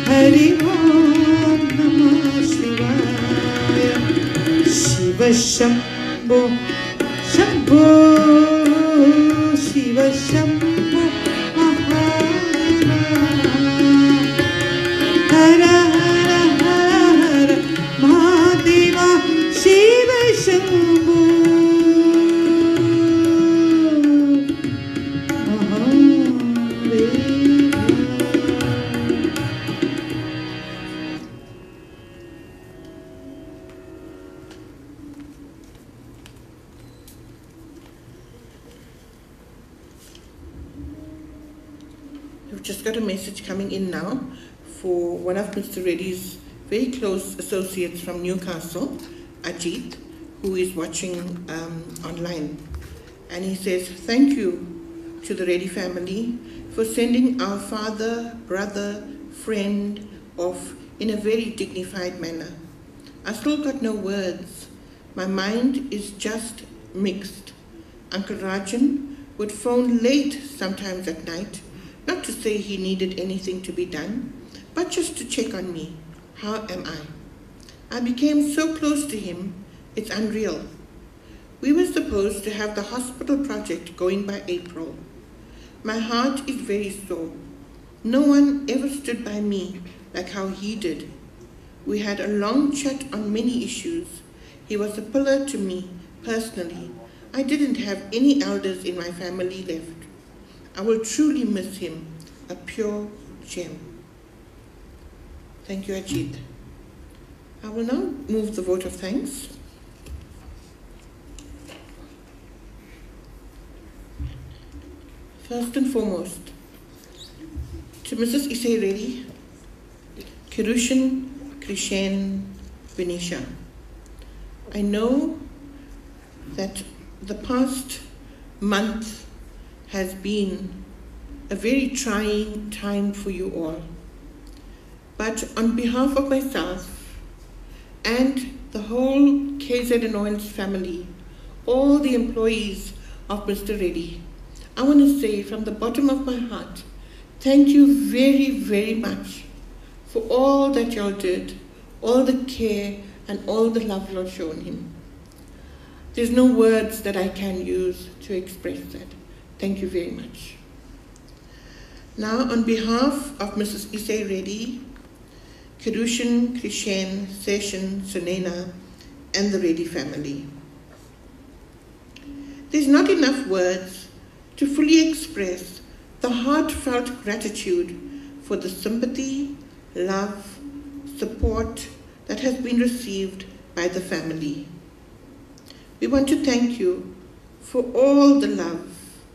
हरि ओम नमः शिवाय शिव शम्भो शम्भो शिव शम्भो महादेवा हर हर हर Mahadeva Shiv Shambho We've just got a message coming in now for one of Mr. Reddy's very close associates from Newcastle, Ajit, who is watching online. And he says, thank you to the Reddy family for sending our father, brother, friend off in a very dignified manner. I still got no words. My mind is just mixed. Uncle Rajan would phone late sometimes at night, not to say he needed anything to be done, but just to check on me. How am I? I became so close to him, it's unreal. We were supposed to have the hospital project going by April. My heart is very sore. No one ever stood by me like how he did. We had a long chat on many issues. He was a pillar to me personally. I didn't have any elders in my family left. I will truly miss him, a pure gem. Thank you, Ajit. I will now move the vote of thanks. First and foremost, to Mrs. Isay Reddy, Kirushan, Krishen, Venetia. I know that the past month has been a very trying time for you all. But on behalf of myself and the whole KZN Oils family, all the employees of Mr. Reddy, I want to say from the bottom of my heart, thank you very, very much for all that y'all did, all the care and all the love y'all shown him. There's no words that I can use to express that. Thank you very much. Now, on behalf of Mrs. Isay Reddy, Kirushan, Krishen, Session, Sunena, and the Reddy family. There's not enough words to fully express the heartfelt gratitude for the sympathy, love, support that has been received by the family. We want to thank you for all the love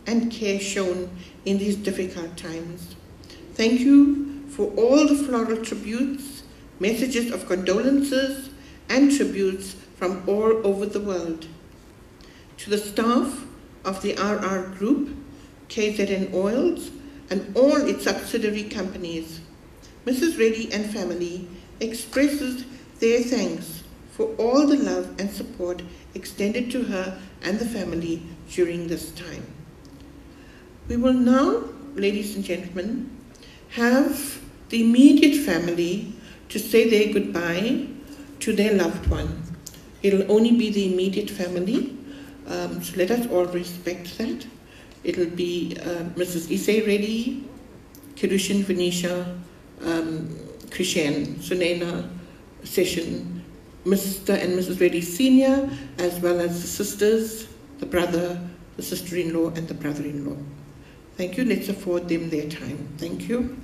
and care shown in these difficult times. Thank you for all the floral tributes, messages of condolences, and tributes from all over the world. To the staff of the RR Group, KZN Oils, and all its subsidiary companies, Mrs. Reddy and family expresses their thanks for all the love and support extended to her and the family during this time. We will now, ladies and gentlemen, have the immediate family to say their goodbye to their loved one. It'll only be the immediate family, so let us all respect that. It'll be Mrs. Isay Reddy, Kirushan, Venetia, Krishen, Sunena, Session, Mr. and Mrs. Reddy Sr., as well as the sisters, the brother, the sister-in-law, and the brother-in-law. Thank you. Let's afford them their time. Thank you.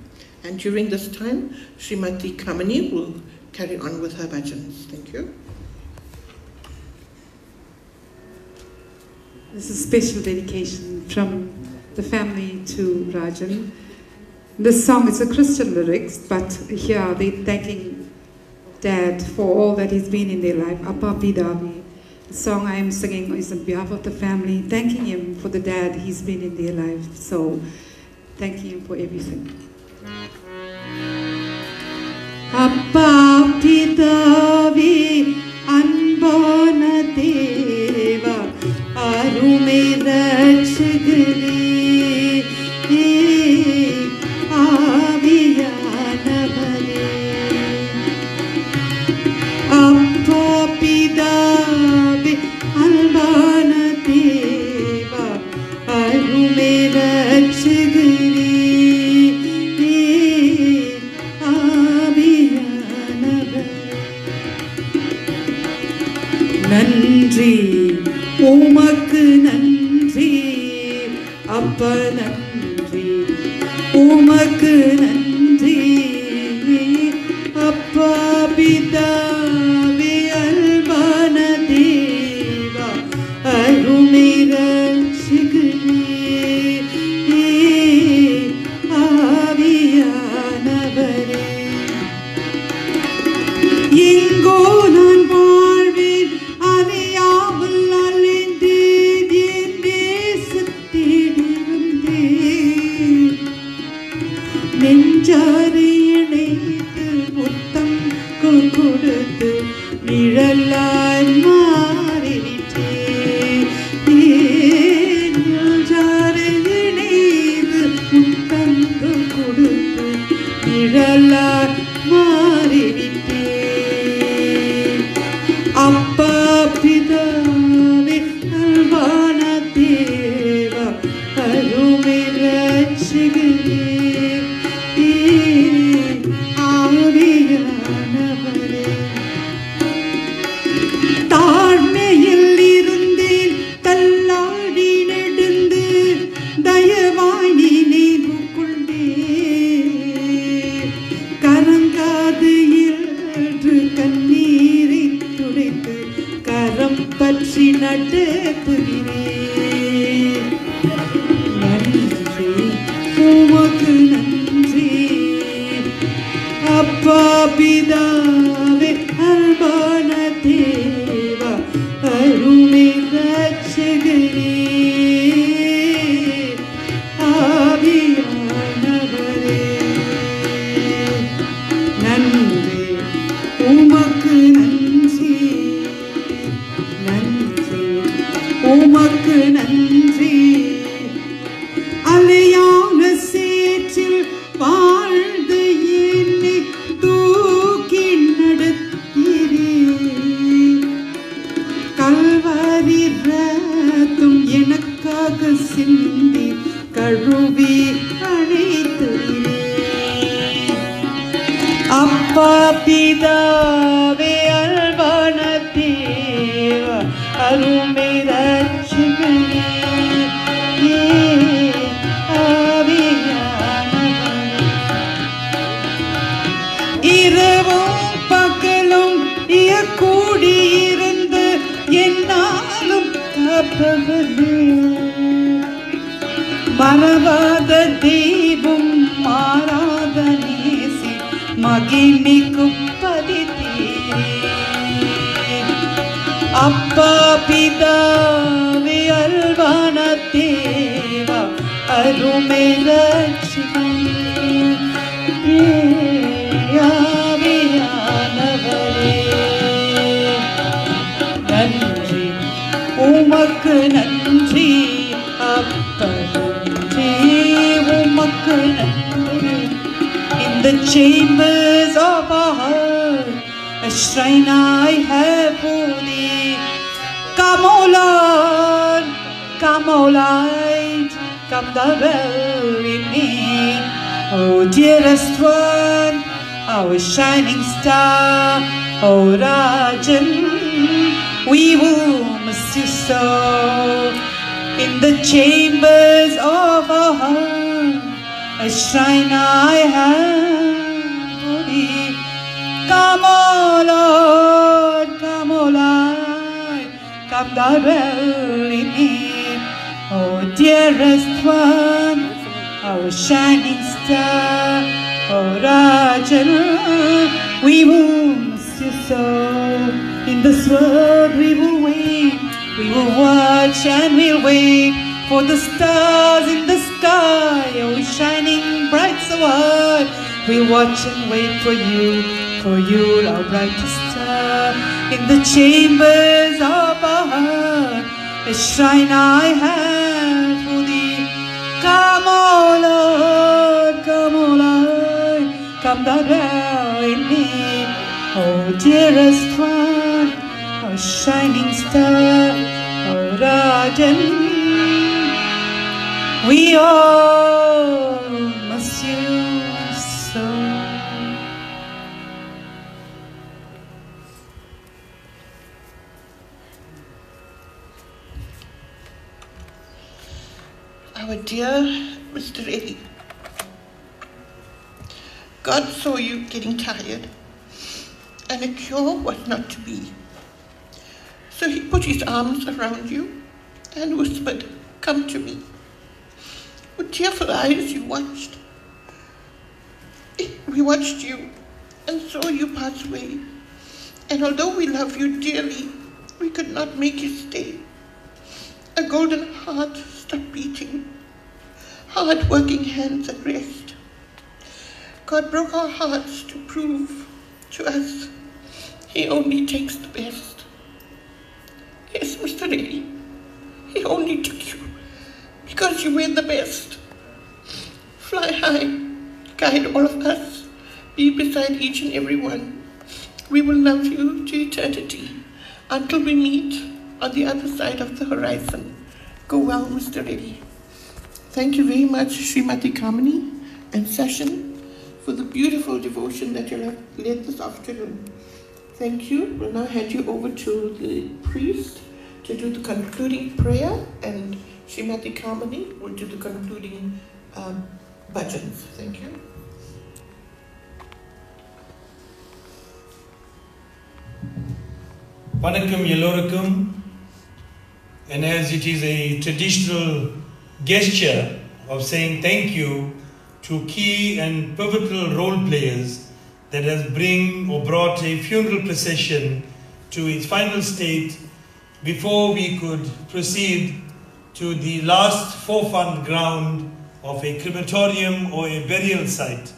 And during this time, Srimati Kamini will carry on with her bhajans. Thank you. This is a special dedication from the family to Rajan. This song is a Christian lyrics, but here they're thanking Dad for all that he's been in their life. Appa Pidavi. The song I am singing is on behalf of the family, thanking him for the dad he's been in their life. So, thanking him for everything. Appa Pidavi Anbana Deva Arume Rakshagari Aviyanavare Appa Pidavi Anbana Deva Arume Rakshagari Nandri, Umakku Nandri, Appa Nandri, Umakku Nandri, Appa Pidavi Albana Deva, Arume Rakshagari, Aviyanavare. Ingo nan வாழ்வேன் அறியாமல் அலைந்தேன் என் தேசத்தேடிருந்தேன் நெஞ்சாரை இணைத்து முத்தம் கொடுத்து நிழலாய் மாறிவிட்டேன் நெஞ்சாரை இணைத்து முத்தம் கொடுத்து நிழலாய் மாறிவிட்டேன் கரம் பற்றி நடத்துகிறேன். நன்றி உமக்கு நன்றி அப்பா பிதாவே அன்பான தேவா அருமை ரட்சகரே ஆவியானவரே நன்றி உமக்கு நன்றி நன்றி உமக்கு நன்றி அலையான சேற்றில் வாழ்ந்து என்னை தூக்கி நடத்தினே கல்வாரி ரத்தம் எனக்காக சிந்தி கழுவி அழைத்தீரே அப்பா பிதாவே அன்பான தேவா அருமை ரட்சகரே இரவும் பகலும் கூடியிருந்து என்னாலும் காப்பவரே மறவாத தெய்வம் மாறாத நேசி மகிமைக்கு பதித்தீரே அப்பா பிதாவே அன்பான தேவா அருமை ரட்சகரே ஆவியானவரே நன்றி உமக்கு நன்றி அப்பா நன்றி உமக்கு நன்றி. In the chambers of our heart a shrine I have for thee. Come O Lord, come O light, come thou dwell in me. Oh dearest one, our shining star, oh Rajan, we will miss you so. In the chambers of our heart, a shrine I have for thee. Come O Lord, come O light, come thou dwell in me. Oh dearest one, our shining star, oh Rajan, we will miss you so. In this world we will wait, we will watch and we'll wait for the stars in the sky, oh shining bright so high. We'll watch and wait for you, our brightest star. In the chambers of our heart, a shrine I have for thee. Come O Lord, come O Lord, come thou dwell in me. Oh dearest one, oh shining star, oh Rajan, we all miss you so. Our dear Mr. Reddy, God saw you getting tired, and a cure was not to be. So he put his arms around you and whispered, "Come to me." With tearful eyes you watched. We watched you and saw you pass away. And although we love you dearly, we could not make you stay. A golden heart stopped beating, hard-working hands at rest. God broke our hearts to prove to us He only takes the best. Yes, Mr. Reddy, He only took you because you were the best. Fly high, guide all of us, be beside each and every one. We will love you to eternity until we meet on the other side of the horizon. Go well, Mr. Reddy. Thank you very much, Srimati Kamini and Session, for the beautiful devotion that you have led this afternoon. Thank you. We'll now hand you over to the priest to do the concluding prayer, and Srimati Kamini will do the concluding bhajans. Thank you. Vanakkam Yellorukkum. And as it is a traditional gesture of saying thank you to key and pivotal role players that has brought a funeral procession to its final state before we could proceed to the last forefront ground of a crematorium or a burial site.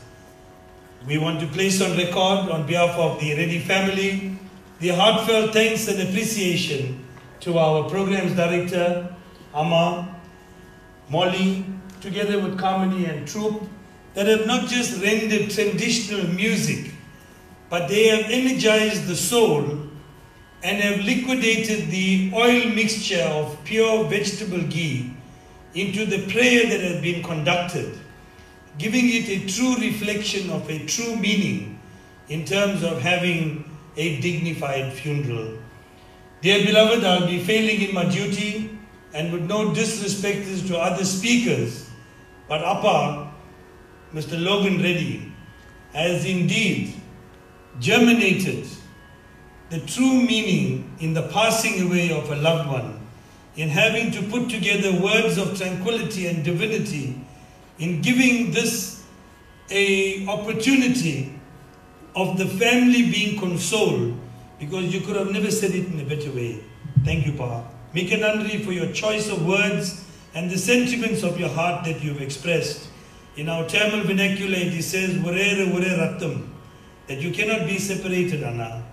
We want to place on record on behalf of the Reddy family the heartfelt thanks and appreciation to our programs director, Amma, Molly, together with Kamini and Troop, that have not just rendered traditional music, but they have energized the soul and have liquidated the oil mixture of pure vegetable ghee into the prayer that has been conducted, giving it a true reflection of a true meaning in terms of having a dignified funeral. Dear beloved, I'll be failing in my duty, and with no disrespect to other speakers, but Appa, Mr. Logan Reddy, has indeed germinated the true meaning in the passing away of a loved one, in having to put together words of tranquility and divinity, in giving this an opportunity of the family being consoled, because you could have never said it in a better way. Thank you, Pa. Mikanandri, for your choice of words and the sentiments of your heart that you've expressed. In our Tamil vernacular, it says, "Vurere vure rattam," that you cannot be separated, Anna,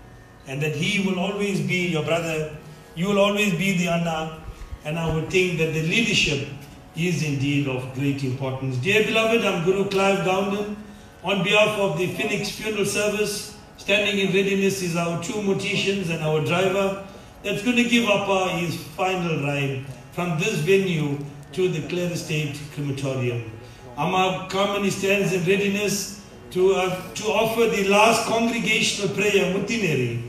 and that he will always be your brother, you will always be the Anna, and I would think that the leadership is indeed of great importance. Dear beloved, I'm Guru Clive Gowden. On behalf of the Phoenix Funeral Service, standing in readiness is our two morticians and our driver that's going to give Appa his final ride from this venue to the Clare Estate Crematorium. Amma Kamani stands in readiness to offer the last congregational prayer, Muttineri.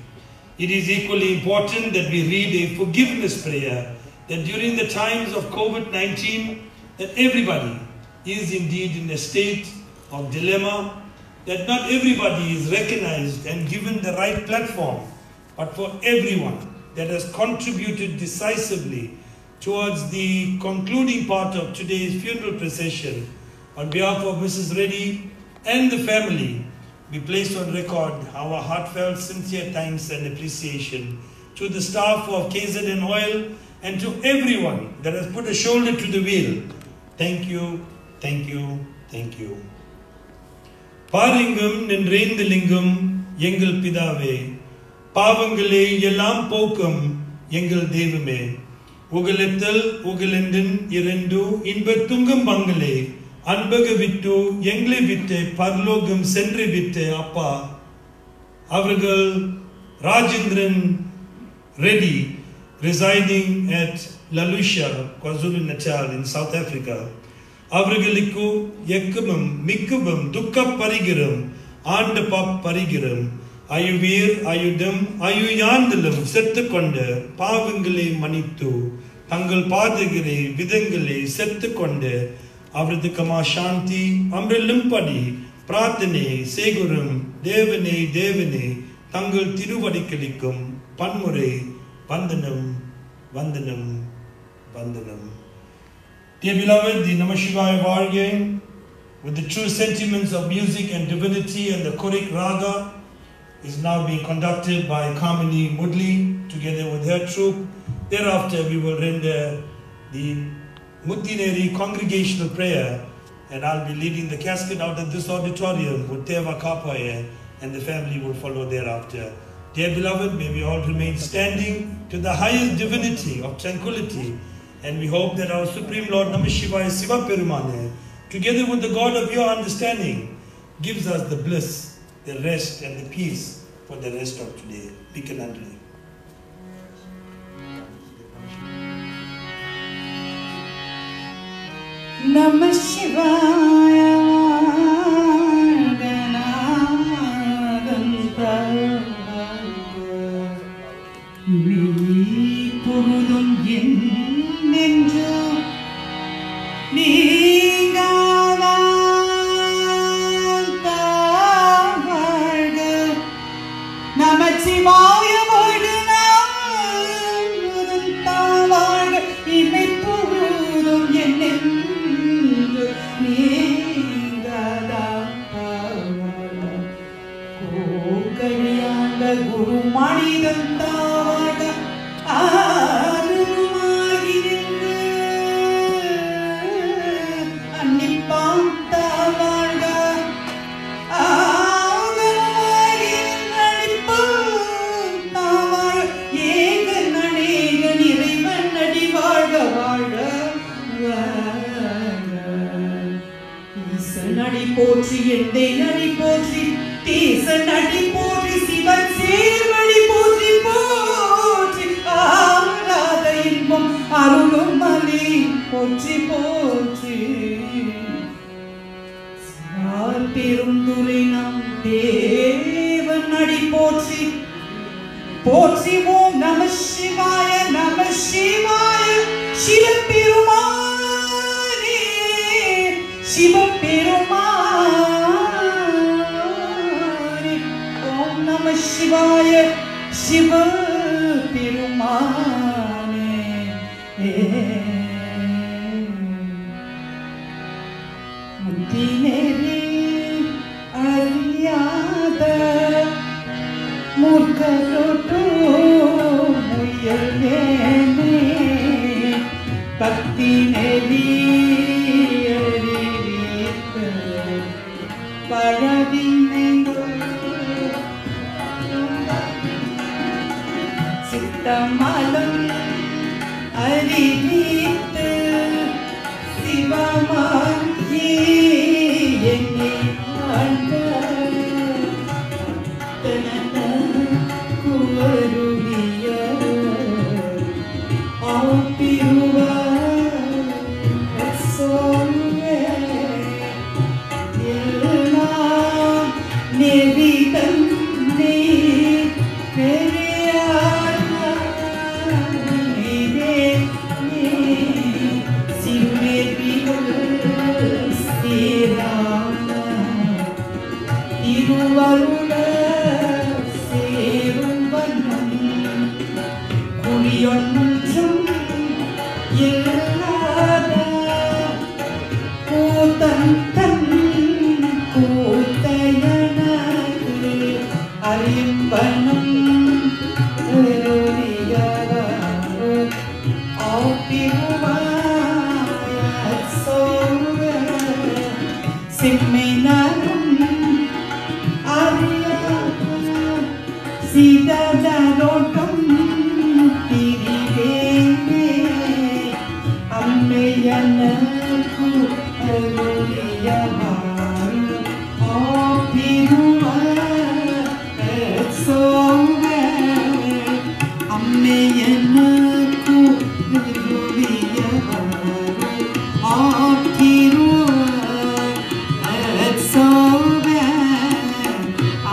It is equally important that we read a forgiveness prayer, that during the times of COVID-19, that everybody is indeed in a state of dilemma, that not everybody is recognized and given the right platform, but for everyone that has contributed decisively towards the concluding part of today's funeral procession, on behalf of Mrs. Reddy and the family, we place on record our heartfelt, sincere thanks and appreciation to the staff of KZN Oil and to everyone that has put a shoulder to the wheel. Thank you, thank you, thank you. Paringum ninrendhu lingam yengal pidave, pavangale yellam pokam yengal devame, ugalethal ugalendin irendu inbathungam bangale, anbaga vittu yengle vitte parlogam sendre vitte Appa, avargal Rajendran Reddy, residing at Lalusha, KwaZulu-Natal in South Africa. Avragalukku Yakkamam, Mikkavam, Dukka Parigiram, Andapa Parigiram, Ayuvir, Ayudam, Ayuyandalam, Settukonda, Pavangale Manittu, Tangal Padagare, Vidangale, Settukonda, Avradikama Shanti, Amralimpadi, Prathane, Seguram, Devane, Devane, Tangal Tiruvadikalikum, Panmure, Vandanam, Vandanam, Vandanam. Dear beloved, the Namashivaya Varga, with the true sentiments of music and divinity and the Korik Raga, is now being conducted by Kamini Mudli together with her troupe. Thereafter, we will render the Muttineri congregational prayer, and I'll be leading the casket out of this auditorium with Teva Kapaya, and the family will follow thereafter. Dear beloved, may we all remain standing to the highest divinity of tranquility, and we hope that our Supreme Lord Namashivaya Siva Perumane, together with the God of your understanding, gives us the bliss, the rest and the peace for the rest of today. Pikanandri. Namashivaya Namachivaya போற்றி எந்தை நடி போற்றி தேச நடி போற்றி சிவன் சேர்வழி போற்றி போற்றி ஆராத இன்பம் அருளும் மலி போற்றி போற்றி பெருந்துரை நம் தேவன் நடி போற்றி போற்றி ஓம் நம சிவாய சிவபெருமானே சிவபெருமானே ஓம் நம சிவாய சிவபெருமானே முத்தினேரி அறியாத மூர்க்கரோட்டோ முயல்வேனே பக்தி நெறி அறிவித்த பழவினைந்தோ சித்தமலம் அறிவித்து சிவமாகி என்னை ஆண்ட குவருளிய ஆப்பிருவ சொல்வே எல்லாம் நெறிதன் நீ பெரியார் சிறுநெறிகள் சேராம திருவருள சேரும் வண்ணம் குடியொன்றும் இல்லாத கூத்தன் தன் கூத்தையனக்கு அறிம்பனம் செம்மைனாலும் சீதரோட்டம் திரிவேனே அம்மையனக்கு அருளியவாறு ஆப்பிருவார் சோவே அம்மையனக்கு அருளியவாறு ஆப்பிருவார் சோவே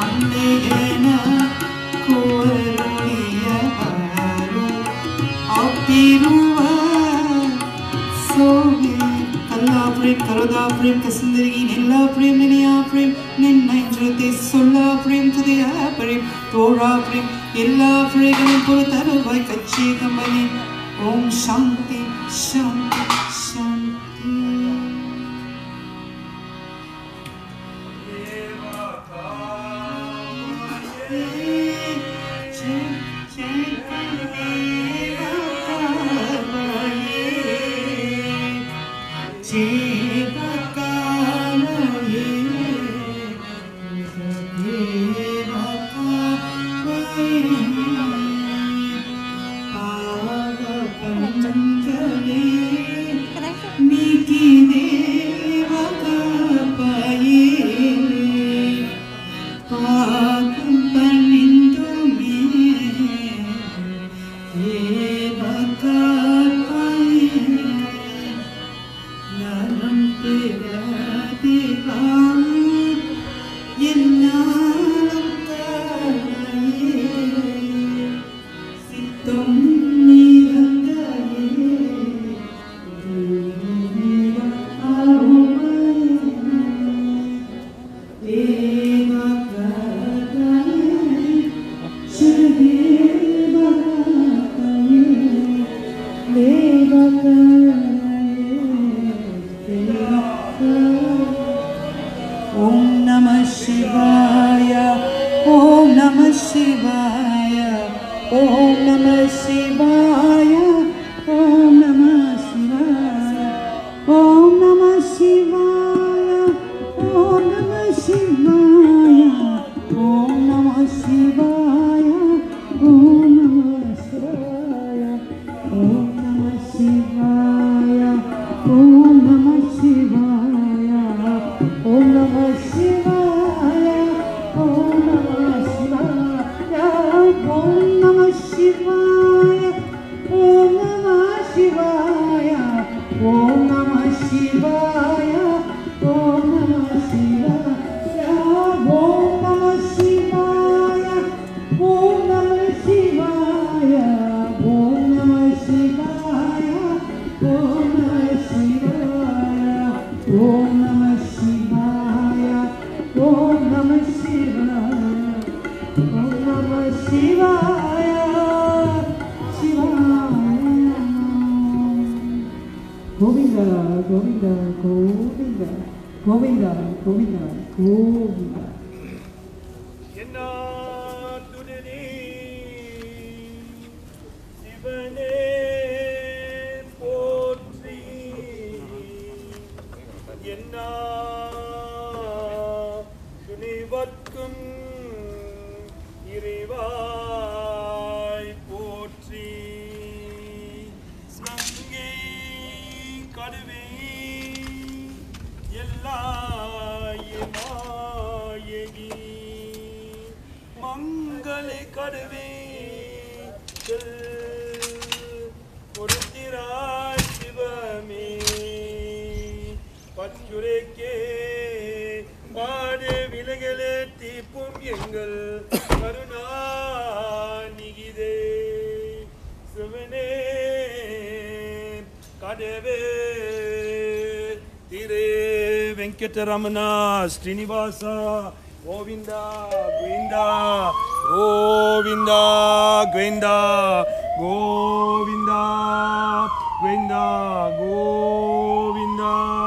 அம்மையனக்கு அருளியவாறு ஆப்பிருவார் சோவே கல்லா பிரேம் கரோதா பிரேம் கசுந்தரி நில்லா பிரேம் நினையா பிரேம் நின்னைன்றதை சொல்லா பிரேம் துதையா பிரேம் தோழா பிரேம் எல்லா பிரேகளும் பொறுத்தருவாய் கட்சி கம்பனி ஓம் சாந்தி சாந்தி சாந்தி Om Namah Govinda, Govinda, Govinda, Govinda, Govinda. Ramana, Srinivasa, Govinda, Govinda, Govinda, Govinda, Govinda, Govinda, Govinda.